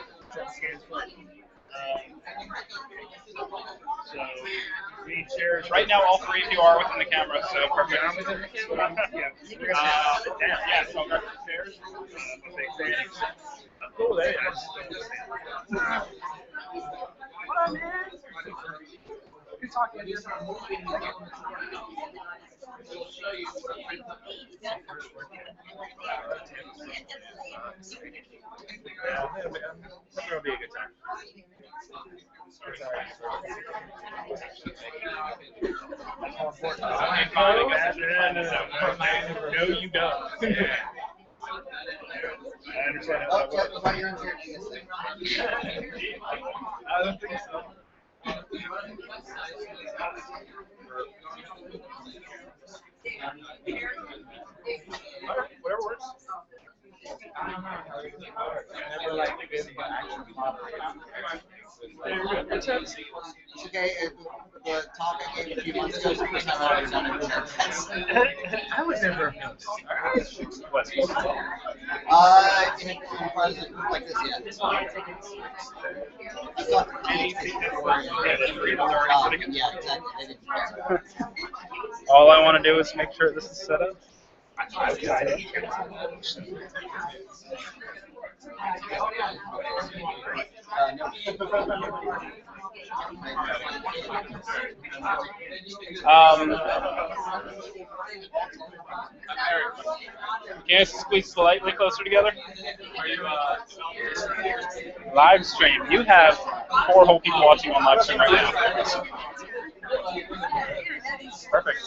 So we need chairs. Right now, all three of you are within the camera, so perfect. Yeah, we're gonna sit down. Yeah, so I'll grab the chairs. Cool, there. It'll be a good time. No, you don't. I understand how that works. I don't think so. Whatever works. Never like been actually Okay, the talk I gave a few months ago is the first time I've ever done it. I would never have noticed. In present like this, yeah. I thought yeah, exactly. All I want to do is make sure this is set up. Can you squeeze slightly closer together? Live stream. You have 4 whole people watching on live stream right now. Perfect.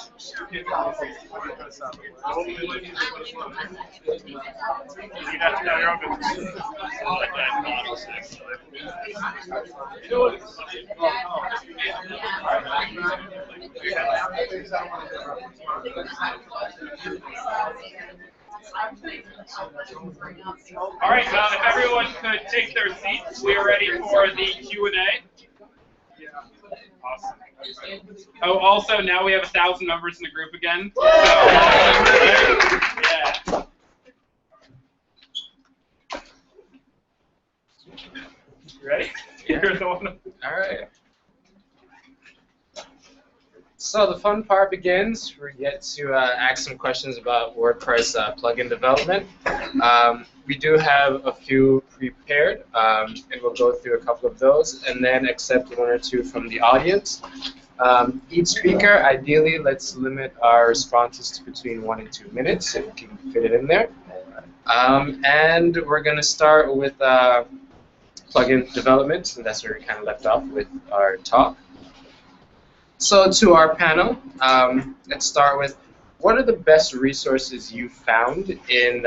All right, if everyone could take their seats, we are ready for the Q&A. Awesome. Oh, also, now we have 1,000 members in the group again. So, yeah. You ready? You're the one. All right. So the fun part begins. We get to ask some questions about WordPress plugin development. We do have a few prepared, and we'll go through a couple of those, and then accept 1 or 2 from the audience. Each speaker, ideally, let's limit our responses to between 1 and 2 minutes, if we can fit it in there. And we're going to start with plugin development, and that's where we kind of left off with our talk. So to our panel, let's start with what are the best resources you found in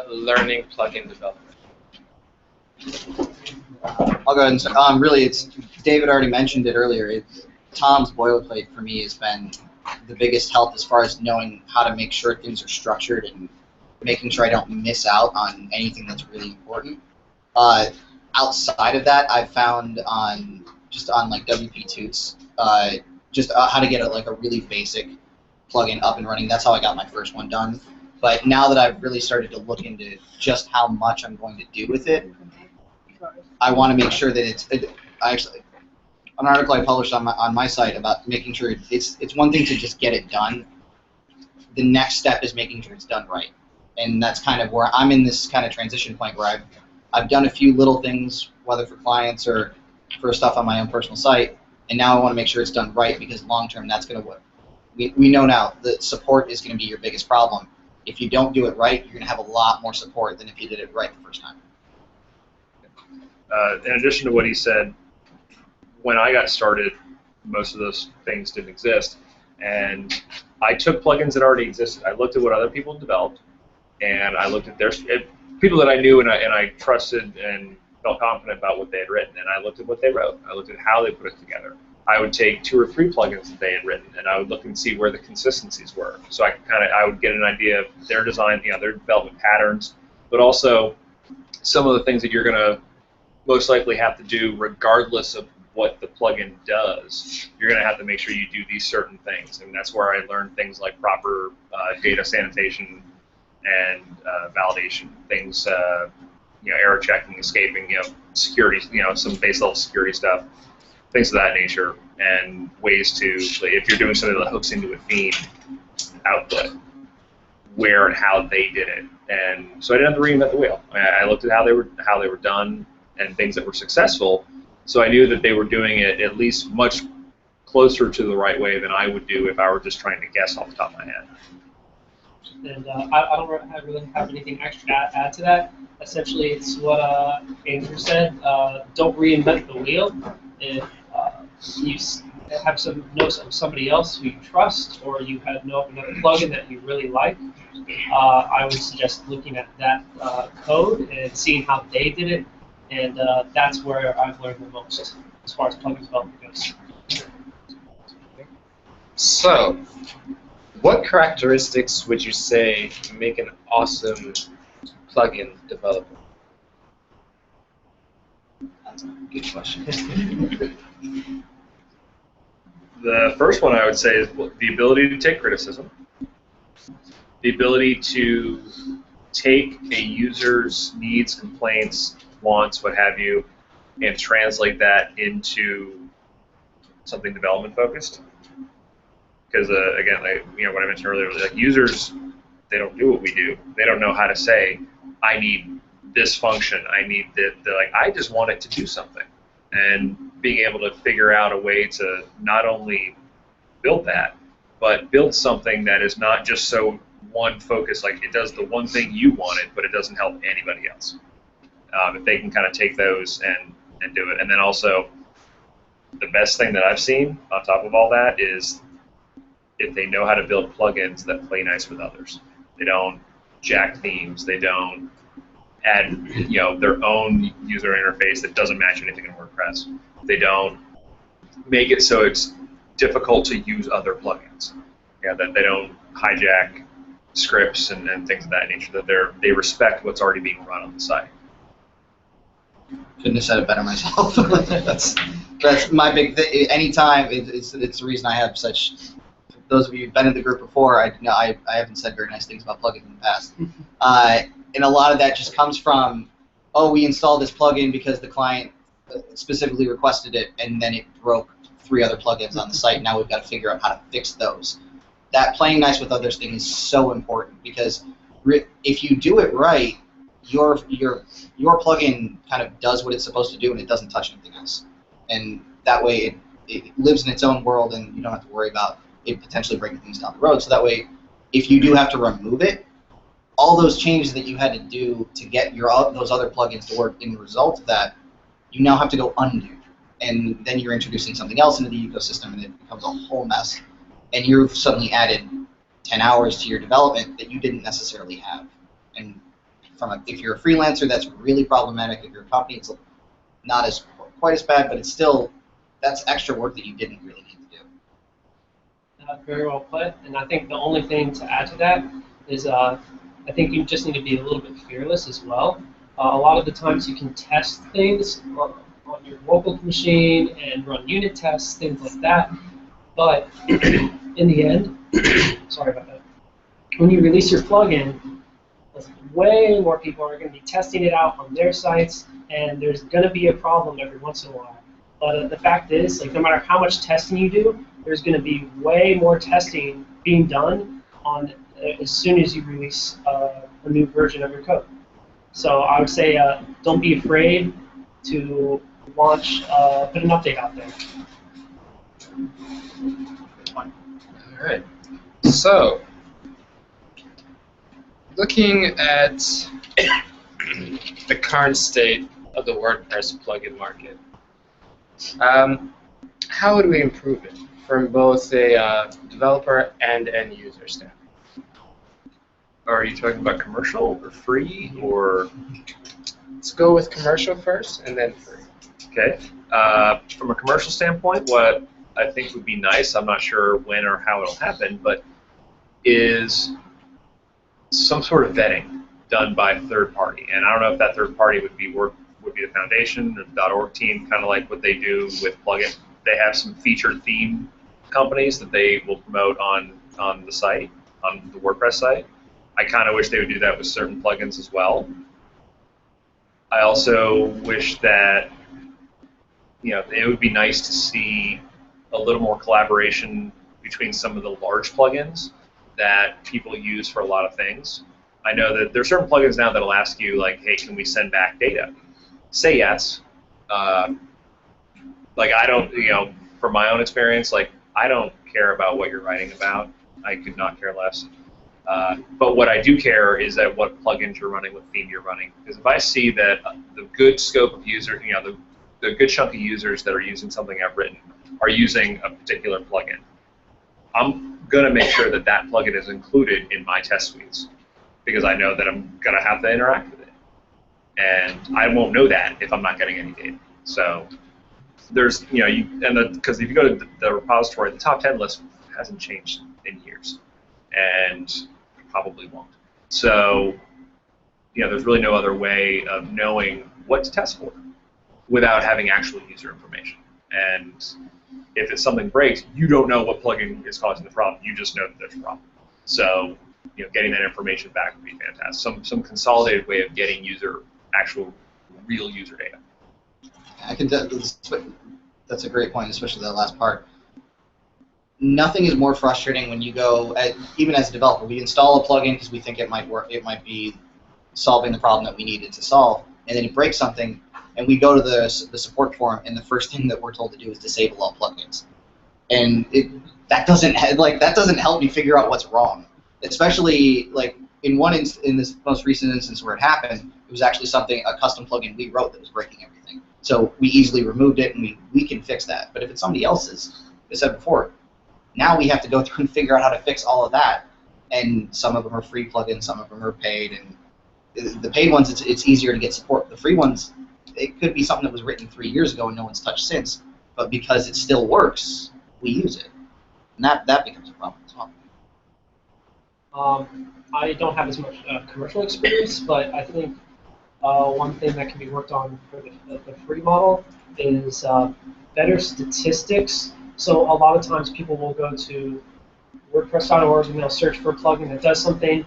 learning plugin development? I'll go ahead and say, really, it's David already mentioned it earlier. Tom's boilerplate for me has been the biggest help as far as knowing how to make sure things are structured and making sure I don't miss out on anything that's really important. Outside of that, I've found on like WP2s, just how to get a really basic plugin up and running. That's how I got my first one done. But now that I've really started to look into just how much I'm going to do with it, I want to make sure that an article I published on my site about making sure it's one thing to just get it done. The next step is making sure it's done right, and that's kind of where I'm in this kind of transition point where I've done a few little things, whether for clients or for stuff on my own personal site, and now I want to make sure it's done right because long term that's going to we know now that support is going to be your biggest problem. If you don't do it right, you're going to have a lot more support than if you did it right the first time. In addition to what he said, when I got started, most of those things didn't exist, and I took plugins that already existed. I looked at what other people developed, and I looked at people that I knew and I trusted and felt confident about what they had written, and I looked at what they wrote. I looked at how they put it together. I would take 2 or 3 plugins that they had written, and I would look and see where the consistencies were. So I would get an idea of their design, their development patterns, but also some of the things that you're going to most likely have to do regardless of what the plugin does. You're going to have to make sure you do these certain things, and that's where I learned things like proper data sanitation and validation, things, error checking, escaping, security, some base level security stuff, things of that nature, and ways to, if you're doing something that hooks into a theme output, where and how they did it. And so I didn't have to reinvent the wheel. I looked at how they were done and things that were successful, so I knew that they were doing it at least much closer to the right way than I would do if I were just trying to guess off the top of my head. And I don't really have anything extra to add to that. Essentially, it's what Andrew said. Don't reinvent the wheel. If you have somebody else who you trust, or you know another plugin that you really like, I would suggest looking at that code and seeing how they did it, and that's where I've learned the most as far as plugin development goes. So, what characteristics would you say make an awesome plugin developer? That's a good question. The first one I would say is the ability to take criticism, the ability to take a user's needs, complaints, wants, what have you, and translate that into something development focused. Because again, what I mentioned earlier, like users, they don't do what we do. They don't know how to say, I need this function. I need that. They're like, I just want it to do something. And being able to figure out a way to not only build that, but build something that is not just so one focus, like it does the one thing you wanted, but it doesn't help anybody else. If they can kind of take those and do it. And then also, the best thing that I've seen on top of all that is if they know how to build plugins that play nice with others. They don't jack themes. They don't add their own user interface that doesn't match anything in WordPress. They don't make it so it's difficult to use other plugins. That they don't hijack scripts and things of that nature. That they respect what's already being run on the site. Couldn't have said it better myself. that's my big thing. Anytime it's the reason I have such. Those of you who've been in the group before, I haven't said very nice things about plugins in the past. And a lot of that just comes from, we installed this plugin because the client specifically requested it, and then it broke 3 other plugins on the site. Now we've got to figure out how to fix those. That playing nice with others thing is so important, because if you do it right, your plugin kind of does what it's supposed to do, and it doesn't touch anything else. And that way it lives in its own world, and you don't have to worry about it potentially breaking things down the road. So that way, if you do have to remove it, all those changes that you had to do to get those other plugins to work in the result of that, you now have to go undo. And then you're introducing something else into the ecosystem, and it becomes a whole mess. And you've suddenly added 10 hours to your development that you didn't necessarily have. And if you're a freelancer, that's really problematic. If you're a company, it's not quite as bad, but it's still, that's extra work that you didn't really need to do. Very well put. And I think the only thing to add to that is I think you just need to be a little bit fearless as well. A lot of the times you can test things on your local machine and run unit tests, things like that. But in the end, sorry about that, when you release your plugin, way more people are going to be testing it out on their sites, and there's going to be a problem every once in a while. But the fact is, like, no matter how much testing you do, there's going to be way more testing being done on as soon as you release a new version of your code. So I would say don't be afraid to launch, put an update out there. All right. So, looking at the current state of the WordPress plugin market, how would we improve it from both a developer and end user standpoint? Are you talking about commercial or free or? Let's go with commercial first and then free. Okay. From a commercial standpoint, what I think would be nice, I'm not sure when or how it'll happen, but is some sort of vetting done by a third party. And I don't know if that third party would be the foundation or the .org team, kind of like what they do with plugin. They have some featured theme companies that they will promote on the site, on the WordPress site. I kind of wish they would do that with certain plugins as well. I also wish that, you know, it would be nice to see a little more collaboration between some of the large plugins that people use for a lot of things. I know that there are certain plugins now that'll ask you, like, hey, can we send back data? Say yes. Like, I don't, you know, from my own experience, like, I don't care about what you're writing about. I could not care less. But what I do care is that what plugins you're running, what theme you're running. Because if I see that the good scope of user, you know, the good chunk of users that are using something I've written are using a particular plugin, I'm going to make sure that that plugin is included in my test suites because I know that I'm going to have to interact with it. And I won't know that if I'm not getting any data. So there's, you know, because if you go to the repository, the top 10 list hasn't changed in years and probably won't. So, you know, there's really no other way of knowing what to test for without having actual user information. And if something breaks, you don't know what plugin is causing the problem. You just know that there's a problem. So, you know, getting that information back would be fantastic. Some consolidated way of getting actual real user data. That's a great point, especially that last part. Nothing is more frustrating when you go, even as a developer, we install a plugin because we think it might work, it might be solving the problem that we needed to solve, and then it breaks something, and we go to the support forum, and the first thing that we're told to do is disable all plugins, and that doesn't help me figure out what's wrong. Especially like in this most recent instance where it happened, it was actually a custom plugin we wrote that was breaking everything. So we easily removed it, and we can fix that. But if it's somebody else's, as I said before, now we have to go through and figure out how to fix all of that. And some of them are free plugins, some of them are paid. And the paid ones, it's easier to get support. The free ones, it could be something that was written 3 years ago and no one's touched since. But because it still works, we use it. And that becomes a problem as well. I don't have as much commercial experience, but I think one thing that can be worked on for the free model is better statistics. So a lot of times people will go to WordPress.org and they'll search for a plugin that does something.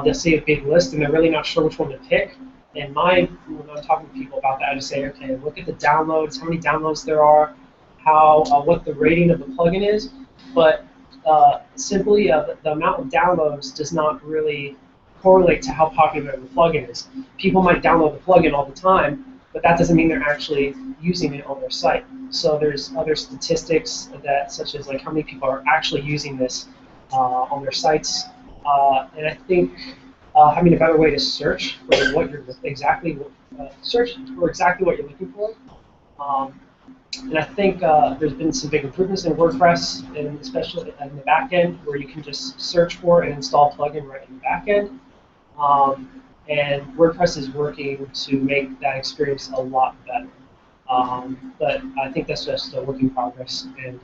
They'll see a big list and they're really not sure which one to pick. And when I'm talking to people about that, I just say, okay, look at the downloads, how many downloads there are, what the rating of the plugin is. But simply the amount of downloads does not really correlate to how popular the plugin is. People might download the plugin all the time, but that doesn't mean they're actually using it on their site. So there's other statistics such as like how many people are actually using this on their sites. And I think having a better way to search for what you're exactly what you're looking for And I think there's been some big improvements in WordPress, and especially in the back end, where you can just search for and install plugin right in the back end. And WordPress is working to make that experience a lot better. But I think that's just a work in progress. And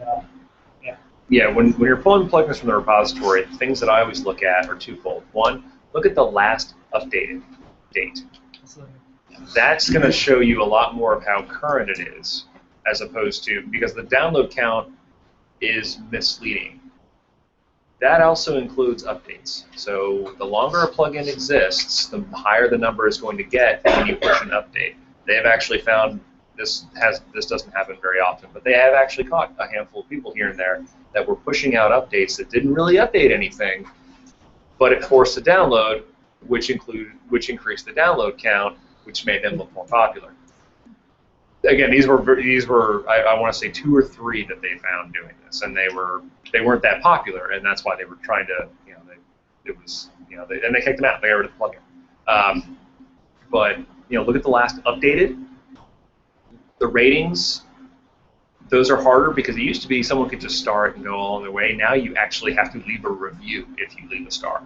yeah. Yeah, when you're pulling plugins from the repository, the things that I always look at are twofold. One, look at the last updated date. That's going to show you a lot more of how current it is, as opposed to, because the download count is misleading. That also includes updates. So the longer a plugin exists, the higher the number is going to get when you push an update. They have actually found this doesn't happen very often, but they have actually caught a handful of people here and there that were pushing out updates that didn't really update anything, but it forced a download, which increased the download count, which made them look more popular. Again, these were I want to say 2 or 3 that they found doing this, and they weren't that popular, and that's why they were trying to, and they kicked them out. They got rid of the plugin. But look at the last updated. The ratings, those are harder because it used to be someone could just start and go along their way. Now you actually have to leave a review if you leave a star,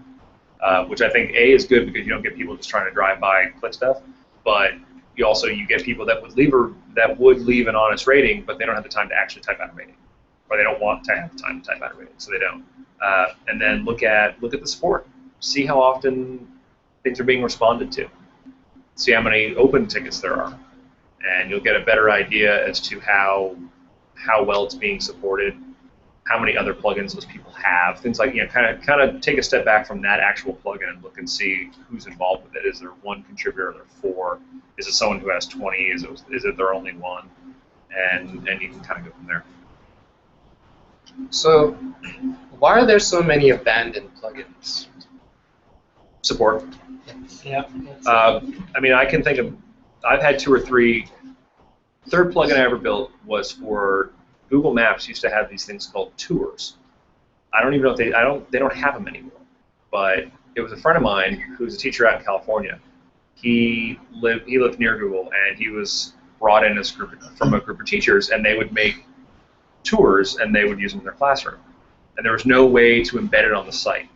which I think A is good because you don't get people just trying to drive by and click stuff, but you get people that would leave an honest rating, but they don't have the time to actually type out a rating, or they don't want to have the time to type out a rating, so they don't. And then look at the support. See how often things are being responded to. See how many open tickets there are, and you'll get a better idea as to how well it's being supported, how many other plugins those people have, things like, kind of take a step back from that actual plugin and look and see who's involved with it. Is there one contributor? Are there 4? Is it someone who has 20? Is it there only one? And you can kind of go from there. So, why are there so many abandoned plugins? Support. Yeah. I mean, I can think of, I've had 2 or 3. Third plugin I ever built was for Google Maps. Used to have these things called tours. I don't even know if they don't have them anymore. But it was a friend of mine who's a teacher out in California. He lived near Google, and he was brought in from a group of teachers, and they would make tours, and they would use them in their classroom. And there was no way to embed it on the site.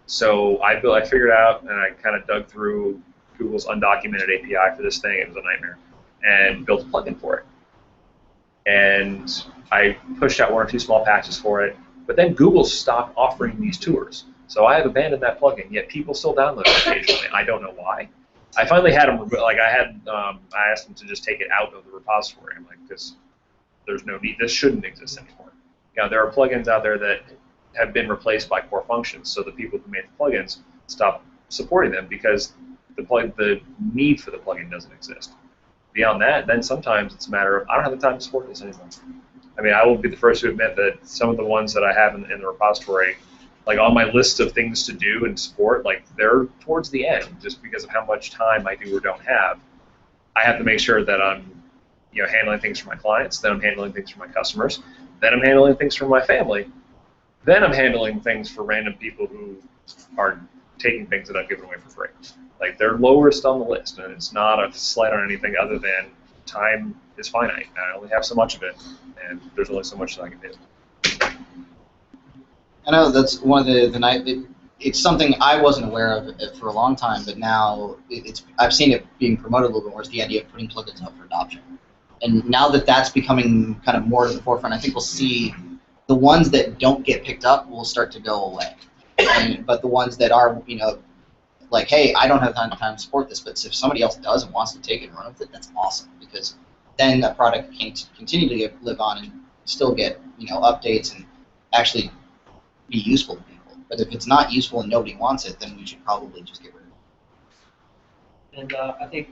So I figured out, and I kind of dug through Google's undocumented API for this thing. It was a nightmare, and built a plugin for it. And I pushed out 1 or 2 small patches for it, but then Google stopped offering these tours. So I have abandoned that plugin, yet people still download it occasionally. I don't know why. I finally had them, I asked them to just take it out of the repository. I'm like, there's no need, this shouldn't exist anymore. There are plugins out there that have been replaced by core functions, so the people who made the plugins stop supporting them because the need for the plugin doesn't exist. Beyond that, then sometimes it's a matter of, I don't have the time to support this anymore. I mean, I will be the first to admit that some of the ones that I have in the repository, like on my list of things to do and support, like they're towards the end just because of how much time I do or don't have. I have to make sure that I'm handling things for my clients, then I'm handling things for my customers, then I'm handling things for my family, then I'm handling things for random people who are taking things that I've given away for free. Like, they're lowest on the list, and it's not a slight on anything other than time is finite. I only have so much of it, and there's only so much that I can do. I know that's one of it's something I wasn't aware of for a long time, but now I've seen it being promoted a little bit more. Is the idea of putting plugins up for adoption, and now that that's becoming kind of more to the forefront, I think we'll see the ones that don't get picked up will start to go away, but the ones that are, like, hey, I don't have time to support this, but if somebody else does and wants to take it and run with it, that's awesome, because then that product can continue to live on and still get updates and actually be useful to people. But if it's not useful and nobody wants it, then we should probably just get rid of it. And I think,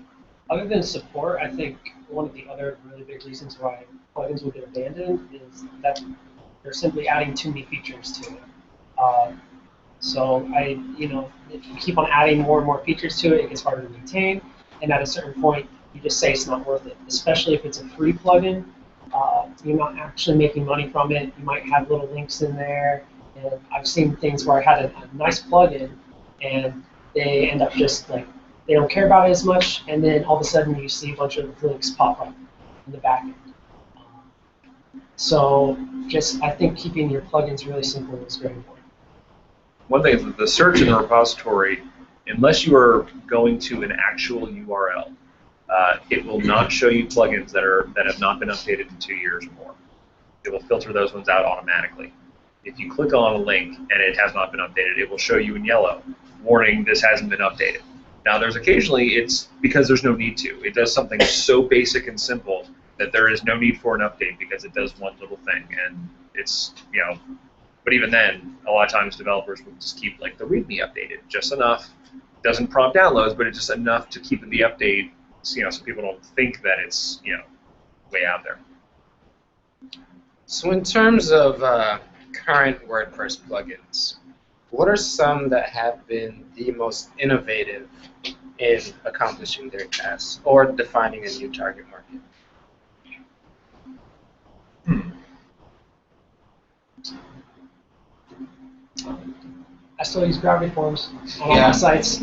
other than support, I think one of the other really big reasons why plugins will get abandoned is that they're simply adding too many features to it. So if you keep on adding more and more features to it, it gets harder to maintain, and at a certain point, you just say it's not worth it. Especially if it's a free plugin, you're not actually making money from it. You might have little links in there, and I've seen things where I had a nice plugin, and they end up just like, they don't care about it as much, and then all of a sudden you see a bunch of links pop up in the back end. So just, I think keeping your plugins really simple is very important. One thing is that the search in the repository, unless you are going to an actual URL, it will not show you plugins that have not been updated in 2 years or more. It will filter those ones out automatically. If you click on a link and it has not been updated, it will show you in yellow, warning, this hasn't been updated. Now, there's occasionally, it's because there's no need to. It does something so basic and simple that there is no need for an update because it does one little thing, and it's, but even then, a lot of times developers will just keep like the README updated, just enough. Doesn't prompt downloads, but it's just enough to keep the update, so people don't think that it's, way out there. So in terms of current WordPress plugins, what are some that have been the most innovative in accomplishing their tasks or defining a new target market? I still use Gravity Forms on all my sites.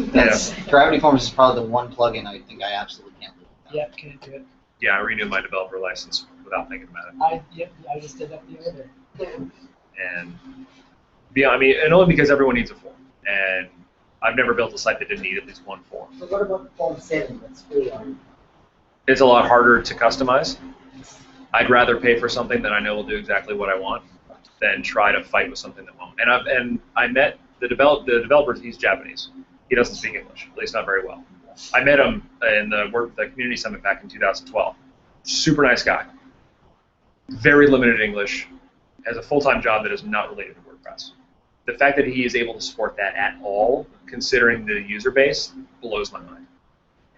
Gravity Forms is probably the one plugin I think I absolutely can't live without. Yeah, can't do it. Yeah, I renewed my developer license without thinking about it. I just did that the other day. And and only because everyone needs a form. And I've never built a site that didn't need at least one form. So what about Form 7 that's free on? It's a lot harder to customize. I'd rather pay for something that I know will do exactly what I want than try to fight with something that won't. And I met the developer. He's Japanese. He doesn't speak English, at least not very well. I met him in the community summit back in 2012. Super nice guy. Very limited English. Has a full-time job that is not related to WordPress. The fact that he is able to support that at all, considering the user base, blows my mind.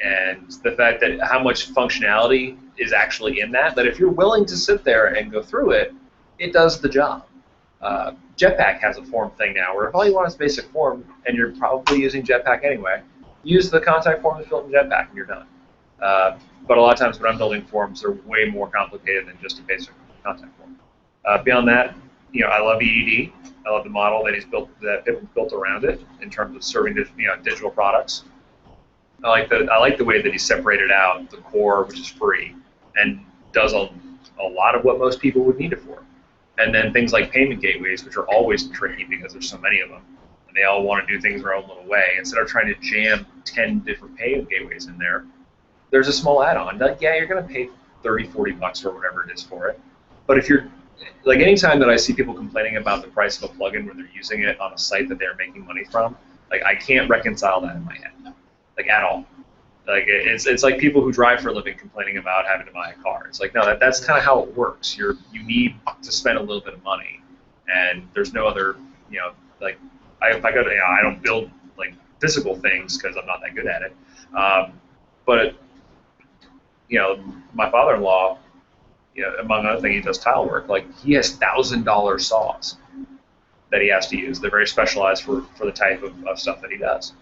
And the fact that how much functionality is actually in that if you're willing to sit there and go through it, it does the job. Jetpack has a form thing now where if all you want is a basic form and you're probably using Jetpack anyway, use the contact form to fill in Jetpack and you're done. But a lot of times when I'm building forms, they're way more complicated than just a basic contact form. Beyond that, I love EDD. I love the model that he's built, that Pippen's built around it in terms of serving digital products. I like the way that he separated out the core, which is free, and does a lot of what most people would need it for. And then things like payment gateways, which are always tricky because there's so many of them, and they all want to do things their own little way. Instead of trying to jam 10 different payment gateways in there, there's a small add-on. Yeah, you're going to pay $30, $40 or whatever it is for it. But if you're anytime that I see people complaining about the price of a plugin when they're using it on a site that they're making money from, I can't reconcile that in my head, at all. It's like people who drive for a living complaining about having to buy a car. It's like, no, that's kind of how it works. You need to spend a little bit of money, and there's no other, I don't build physical things because I'm not that good at it. But my father-in-law, among other things, he does tile work. He has $1,000 saws that he has to use. They're very specialized for the type of stuff that he does.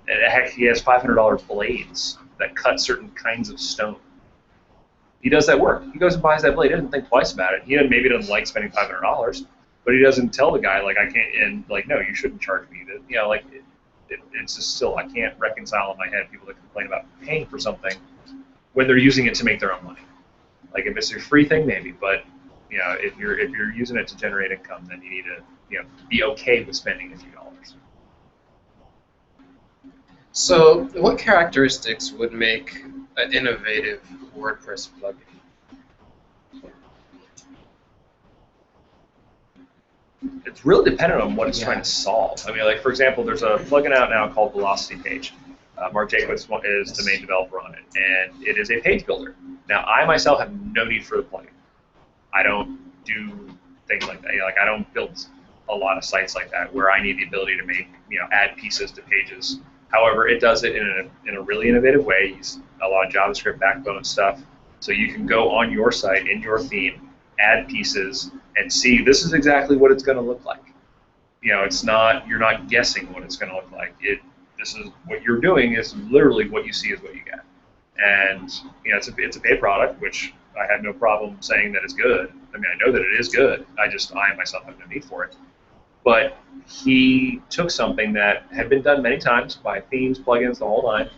And heck, he has $500 blades that cut certain kinds of stone. He does that work. He goes and buys that blade. He doesn't think twice about it. He maybe doesn't like spending $500, but he doesn't tell the guy I can't. And no, you shouldn't charge me. It's just still I can't reconcile in my head people that complain about paying for something when they're using it to make their own money. If it's a free thing, maybe, but if you're using it to generate income, then you need to be okay with spending a few dollars. So, what characteristics would make an innovative WordPress plugin? It's really dependent on what it's trying to solve. For example, there's a plugin out now called Velocity Page. Mark Jacobs is the main developer on it, and it is a page builder. Now, I myself have no need for the plugin. I don't do things like that. I don't build a lot of sites like that where I need the ability to make, add pieces to pages. However, it does it in a really innovative way. Use a lot of JavaScript backbone stuff, so you can go on your site in your theme, add pieces, and see this is exactly what it's going to look like. It's not you're not guessing what it's going to look like. This is what you're doing is literally what you see is what you get. And it's a paid product, which I have no problem saying that it's good. I know that it is good. I myself have no need for it. But he took something that had been done many times by themes, plugins, the whole nine,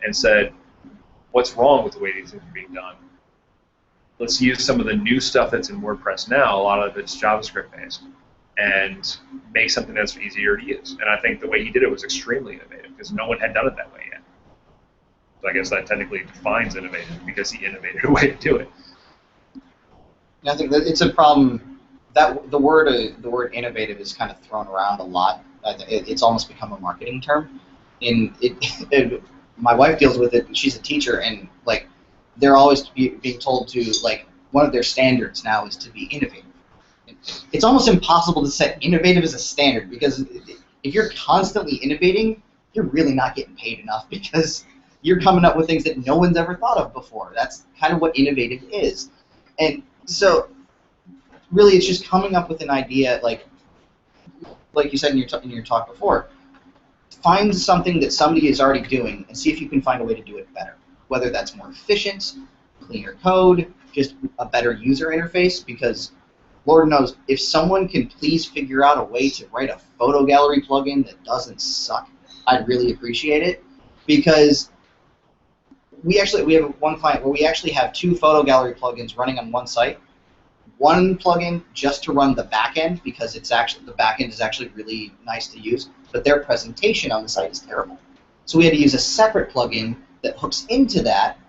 and said, what's wrong with the way these things are being done? let's use some of the new stuff that's in WordPress now. A lot of it's JavaScript based, and make something that's easier to use. And I think the way he did it was extremely innovative because no one had done it that way yet. So I guess that technically defines innovative because he innovated a way to do it. I think that it's a problem that the word innovative is kind of thrown around a lot. It's almost become a marketing term. My wife deals with it. She's a teacher, and like they're always being told to like one of their standards now is to be innovative. It's almost impossible to set innovative as a standard because if you're constantly innovating, you're really not getting paid enough because you're coming up with things that no one's ever thought of before. That's kind of what innovative is. And so really it's just coming up with an idea like you said in your talk before. Find something that somebody is already doing and see if you can find a way to do it better. Whether that's more efficient, cleaner code, just a better user interface, because Lord knows, if someone can please figure out a way to write a photo gallery plugin that doesn't suck, I'd really appreciate it. Because we have one client where we actually have 2 photo gallery plugins running on one site. One plugin just to run the backend because the backend is actually really nice to use, but their presentation on the site is terrible. So we had to use a separate plugin that hooks into that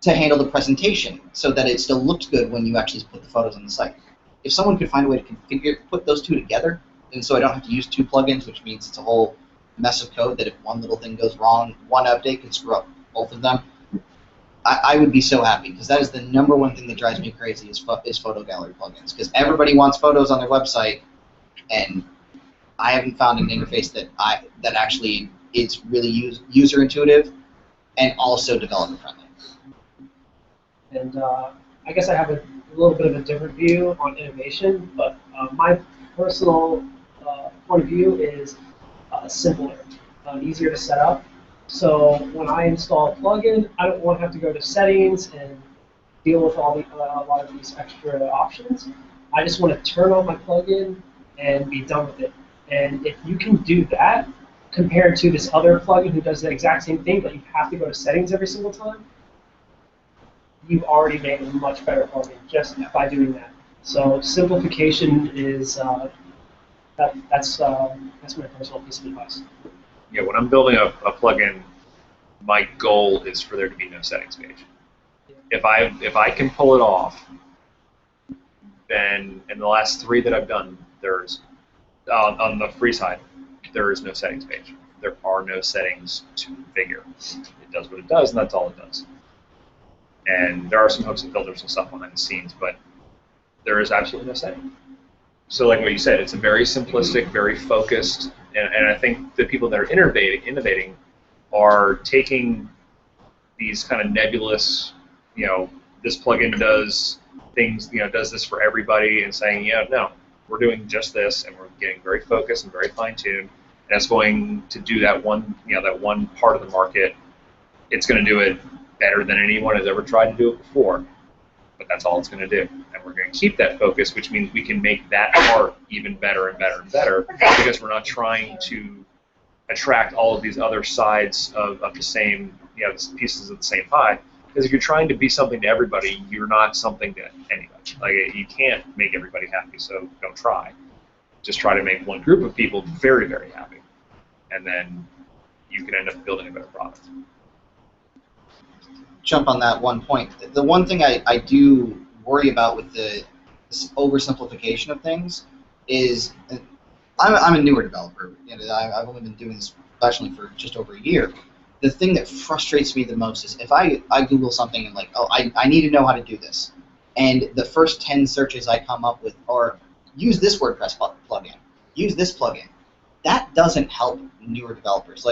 to handle the presentation so that it still looks good when you actually put the photos on the site. If someone could find a way to put those 2 together, and so I don't have to use 2 plugins, which means it's a whole mess of code that if one little thing goes wrong, one update can screw up both of them, I would be so happy, because that is the #1 thing that drives me crazy is photo gallery plugins, because everybody wants photos on their website, and I haven't found an interface that actually is really user intuitive and also developer friendly. And I guess I have a little bit of a different view on innovation, but my personal point of view is simpler, easier to set up. So when I install a plugin, I don't want to have to go to settings and deal with a lot of these extra options. I just want to turn on my plugin and be done with it. And if you can do that, compared to this other plugin who does the exact same thing, but you have to go to settings every single time, you've already made a much better plugin just by doing that. So simplification is that's my personal piece of advice. Yeah, when I'm building a plugin, my goal is for there to be no settings page. If I can pull it off, then in the last 3 that I've done, there's on the free side, there is no settings page. There are no settings to configure. It does what it does, and that's all it does. And there are some hooks and filters and stuff behind the scenes, but there is absolutely no setting. So like what you said, it's a very simplistic, very focused, and I think the people that are innovating are taking these kind of nebulous, this plugin does things, does this for everybody, and saying, yeah, no, we're doing just this, and we're getting very focused and very fine-tuned, and it's going to do that one part of the market. It's going to do it better than anyone has ever tried to do it before. But that's all it's going to do. And we're going to keep that focus, which means we can make that part even better and better and better, because we're not trying to attract all of these other sides of the same, pieces of the same pie. Because if you're trying to be something to everybody, you're not something to anybody. Like, you can't make everybody happy, so don't try. Just try to make one group of people very, very happy. And then you can end up building a better product. Jump on that one point. The one thing I do worry about with this oversimplification of things is I'm a newer developer. I've only been doing this professionally for just over a year. The thing that frustrates me the most is if I Google something and I need to know how to do this, and the first 10 searches I come up with are use this WordPress plugin, use this plugin. That doesn't help newer developers.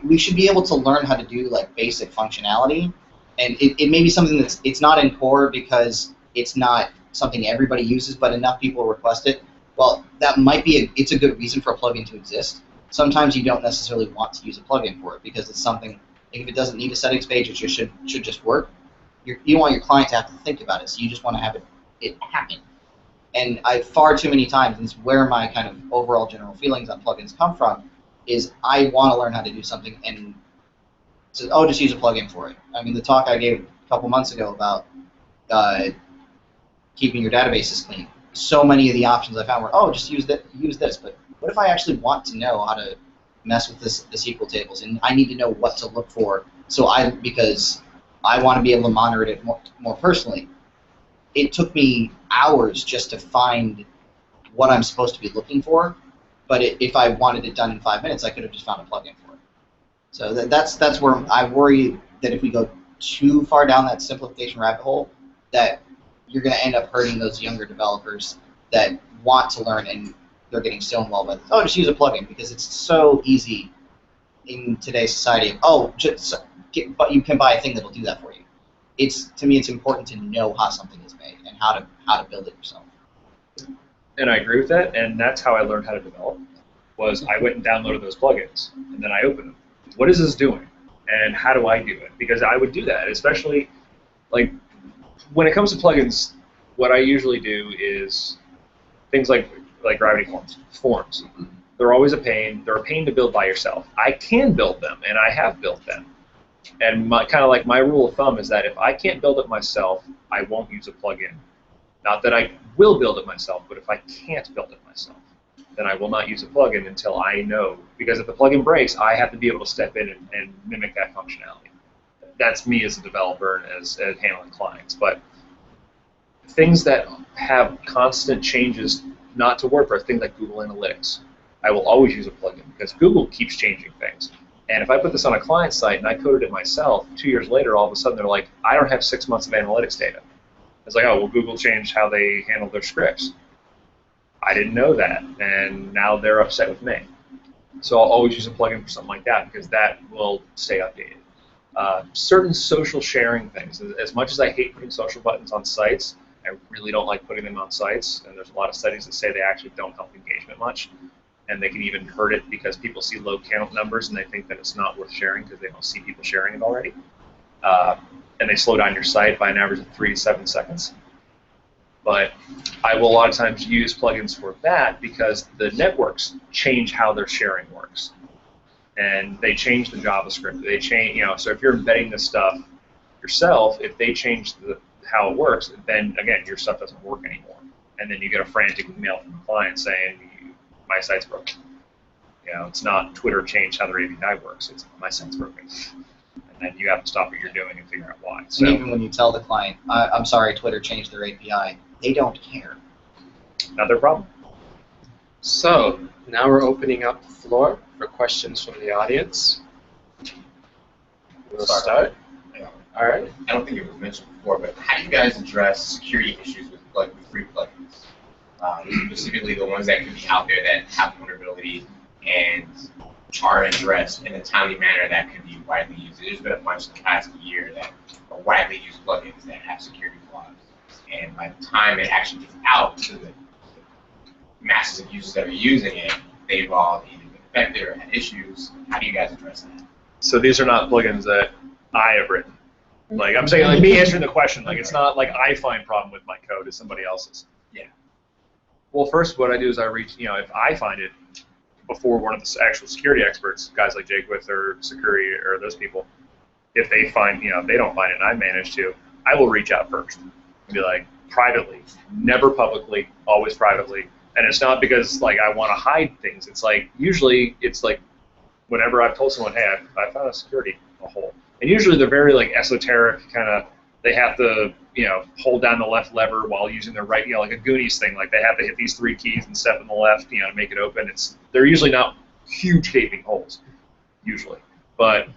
We should be able to learn how to do basic functionality. And it may be something it's not in core because it's not something everybody uses, but enough people request it. Well, that might be it's a good reason for a plugin to exist. Sometimes you don't necessarily want to use a plugin for it because it's something, if it doesn't need a settings page, it should just work. You don't want your client to have to think about it, so you just want to have it happen. And far too many times, and it's where my kind of overall general feelings on plugins come from, is I want to learn how to do something and says, oh, just use a plugin for it. I mean, the talk I gave a couple months ago about keeping your databases clean. So many of the options I found were, oh, just use this. But what if I actually want to know how to mess with the SQL tables, and I need to know what to look for? Because I want to be able to monitor it more personally. It took me hours just to find what I'm supposed to be looking for. But if I wanted it done in 5 minutes, I could have just found a plugin for it. So that's where I worry that if we go too far down that simplification rabbit hole, that you're going to end up hurting those younger developers that want to learn, and they're getting so involved with, oh, just use a plugin, because it's so easy in today's society. But you can buy a thing that'll do that for you. To me, it's important to know how something is made and how to build it yourself. And I agree with that, and that's how I learned how to develop. Was I went and downloaded those plugins, and then I opened them. What is this doing, and how do I do it? Because I would do that, especially like when it comes to plugins. What I usually do is things like Gravity Forms. They're always a pain. They're a pain to build by yourself. I can build them, and I have built them. And my rule of thumb is that if I can't build it myself, I won't use a plugin. Not that I will build it myself, but if I can't build it myself, then I will not use a plugin until I know. Because if the plugin breaks, I have to be able to step in and mimic that functionality. That's me as a developer and as handling clients. But things that have constant changes, not to WordPress, things like Google Analytics, I will always use a plugin because Google keeps changing things. And if I put this on a client site and I coded it myself, 2 years later, all of a sudden they're like, I don't have 6 months of analytics data. It's like, oh, well, Google changed how they handle their scripts. I didn't know that, and now they're upset with me. So I'll always use a plugin for something like that because that will stay updated. Certain social sharing things. As much as I hate putting social buttons on sites, I really don't like putting them on sites, and there's a lot of studies that say they actually don't help engagement much, and they can even hurt it because people see low count numbers and they think that it's not worth sharing because they don't see people sharing it already. And they slow down your site by an average of 3 to 7 seconds. But I will a lot of times use plugins for that because the networks change how their sharing works. And they change the JavaScript. They change, so if you're embedding this stuff yourself, if they change how it works, then again, your stuff doesn't work anymore. And then you get a frantic email from the client saying, my site's broken. It's not Twitter changed how their API works. It's my site's broken. And then you have to stop what you're doing and figure out why. So, and even when you tell the client, I'm sorry, Twitter changed their API, they don't care. Not their problem. So, now we're opening up the floor for questions from the audience. We'll start. All right. I don't think it was mentioned before, but how do you guys address security issues with free plugins? Specifically the ones that could be out there that have vulnerability and are addressed in a timely manner that could be widely used. There's been a bunch in the past year that are widely used plugins that have security flaws. And by the time it actually gets out to the masses of users that are using it, they've all either been affected or had issues. How do you guys address that? So these are not plugins that I have written. Like I'm saying, like me answering the question, like it's not like I find problem with my code, it's somebody else's. Yeah. Well, first what I do is I reach, if I find it before one of the actual security experts, guys like Jake with or Security or those people, if they find, if they don't find it and I manage to, I will reach out first and be like, privately, never publicly, always privately. And it's not because like I want to hide things. It's like usually it's like whenever I've told someone, hey, I found a security hole, and usually they're very like esoteric kind of. They have to hold down the left lever while using their right, like a Goonies thing. Like they have to hit these 3 keys and step on the left, to make it open. They're usually not huge gaping holes, usually, but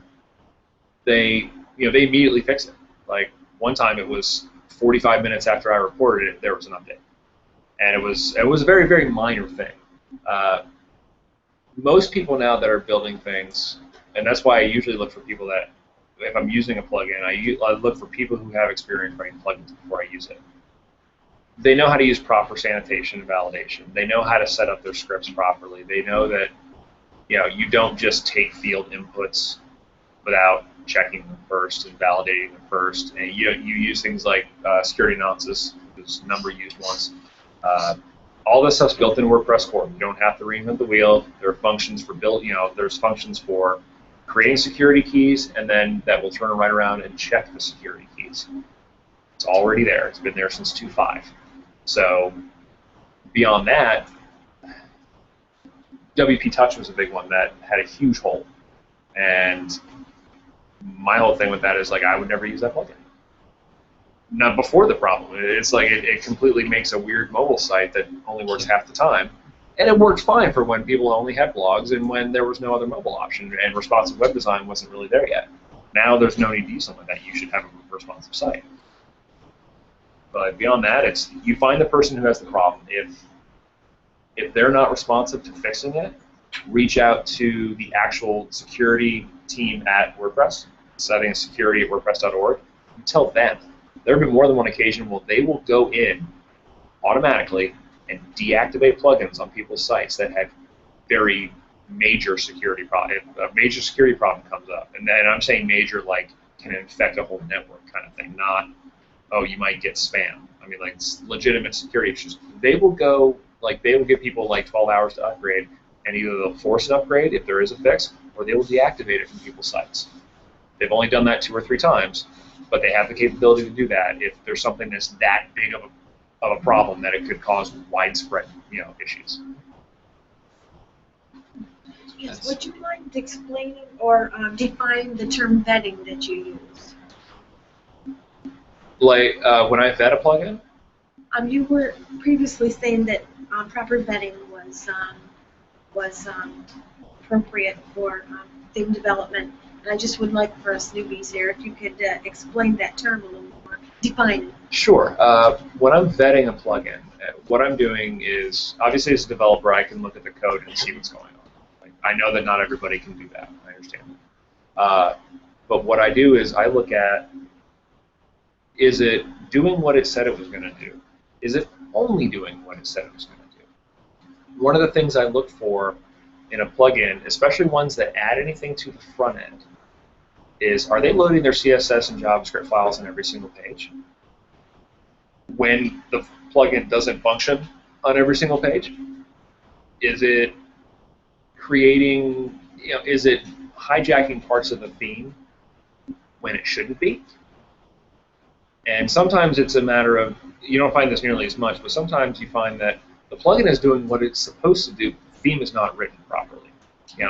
they they immediately fix it. Like one time it was 45 minutes after I reported it, there was an update. And it was a very, very minor thing. Most people now that are building things, and that's why I usually look for people that, if I'm using a plugin, I look for people who have experience writing plugins before I use it. They know how to use proper sanitation and validation. They know how to set up their scripts properly. They know that you don't just take field inputs without checking them first and validating them first. And you use things like security analysis, there's a number used once. All this stuff's built in WordPress core. You don't have to reinvent the wheel. There are functions for there's functions for creating security keys, and then that will turn right around and check the security keys. It's already there. It's been there since 2.5. So beyond that, WP Touch was a big one that had a huge hole. And my whole thing with that is, like, I would never use that plugin. Not before the problem. It's like it completely makes a weird mobile site that only works half the time. And it worked fine for when people only had blogs and when there was no other mobile option and responsive web design wasn't really there yet. Now there's no need to use something like that. You should have a responsive site. But beyond that, it's you find the person who has the problem. If they're not responsive to fixing it, reach out to the actual security team at WordPress, settings security at WordPress.org, and tell them. There have been more than one occasion where they will go in automatically and deactivate plugins on people's sites that have very major security problem. A major security problem comes up, and then I'm saying major, like can infect a whole network kind of thing, not, oh, you might get spam. I mean, like, it's legitimate security issues. They will go, like, they will give people like 12 hours to upgrade, and either they'll force an upgrade if there is a fix, or they will deactivate it from people's sites. They've only done that 2 or 3 times, but they have the capability to do that if there's something that's that big of a problem that it could cause widespread, issues. Yes, would you mind explaining or define the term vetting that you use? Like when I vet a plugin? You were previously saying that proper vetting was appropriate for theme development. And I just would like for us newbies here, if you could explain that term a little more, define it. Sure. When I'm vetting a plugin, what I'm doing is, obviously as a developer, I can look at the code and see what's going on. Like, I know that not everybody can do that. I understand that. But what I do is I look at, is it doing what it said it was going to do? Is it only doing what it said it was going to do? One of the things I look for in a plugin, especially ones that add anything to the front end, is, are they loading their CSS and JavaScript files on every single page? When the plugin doesn't function on every single page? Is it creating, is it hijacking parts of the theme when it shouldn't be? And sometimes it's a matter of, you don't find this nearly as much, but sometimes you find that the plugin is doing what it's supposed to do, the theme is not written properly.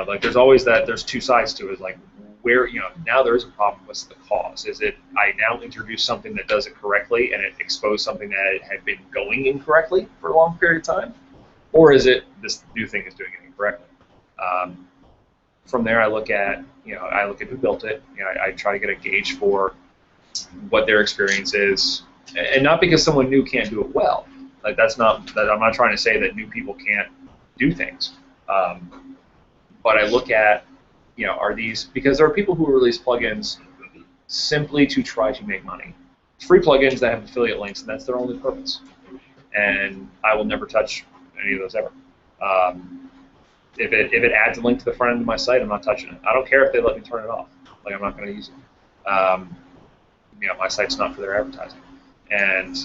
Like there's always that, there's 2 sides to it, like where, now there is a problem, what's the cause? Is it I now introduce something that does it correctly and it exposed something that it had been going incorrectly for a long period of time? Or is it this new thing is doing it incorrectly? From there I look at, who built it, I try to get a gauge for what their experience is, and not because someone new can't do it well. Like I'm not trying to say that new people can't do things, but I look at, are these, because there are people who release plugins simply to try to make money. Free plugins that have affiliate links, and that's their only purpose. And I will never touch any of those ever. If it adds a link to the front end of my site, I'm not touching it. I don't care if they let me turn it off. Like, I'm not going to use it. My site's not for their advertising. And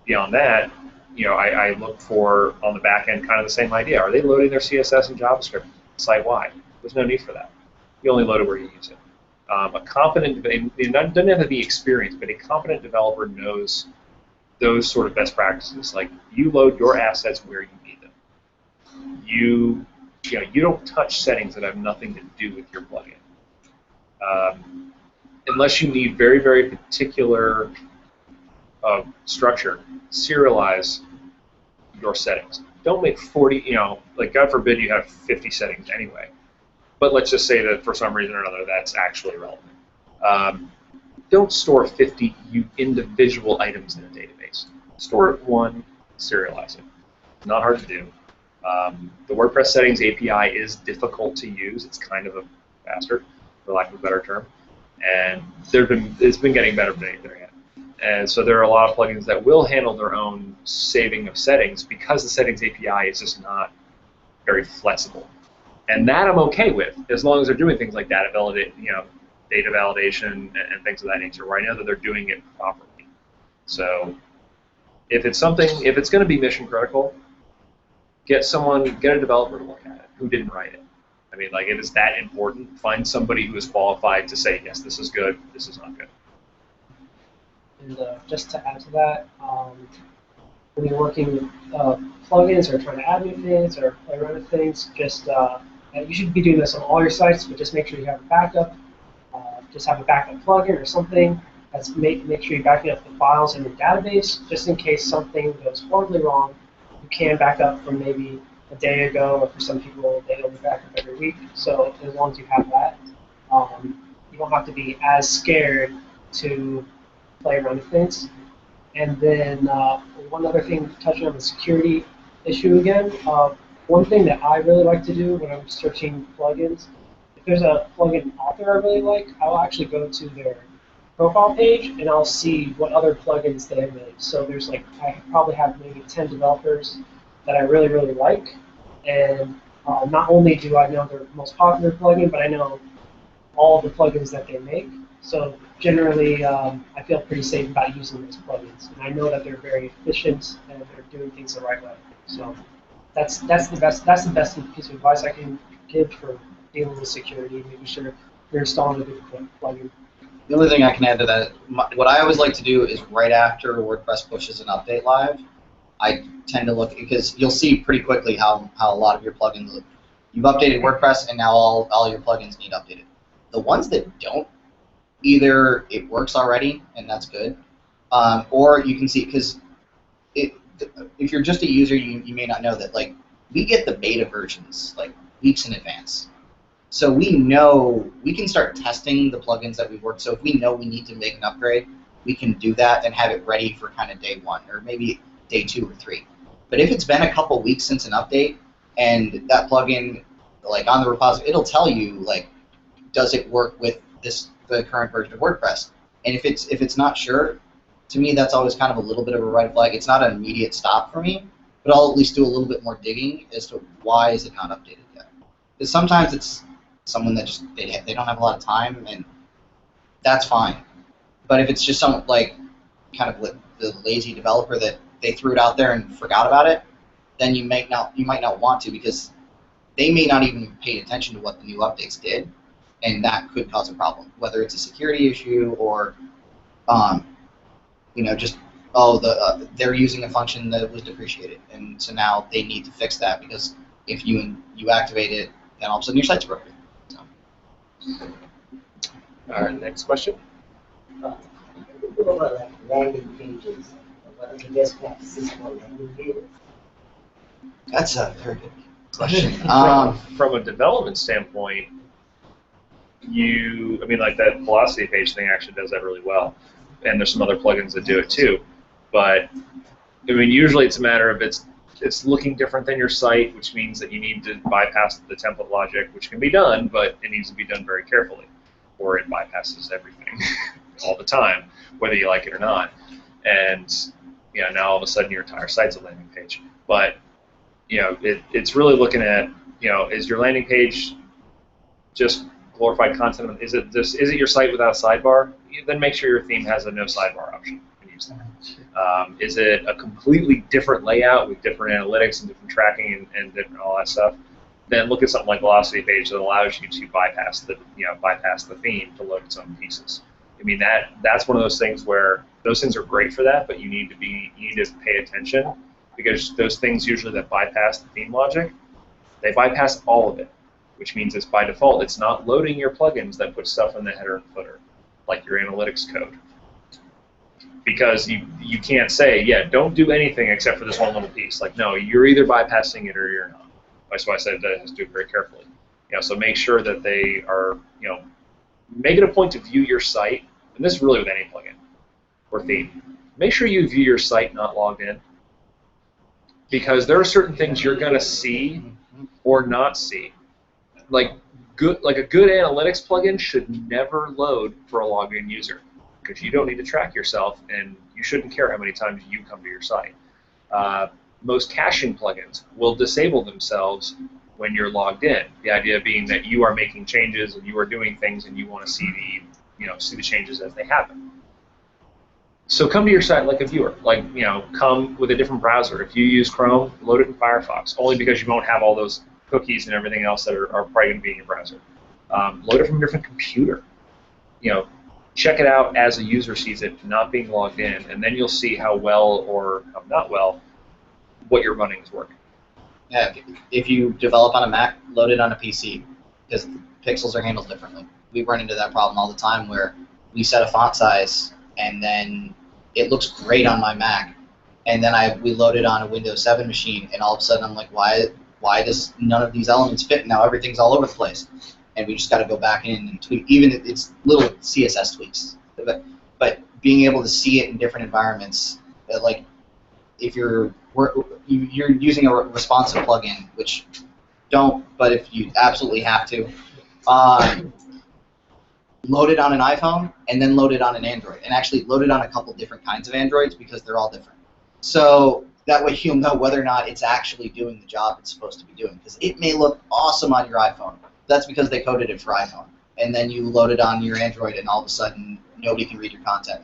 beyond that, I look for, on the back end, kind of the same idea. Are they loading their CSS and JavaScript site-wide? There's no need for that. You only load it where you use it. A competent, it doesn't have to be experienced, but a competent developer knows those sort of best practices. Like, you load your assets where you need them. You don't touch settings that have nothing to do with your plugin. Unless you need very, very particular structure, serialize your settings. Don't make 40, like, God forbid you have 50 settings anyway. But let's just say that for some reason or another that's actually relevant. Don't store 50 individual items in a database. Store it one, serialize it. Not hard to do. The WordPress settings API is difficult to use. It's kind of a bastard, for lack of a better term. And it's been getting better there yet. And so there are a lot of plugins that will handle their own saving of settings because the settings API is just not very flexible. And that I'm okay with, as long as they're doing things like data validation and things of that nature, where I know that they're doing it properly. So if it's going to be mission critical, get a developer to look at it who didn't write it. I mean, like, if it's that important, find somebody who is qualified to say, yes, this is good, this is not good. And just to add to that, when you're working with plugins or trying to add new things or play around with things, just you should be doing this on all your sites, but just make sure you have a backup. Just have a backup plugin or something. Make sure you're backing up the files in your database, just in case something goes horribly wrong. You can back up from maybe a day ago, or for some people, they only back up every week. So as long as you have that, you don't have to be as scared to play around with things. And then one other thing, touching on the security issue again, one thing that I really like to do when I'm searching plugins, if there's a plugin author I really like, I'll actually go to their profile page and I'll see what other plugins they have made. So there's like, I probably have maybe 10 developers that I really, really like. And not only do I know their most popular plugin, but I know all of the plugins that they make. So generally, I feel pretty safe about using those plugins, and I know that they're very efficient and they're doing things the right way. So that's the best piece of advice I can give for dealing with security, making sure you're installing a good plugin. The only thing I can add to that, what I always like to do is right after WordPress pushes an update live, I tend to look, because you'll see pretty quickly how a lot of your plugins look. You've updated WordPress, and now all your plugins need updated. The ones that don't, either it works already, and that's good, or you can see, because if you're just a user, you may not know that, like, we get the beta versions, like, weeks in advance. So we know, we can start testing the plugins that we work. So if we know we need to make an upgrade, we can do that and have it ready for kind of day 1, or maybe day 2 or 3. But if it's been a couple weeks since an update, and that plugin, like on the repository, it'll tell you, like, does it work with the current version of WordPress? And if it's not sure, to me that's always kind of a little bit of a red flag. It's not an immediate stop for me, but I'll at least do a little bit more digging as to why is it not updated yet. Because sometimes it's someone that just they don't have a lot of time, and that's fine. But if it's just some, like, kind of the lazy developer that they threw it out there and forgot about it, then you might not want to, because they may not even pay attention to what the new updates did, and that could cause a problem, whether it's a security issue or just they're using a function that was depreciated, and so now they need to fix that, because if you activate it, then all of a sudden your site's broken. All right, next question. What about like landing pages? What are the best practices for landing pages? That's a very good question. From a development standpoint, like that velocity page thing actually does that really well, and there's some other plugins that do it too. But usually it's a matter of it's looking different than your site, which means that you need to bypass the template logic, which can be done, but it needs to be done very carefully, or it bypasses everything all the time, whether you like it or not. And now all of a sudden your entire site's a landing page. But it's really looking at is your landing page just glorified content? Is it your site without a sidebar? Then make sure your theme has a no sidebar option. Is it a completely different layout with different analytics and different tracking and different all that stuff? Then look at something like Velocity Page that allows you to bypass the theme to load its own pieces. That's one of those things where those things are great for that, but you need to pay attention, because those things usually that bypass the theme logic, they bypass all of it, which means it's by default it's not loading your plugins that put stuff in the header and footer, like your analytics code. Because you can't say, don't do anything except for this one little piece. Like, no, you're either bypassing it or you're not. That's why I said that has to do it very carefully. So make sure that they are, make it a point to view your site, and this is really with any plugin or theme. Make sure you view your site not logged in, because there are certain things you're going to see or not see. Like a good analytics plugin should never load for a logged in user, because you don't need to track yourself, and you shouldn't care how many times you come to your site. Most caching plugins will disable themselves when you're logged in. The idea being that you are making changes and you are doing things, and you want to see the changes as they happen. So come to your site like a viewer. Come with a different browser. If you use Chrome, load it in Firefox, only because you won't have all those cookies and everything else that are probably going to be in your browser. Load it from a different computer. check it out as a user sees it, not being logged in, and then you'll see how well or how not well what you're running is working. Yeah, if you develop on a Mac, load it on a PC, because pixels are handled differently. We run into that problem all the time where we set a font size and then it looks great on my Mac, and then we load it on a Windows 7 machine, and all of a sudden I'm like, why does none of these elements fit? Now everything's all over the place, and we just got to go back in and tweak. Even if it's little CSS tweaks, but being able to see it in different environments, like if you're using a responsive plugin, which don't, but if you absolutely have to, load it on an iPhone and then load it on an Android, and actually load it on a couple different kinds of Androids because they're all different. So that way you'll know whether or not it's actually doing the job it's supposed to be doing, because it may look awesome on your iPhone. That's because they coded it for iPhone. And then you load it on your Android, and all of a sudden nobody can read your content.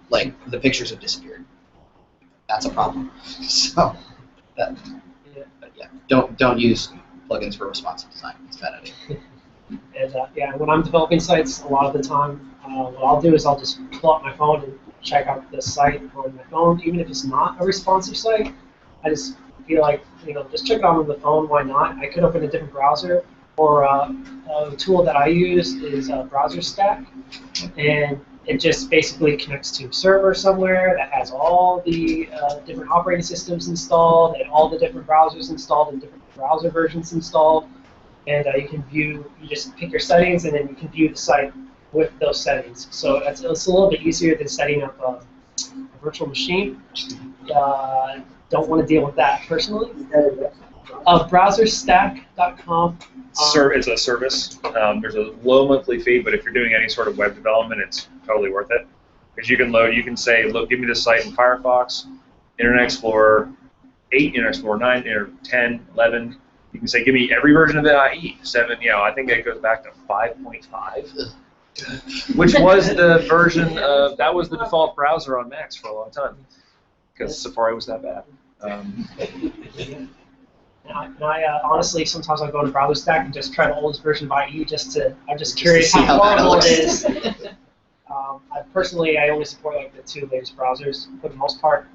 Like the pictures have disappeared. That's a problem. So, but yeah, don't use plugins for responsive design. It's a bad idea. And yeah, when I'm developing sites, a lot of the time, what I'll do is I'll just pull up my phone and check out the site on my phone, even if it's not a responsive site. I just feel like, just check it out on the phone. Why not? I could open a different browser, or a tool that I use is Browser Stack, and it just basically connects to a server somewhere that has all the different operating systems installed and all the different browsers installed and different browser versions installed. And you just pick your settings, and then you can view the site with those settings. So it's a little bit easier than setting up a virtual machine. Don't want to deal with that personally. Browserstack.com. It's a service. There's a low monthly fee, but if you're doing any sort of web development, it's totally worth it. Because you can say, look, give me this site in Firefox, Internet Explorer 8, Internet Explorer 9, or 10, 11. You can say, give me every version of the IE. 7, I think it goes back to 5.5, which was the version of, that was the default browser on Macs for a long time, because Safari was that bad. I honestly, sometimes I'll go to Browser Stack and just try the oldest version of IE I'm just curious how horrible it is. Personally, I only support like the 2 latest browsers for the most part.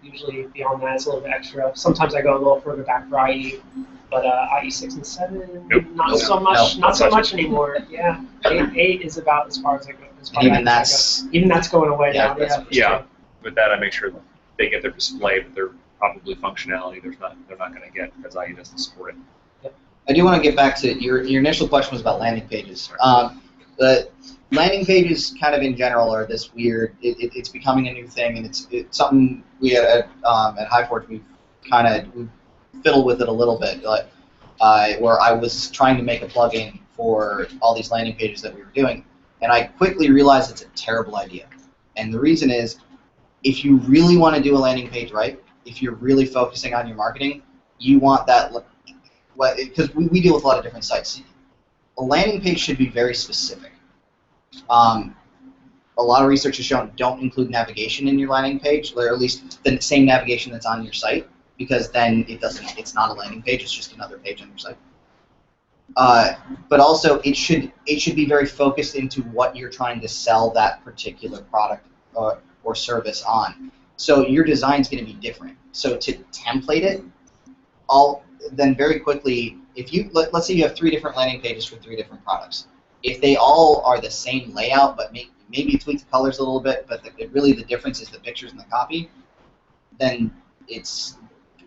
Usually beyond that, it's a little bit extra. Sometimes I go a little further back for IE, but IE 6 and 7, not so much anymore. Yeah, 8 is about as far as I go. Even that's going away now. Yeah, with that I make sure that they get their display, but they're probably functionality they're not going to get because IE doesn't support it. I do want to get back to your initial question was about landing pages. The landing pages, kind of in general, are this weird. It's becoming a new thing, and it's something we at HighForge we've fiddled with it a little bit. Where I was trying to make a plugin for all these landing pages that we were doing, and I quickly realized it's a terrible idea. And the reason is, if you really want to do a landing page right, if you're really focusing on your marketing, you want that. Because we deal with a lot of different sites. A landing page should be very specific. A lot of research has shown don't include navigation in your landing page, or at least the same navigation that's on your site, because then it's not a landing page, it's just another page on your site. But also it should be very focused into what you're trying to sell that particular product or service on. So your design's going to be different. So to template it, then very quickly, if you let's say you have 3 different landing pages for 3 different products. If they all are the same layout, but maybe tweak the colors a little bit, but really the difference is the pictures and the copy, then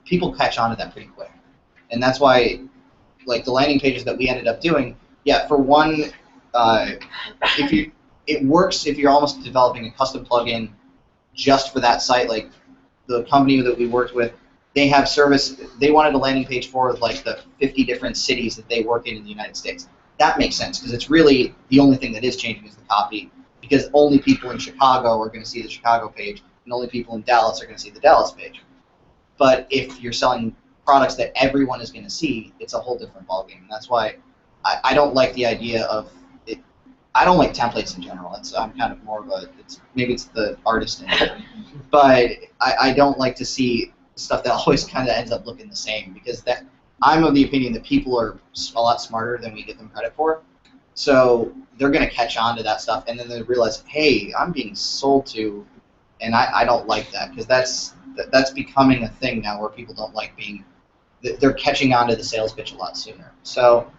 people catch on to that pretty quick. And that's why, like the landing pages that we ended up doing, for one, it works if you're almost developing a custom plugin just for that site. Like the company that we worked with, they have service. They wanted a landing page for like the 50 different cities that they work in the United States. That makes sense because it's really the only thing that is changing is the copy, because only people in Chicago are going to see the Chicago page, and only people in Dallas are going to see the Dallas page. But if you're selling products that everyone is going to see, it's a whole different ballgame. And that's why I don't like the idea of it. I don't like templates in general. I'm kind of more of maybe it's the artist in it. But I don't like to see stuff that always kind of ends up looking the same, because I'm of the opinion that people are a lot smarter than we give them credit for. So they're going to catch on to that stuff, and then they realize, hey, I'm being sold to, and I don't like that, because that's becoming a thing now where people don't like being, they're catching on to the sales pitch a lot sooner. So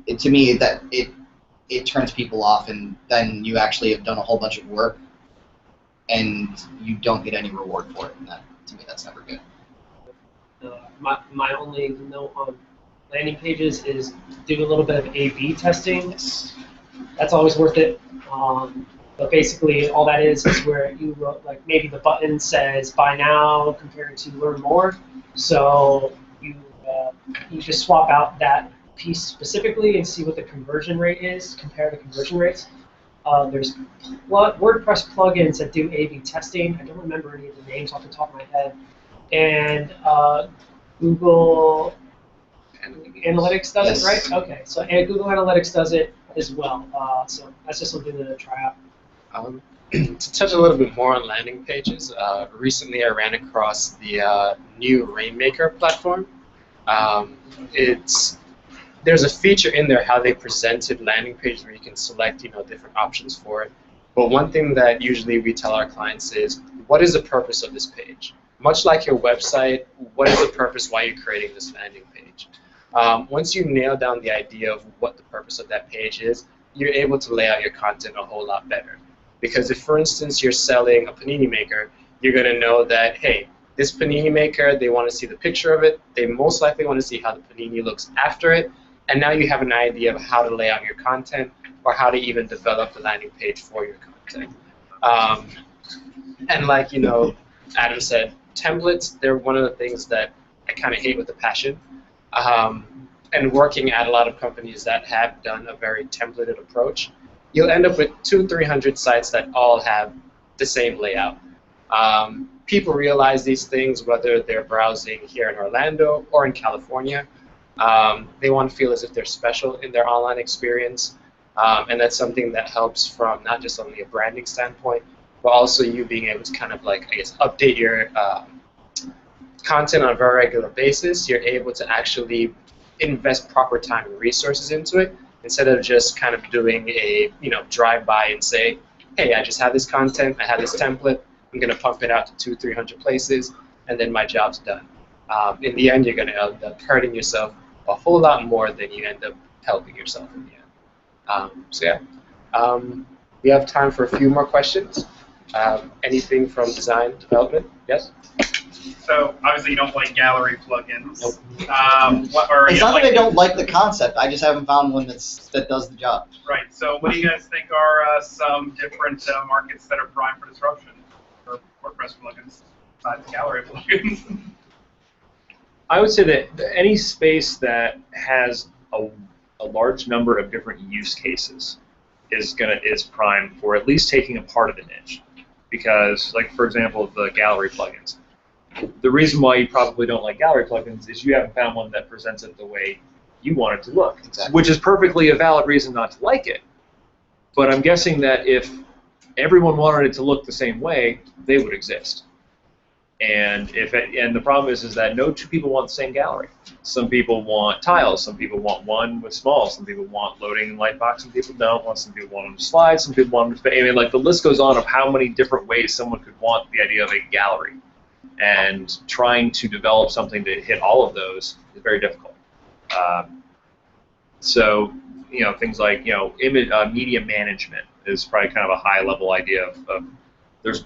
to me, that it turns people off, and then you actually have done a whole bunch of work, and you don't get any reward for it, and that, to me, that's never good. My only note on landing pages is do a little bit of A/B testing. That's always worth it. But basically, all that is where you wrote, like, maybe the button says "Buy now" compared to "Learn more." So you just swap out that piece specifically and see what the conversion rate is. Compare the conversion rates. There's WordPress plugins that do A/B testing. I don't remember any of the names off the top of my head. And Google Analytics does it, right? Okay, so and Google Analytics does it as well. So that's just something to try out. To touch a little bit more on landing pages, recently I ran across the new Rainmaker platform. There's a feature in there how they presented landing pages where you can select different options for it. But one thing that usually we tell our clients is, what is the purpose of this page? Much like your website, what is the purpose why you're creating this landing page? Once you nail down the idea of what the purpose of that page is, you're able to lay out your content a whole lot better. Because if, for instance, you're selling a panini maker, you're going to know that, hey, this panini maker, they want to see the picture of it. They most likely want to see how the panini looks after it. And now you have an idea of how to lay out your content or how to even develop the landing page for your content. And like, Adam said, templates, they're one of the things that I kind of hate with a passion. And working at a lot of companies that have done a very templated approach, you'll end up with 200-300 sites that all have the same layout. People realize these things whether they're browsing here in Orlando or in California. They want to feel as if they're special in their online experience. And that's something that helps from not just only a branding standpoint, but also you being able to kind of like, I guess, update your content on a very regular basis. You're able to actually invest proper time and resources into it instead of just kind of doing a drive-by and say, hey, I just have this content, I have this template, I'm going to pump it out to 200-300 places, and then my job's done. In the end, you're going to end up hurting yourself a whole lot more than you end up helping yourself in the end. So yeah, we have time for a few more questions. Anything from design development? Yes? So obviously you don't like gallery plugins. Nope. It's not that I don't like the concept. I just haven't found one that does the job. Right. So what do you guys think are some different markets that are prime for disruption for WordPress plugins besides gallery plugins? I would say that any space that has a large number of different use cases is prime for at least taking a part of the niche. Because, like, for example, the gallery plugins. The reason why you probably don't like gallery plugins is you haven't found one that presents it the way you want it to look, exactly. Which is perfectly a valid reason not to like it. But I'm guessing that if everyone wanted it to look the same way, they would exist. And the problem is that no two people want the same gallery. Some people want tiles, some people want one with small, some people want loading and lightbox, some people don't. Some people want them to slide, some people want them to. I mean, like the list goes on of how many different ways someone could want the idea of a gallery. And trying to develop something to hit all of those is very difficult. So, things like, media management is probably kind of a high-level idea of there's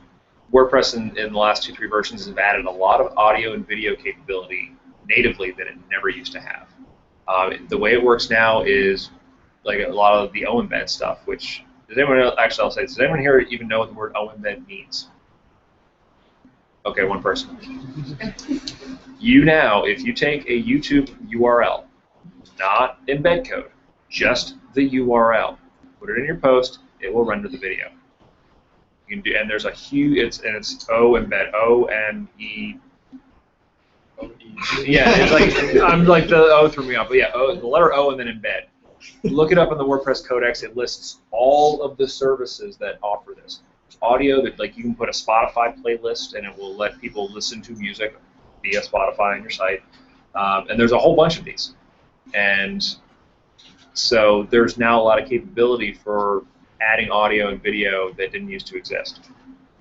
WordPress in the last 2-3 versions has added a lot of audio and video capability natively that it never used to have. The way it works now is like a lot of the O-embed stuff, which, does anyone here even know what the word O-embed means? Okay, one person. You now, if you take a YouTube URL, not embed code, just the URL, put it in your post, it will render the video. You can do, and there's a huge, it's O embed, O-M-E. Yeah, it's like, I'm like the O threw me off, but yeah, the letter O and then embed. Look it up in the WordPress Codex, it lists all of the services that offer this. Audio, that like you can put a Spotify playlist and it will let people listen to music via Spotify on your site. And there's a whole bunch of these. And So there's now a lot of capability for adding audio and video that didn't used to exist.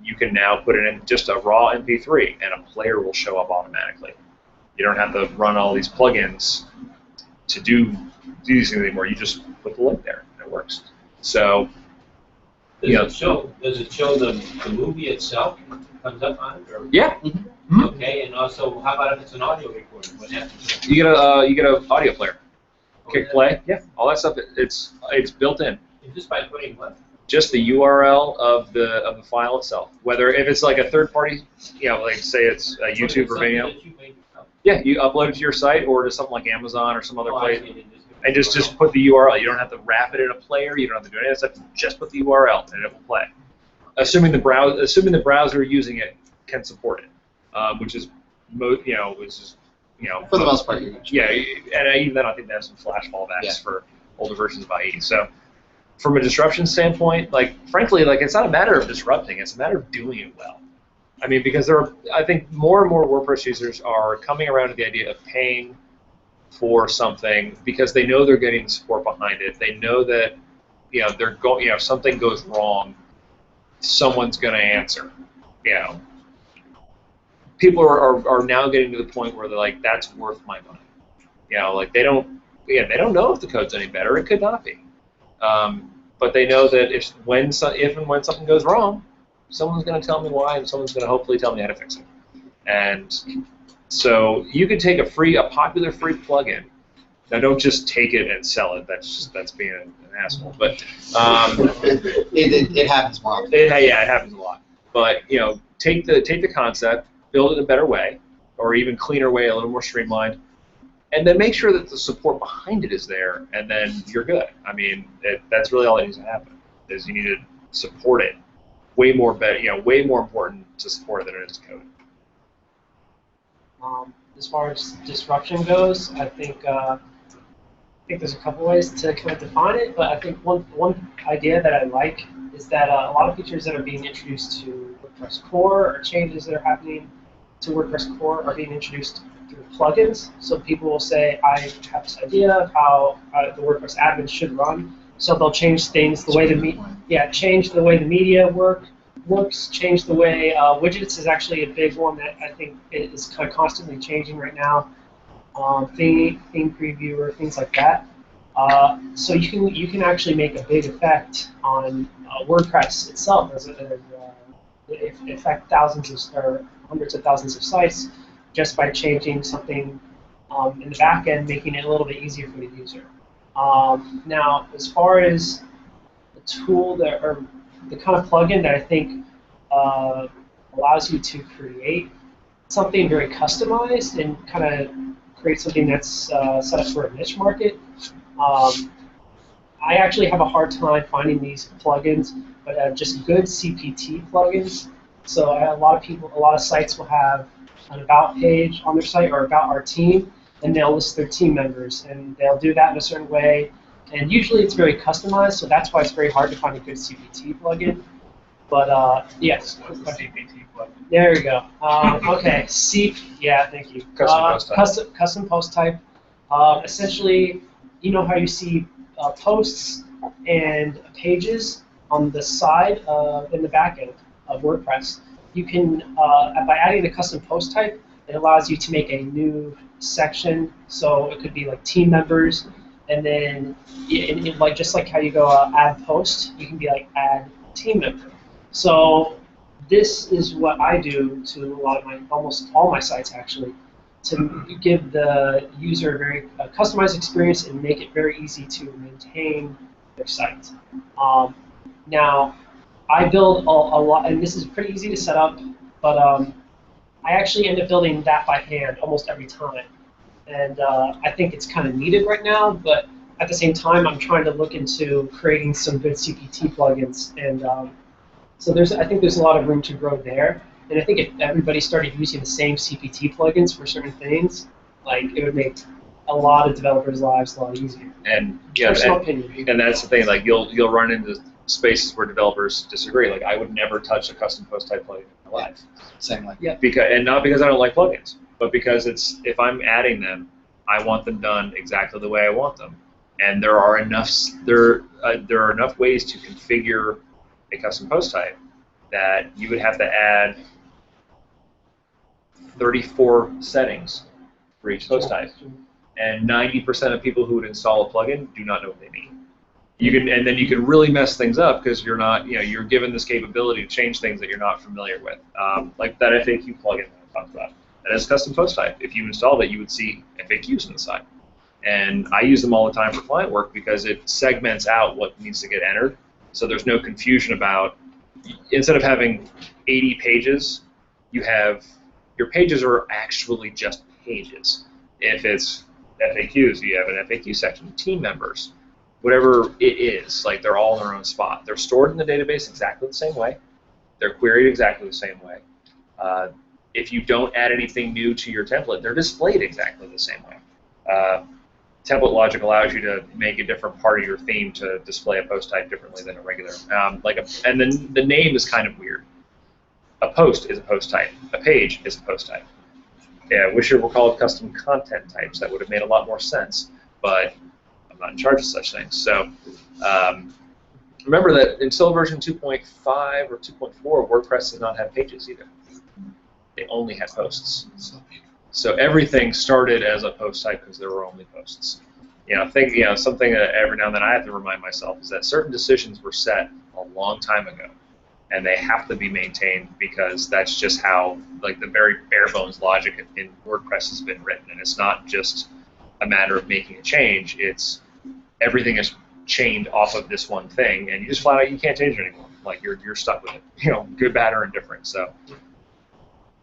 You can now put it in just a raw MP3 and a player will show up automatically. You don't have to run all these plugins to do these things anymore. You just put the link there and it works. So, Does it show the movie itself comes up on it? Or? Yeah. Mm-hmm. Okay, and also, how about if it's an audio recording? What happens? You get a audio player. Click play. Yeah, all that stuff. It's built in. Just by putting what? Just the URL of the file itself. Whether if it's like a third party, like say it's a YouTube or Vimeo. Yeah, you upload it to your site or to something like Amazon or some other place, and just put the URL. You don't have to wrap it in a player. You don't have to do any of that stuff. Just put the URL and it will play. Assuming the browser using it can support it, which is for the most part. Yeah, and even then I think they have some flash fallbacks for older versions of IE. So from a disruption standpoint, frankly, it's not a matter of disrupting, it's a matter of doing it well. I mean, because I think more and more WordPress users are coming around to the idea of paying for something because they know they're getting support behind it. They know that, they're going, if something goes wrong, someone's going to answer. People are now getting to the point where they're like, that's worth my money. They don't know if the code's any better. It could not be. But they know that if and when something goes wrong, someone's going to tell me why, and someone's going to hopefully tell me how to fix it. And so you could take a popular free plugin. Now, don't just take it and sell it. That's being an asshole. But it happens more often. It happens a lot. But take the concept, build it in a better way, or even cleaner way, a little more streamlined, and then make sure that the support behind it is there, and then you're good. I mean, that's really all that needs to happen. Is you need to support it way more important to support it than it is code. As far as disruption goes, I think there's a couple ways to kind of define it, but I think one idea that I like is that a lot of features that are being introduced to WordPress core or changes that are happening to WordPress core are being introduced through plugins. So people will say, I have this idea of how the WordPress admin should run. So they'll change things the way change the way the media works, change the way widgets is actually a big one that I think is kind of constantly changing right now. Theme previewer, things like that. So you can actually make a big effect on WordPress itself, affect thousands or hundreds of thousands of sites just by changing something in the back end, making it a little bit easier for the user. Now, as far as the tool or the kind of plugin that I think allows you to create something very customized and kind of create something that's set up for a niche market. I actually have a hard time finding these plugins, but just good CPT plugins. So a lot of sites will have an about page on their site or about our team, and they'll list their team members, and they'll do that in a certain way. And usually it's very customized, so that's why it's very hard to find a good CPT plugin. But yes. What's the CPT plugin? There you go. Okay, thank you. Custom post type. Essentially, you know how you see posts and pages on the side in the back end of WordPress. You can, by adding a custom post type, it allows you to make a new section. So it could be like team members, and then just like how you go add post, you can be like add team member. So this is what I do to a lot of almost all my sites actually, to give the user a very customized experience and make it very easy to maintain their site. Now, I build a lot, and this is pretty easy to set up, but I actually end up building that by hand almost every time. And I think it's kind of needed right now, but at the same time, I'm trying to look into creating some good CPT plugins. And so I think there's a lot of room to grow there. And I think if everybody started using the same CPT plugins for certain things, it would make a lot of developers' lives a lot easier. And and that's the thing. You'll run into spaces where developers disagree. I would never touch a custom post type plugin in my life. Same way. Yeah. And not because I don't like plugins, but because if I'm adding them, I want them done exactly the way I want them. And there are enough there are enough ways to configure a custom post type that you would have to add 34 settings for each post type, and 90% of people who would install a plugin do not know what they mean. And then you can really mess things up because you're not, you're given this capability to change things that you're not familiar with, like that FAQ plugin that I talked about. That has custom post type. If you installed it, you would see FAQs on the side. And I use them all the time for client work because it segments out what needs to get entered, so there's no confusion about. Instead of having 80 pages, your pages are actually just pages. If it's FAQs, you have an FAQ section. Team members, whatever it is, like they're all in their own spot. They're stored in the database exactly the same way. They're queried exactly the same way. If you don't add anything new to your template, they're displayed exactly the same way. Template logic allows you to make a different part of your theme to display a post type differently than a regular. And then the name is kind of weird. A post is a post type. A page is a post type. Yeah, I wish it were called custom content types. That would have made a lot more sense, but I'm not in charge of such things. So remember that until version 2.5 or 2.4, WordPress does not have pages either. They only had posts. So everything started as a post type because there were only posts. Something that every now and then I have to remind myself is that certain decisions were set a long time ago, and they have to be maintained because that's just how, like, the very bare bones logic in WordPress has been written, and it's not just a matter of making a change. It's everything is chained off of this one thing, and you just flat out you can't change it anymore. Like you're stuck with it, good, bad, or indifferent. So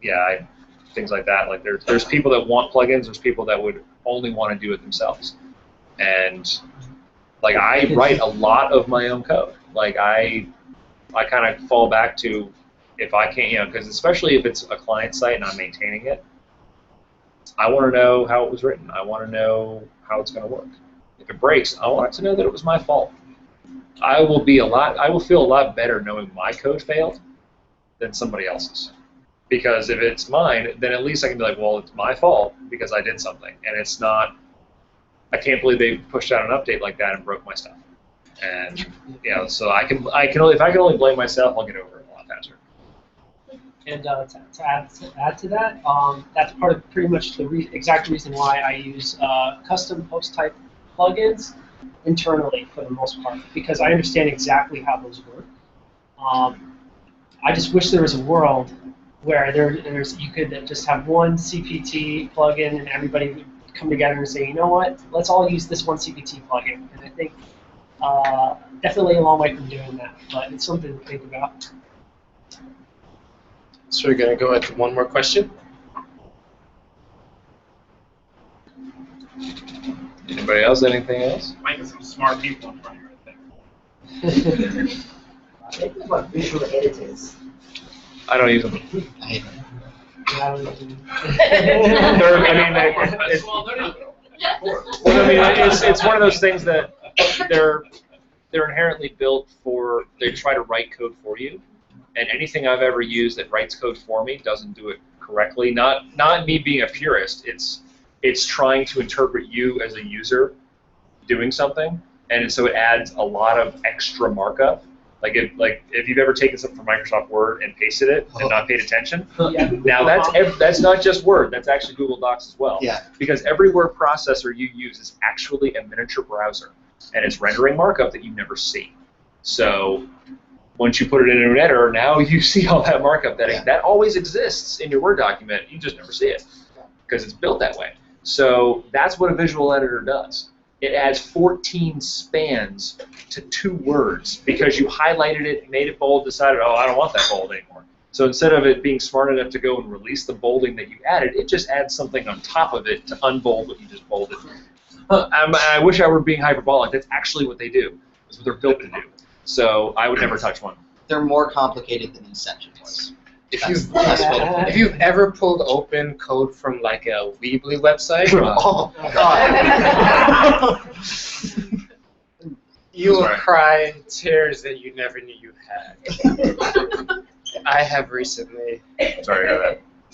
yeah, things like that. Like there's people that want plugins. There's people that would only want to do it themselves. And like I write a lot of my own code. Like I kind of fall back to if I can't, because especially if it's a client site and I'm maintaining it, I want to know how it was written. I want to know how it's going to work. If it breaks, I want to know that it was my fault. I will feel a lot better knowing my code failed than somebody else's. Because if it's mine, then at least I can be like, well, it's my fault because I did something, and it's not. I can't believe they pushed out an update like that and broke my stuff. And so if I can only blame myself, I'll get over it a lot faster. And to add to that, that's part of pretty much the exact reason why I use custom post type plugins internally for the most part, because I understand exactly how those work. I just wish there was a world where you could just have one CPT plugin and everybody would come together and say, you know what, let's all use this one CPT plugin. And I think definitely a long way from doing that, but it's something to think about. So we're going to go with one more question. Anybody else? Anything else? Might get some smart people in front of you right there. Think about visual editors. I don't use them. I hate them. It's one of those things that they're inherently built for. They try to write code for you, and anything I've ever used that writes code for me doesn't do it correctly. Not me being a purist. It's trying to interpret you as a user doing something, and so it adds a lot of extra markup. Like if you've ever taken something from Microsoft Word and pasted it and not paid attention, now that's not just Word, that's actually Google Docs as well. Yeah. Because every word processor you use is actually a miniature browser, and it's rendering markup that you never see. So once you put it in an editor, now you see all that markup that always exists in your Word document. You just never see it because it's built that way. So that's what a visual editor does. It adds 14 spans to 2 words because you highlighted it, made it bold, decided, oh, I don't want that bold anymore. So instead of it being smart enough to go and release the bolding that you added, it just adds something on top of it to unbold what you just bolded. I wish I were being hyperbolic. That's actually what they do. That's what they're built to do. So I would never touch one. They're more complicated than Inception was. If you've ever pulled open code from like a Weebly website, oh God, you will cry tears that you never knew you had. I have recently. Sorry to hear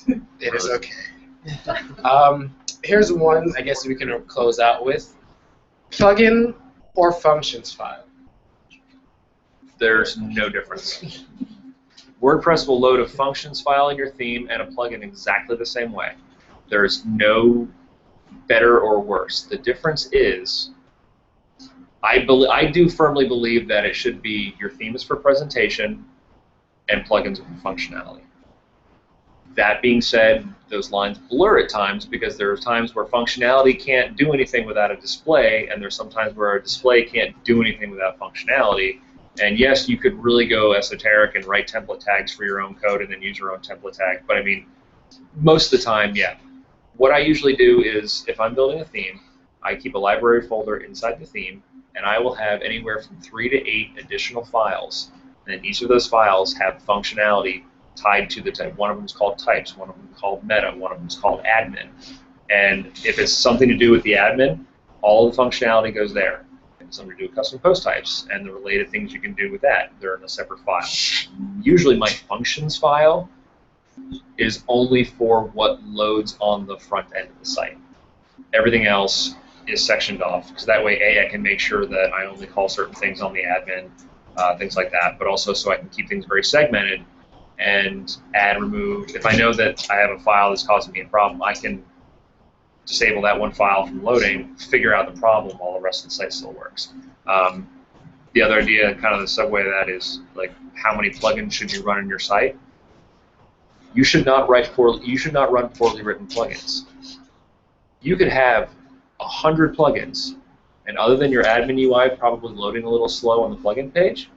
that. It is okay. Here's one I guess we can close out with. Plugin or functions file? There's no difference. WordPress will load a functions file in your theme and a plugin exactly the same way. There's no better or worse. The difference is, I do firmly believe that it should be your theme is for presentation and plugins are for functionality. That being said, those lines blur at times because there are times where functionality can't do anything without a display, and there's sometimes where a display can't do anything without functionality. And yes, you could really go esoteric and write template tags for your own code and then use your own template tag. But I mean, most of the time, yeah. What I usually do is, if I'm building a theme, I keep a library folder inside the theme, and I will have anywhere from 3 to 8 additional files. And each of those files have functionality tied to the type. One of them is called types, one of them is called meta, one of them is called admin. And if it's something to do with the admin, all the functionality goes there. If it's something to do with custom post types and the related things you can do with that, they're in a separate file. Usually my functions file is only for what loads on the front end of the site. Everything else is sectioned off, because that way, A, I can make sure that I only call certain things on the admin, things like that, but also so I can keep things very segmented and add, remove. If I know that I have a file that's causing me a problem, I can disable that one file from loading, figure out the problem while the rest of the site still works. The other idea, kind of the segue to that, is like how many plugins should you run in your site? You should not run poorly written plugins. You could have 100 plugins, and other than your admin UI probably loading a little slow on the plugin page,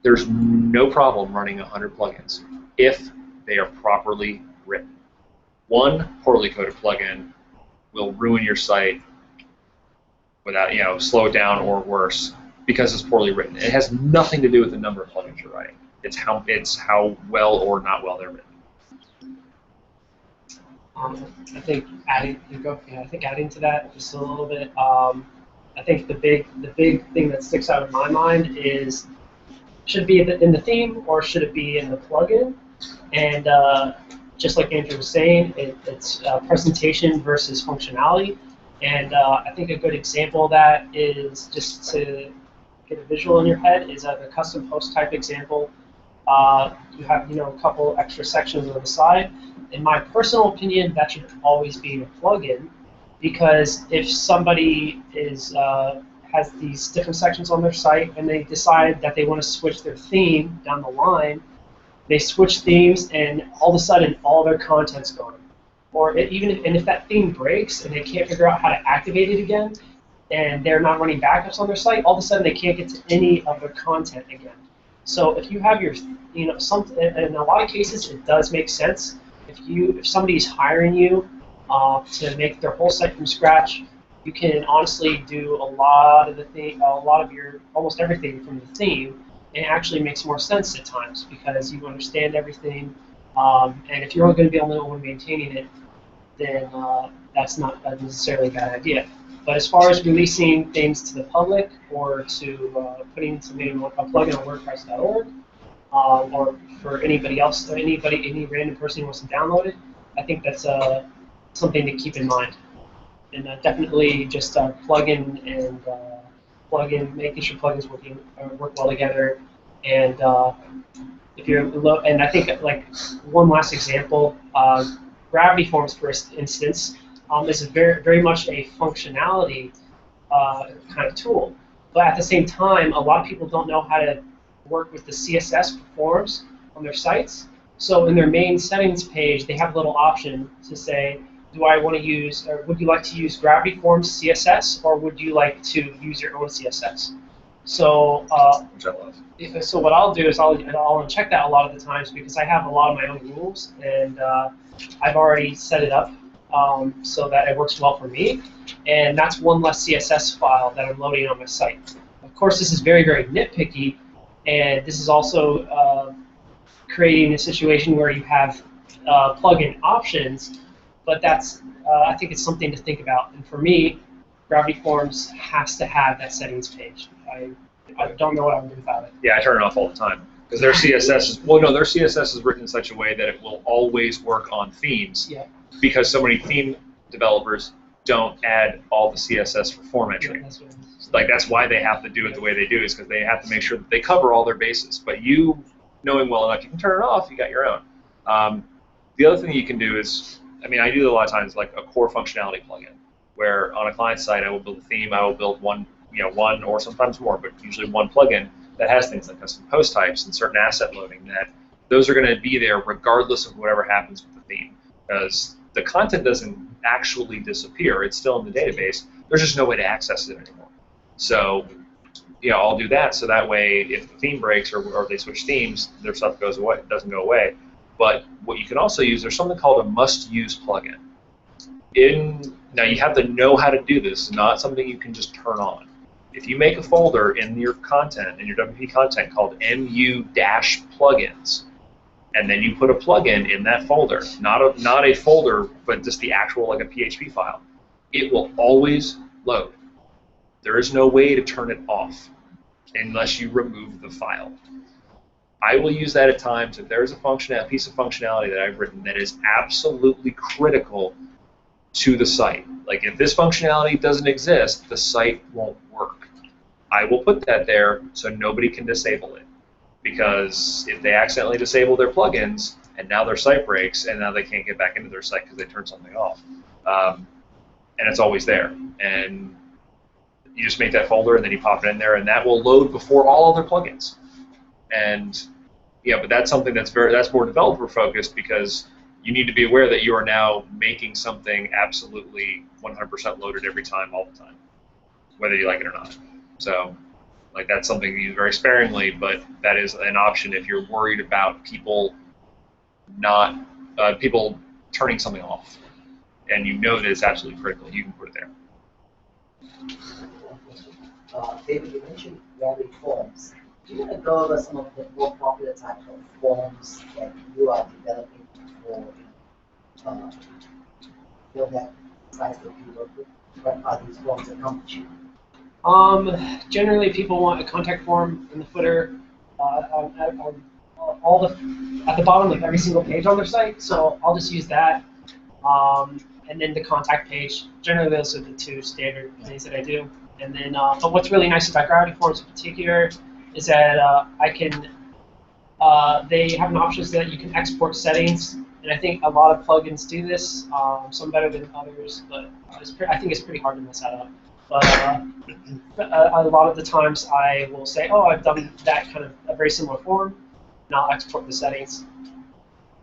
there's no problem running 100 plugins if they are properly written. One poorly coded plugin will ruin your site without, slow it down or worse because it's poorly written. It has nothing to do with the number of plugins you're writing. It's how well or not well they're written. I think adding to that just a little bit. I think the big thing that sticks out in my mind is, should it be in the theme or should it be in the plugin? And just like Andrew was saying, it's presentation versus functionality. And I think a good example of that is, just to get a visual in your head, is the custom post type example. You have a couple extra sections on the side. In my personal opinion, that should always be in a plugin, because if somebody has these different sections on their site and they decide that they want to switch their theme down the line, they switch themes and all of a sudden all their content's gone. Or if that theme breaks and they can't figure out how to activate it again, and they're not running backups on their site, all of a sudden they can't get to any of their content again. So if you have your, in a lot of cases it does make sense. If somebody's hiring you to make their whole site from scratch, you can honestly do almost everything from the theme, and it actually makes more sense at times because you understand everything. And if you're only going to be the only one maintaining it, then that's not necessarily a bad idea. But as far as releasing things to the public or to putting something a plugin on WordPress.org, or for anybody else, any random person who wants to download it, I think that's something to keep in mind. And definitely just making sure plugins work well together. And and I think, like, one last example, Gravity Forms, for instance, is very much a functionality kind of tool. But at the same time, a lot of people don't know how to work with the CSS forms on their sites. So in their main settings page, they have a little option to say, do I want to use, or would you like to use Gravity Forms CSS, or would you like to use your own CSS? So, so what I'll do is I'll uncheck that a lot of the times because I have a lot of my own rules, and I've already set it up so that it works well for me. And that's one less CSS file that I'm loading on my site. Of course, this is very, very nitpicky, and this is also creating a situation where you have plugin options, but that's I think it's something to think about. And for me, Gravity Forms has to have that settings page. I don't know what I would do without it. Yeah, I turn it off all the time because their CSS is written in such a way that it will always work on themes. Yeah. Because so many theme developers don't add all the CSS for form entry. Like that's why they have to do it the way they do, is because they have to make sure that they cover all their bases. But you, knowing well enough, you can turn it off. You got your own. The other thing you can do is, I mean, I do it a lot of times, like a core functionality plugin, where on a client side I will build a theme. I will build one or sometimes more, but usually one plugin that has things like custom post types and certain asset loading. That those are going to be there regardless of whatever happens with the theme, because the content doesn't actually disappear. It's still in the database. There's just no way to access it anymore. So, I'll do that, so that way if the theme breaks or they switch themes, their stuff goes away. It doesn't go away. But what you can also use, there's something called a must-use plugin. Now you have to know how to do this. It's not something you can just turn on. If you make a folder in your content, in your WP content, called mu-plugins, and then you put a plugin in that folder, not a folder, but just the actual, like a PHP file, it will always load. There is no way to turn it off unless you remove the file. I will use that at times if there's a piece of functionality that I've written that is absolutely critical to the site. Like if this functionality doesn't exist, the site won't work. I will put that there so nobody can disable it. Because if they accidentally disable their plugins and now their site breaks and now they can't get back into their site because they turned something off, and it's always there. And you just make that folder and then you pop it in there, and that will load before all other plugins. And but that's something that's more developer focused, because you need to be aware that you are now making something absolutely 100% loaded every time, all the time, whether you like it or not. So, like, that's something you use very sparingly, but that is an option if you're worried about people turning something off, and you know that it's absolutely critical. You can put it there. David, you mentioned Gravity Forms. Do you want to go over some of the more popular types of forms that you are developing for build that size that you work with? What are these forms that come to you? Generally, people want a contact form in the footer, at the bottom of every single page on their site. So I'll just use that, and then the contact page. Generally, those are the two standard things that I do. And then, but what's really nice about Gravity Forms in particular is that they have an option so that you can export settings. And I think a lot of plugins do this. Some better than others, but I think it's pretty hard to mess that up. But a lot of the times I will say, oh, I've done that kind of a very similar form, and I'll export the settings.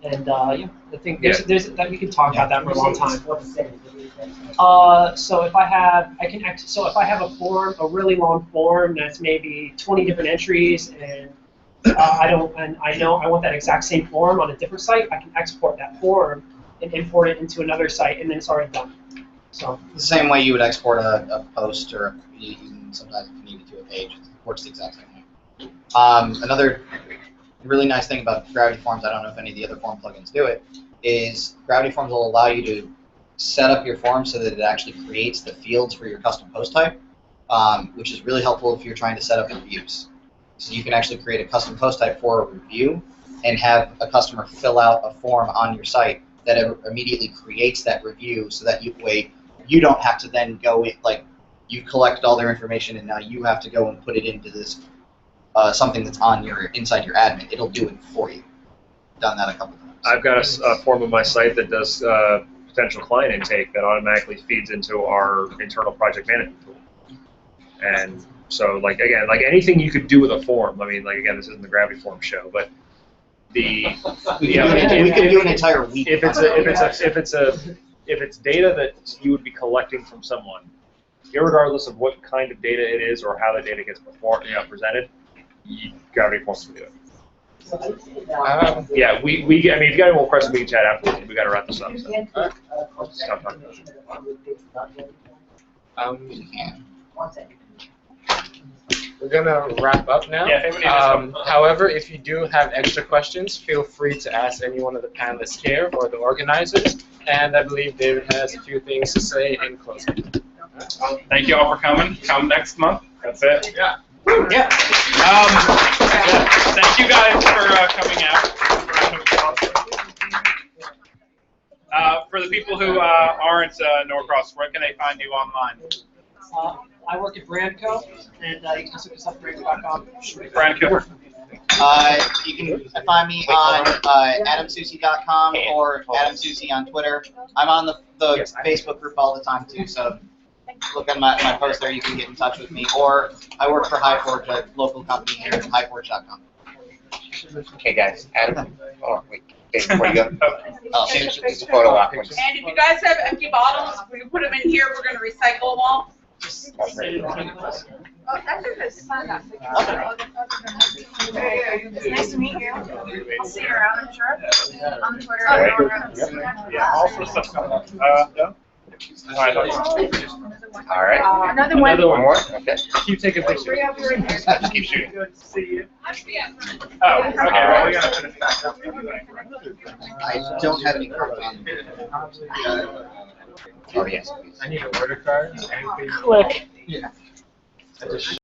And I think there's that we can talk about that for a long time. So if I have a form, a really long form that's maybe 20 different entries, and I know I want that exact same form on a different site, I can export that form and import it into another site, and then it's already done. So the same way you would export a post, or even sometimes if you need it to a page, it works the exact same way. Another really nice thing about Gravity Forms, I don't know if any of the other form plugins do it, is Gravity Forms will allow you to set up your form so that it actually creates the fields for your custom post type, which is really helpful if you're trying to set up reviews. So you can actually create a custom post type for a review and have a customer fill out a form on your site that immediately creates that review, so that you don't have to then go in, like, you collect all their information and now you have to go and put it into this something that's inside your admin. It'll do it for you. Done that a couple times. I've got a form on my site that does potential client intake that automatically feeds into our internal project management tool. And so, like, again, like anything you could do with a form. I mean, like, again, this isn't the Gravity Form show, but we could do an entire week. If it's data that you would be collecting from someone, irregardless of what kind of data it is or how the data gets presented, Gravity Forms can do it. Yeah, I mean, if you got any more questions, we can chat afterwards. We got to wrap this up. So. Stop talking about it. We're gonna wrap up now. However, if you do have extra questions, feel free to ask any one of the panelists here or the organizers. And I believe David has a few things to say in closing. Thank you all for coming. Come next month. That's it. Yeah. Yeah. Thank you guys for coming out. For the people people who aren't Norcross, where can they find you online? I work at Brandco, and you can just look us up at brandco.com. Brandco. You can find me on adamsusi.com or adamsusi on Twitter. I'm on the Facebook group all the time too, so look at my post there. You can get in touch with me. Or I work for Highforge, a local company here at highforge.com. Okay, guys. Adam. Oh, wait. Okay, before you go. Oh, just a photo op. And if you guys have empty bottles, we can put them in here. We're going to recycle them all. Oh, that's a good sign up. Nice to meet you. I'll see you around, I'm sure. On Twitter. Yeah, all sorts of stuff coming up. No? All right. Another one. One more? Okay. Keep taking pictures. Just keep shooting. Good to see you. Oh, okay. Well, we got to finish back up anyway. I don't have any cards on. Oh, yes. I need a order card. Click. Yeah. I just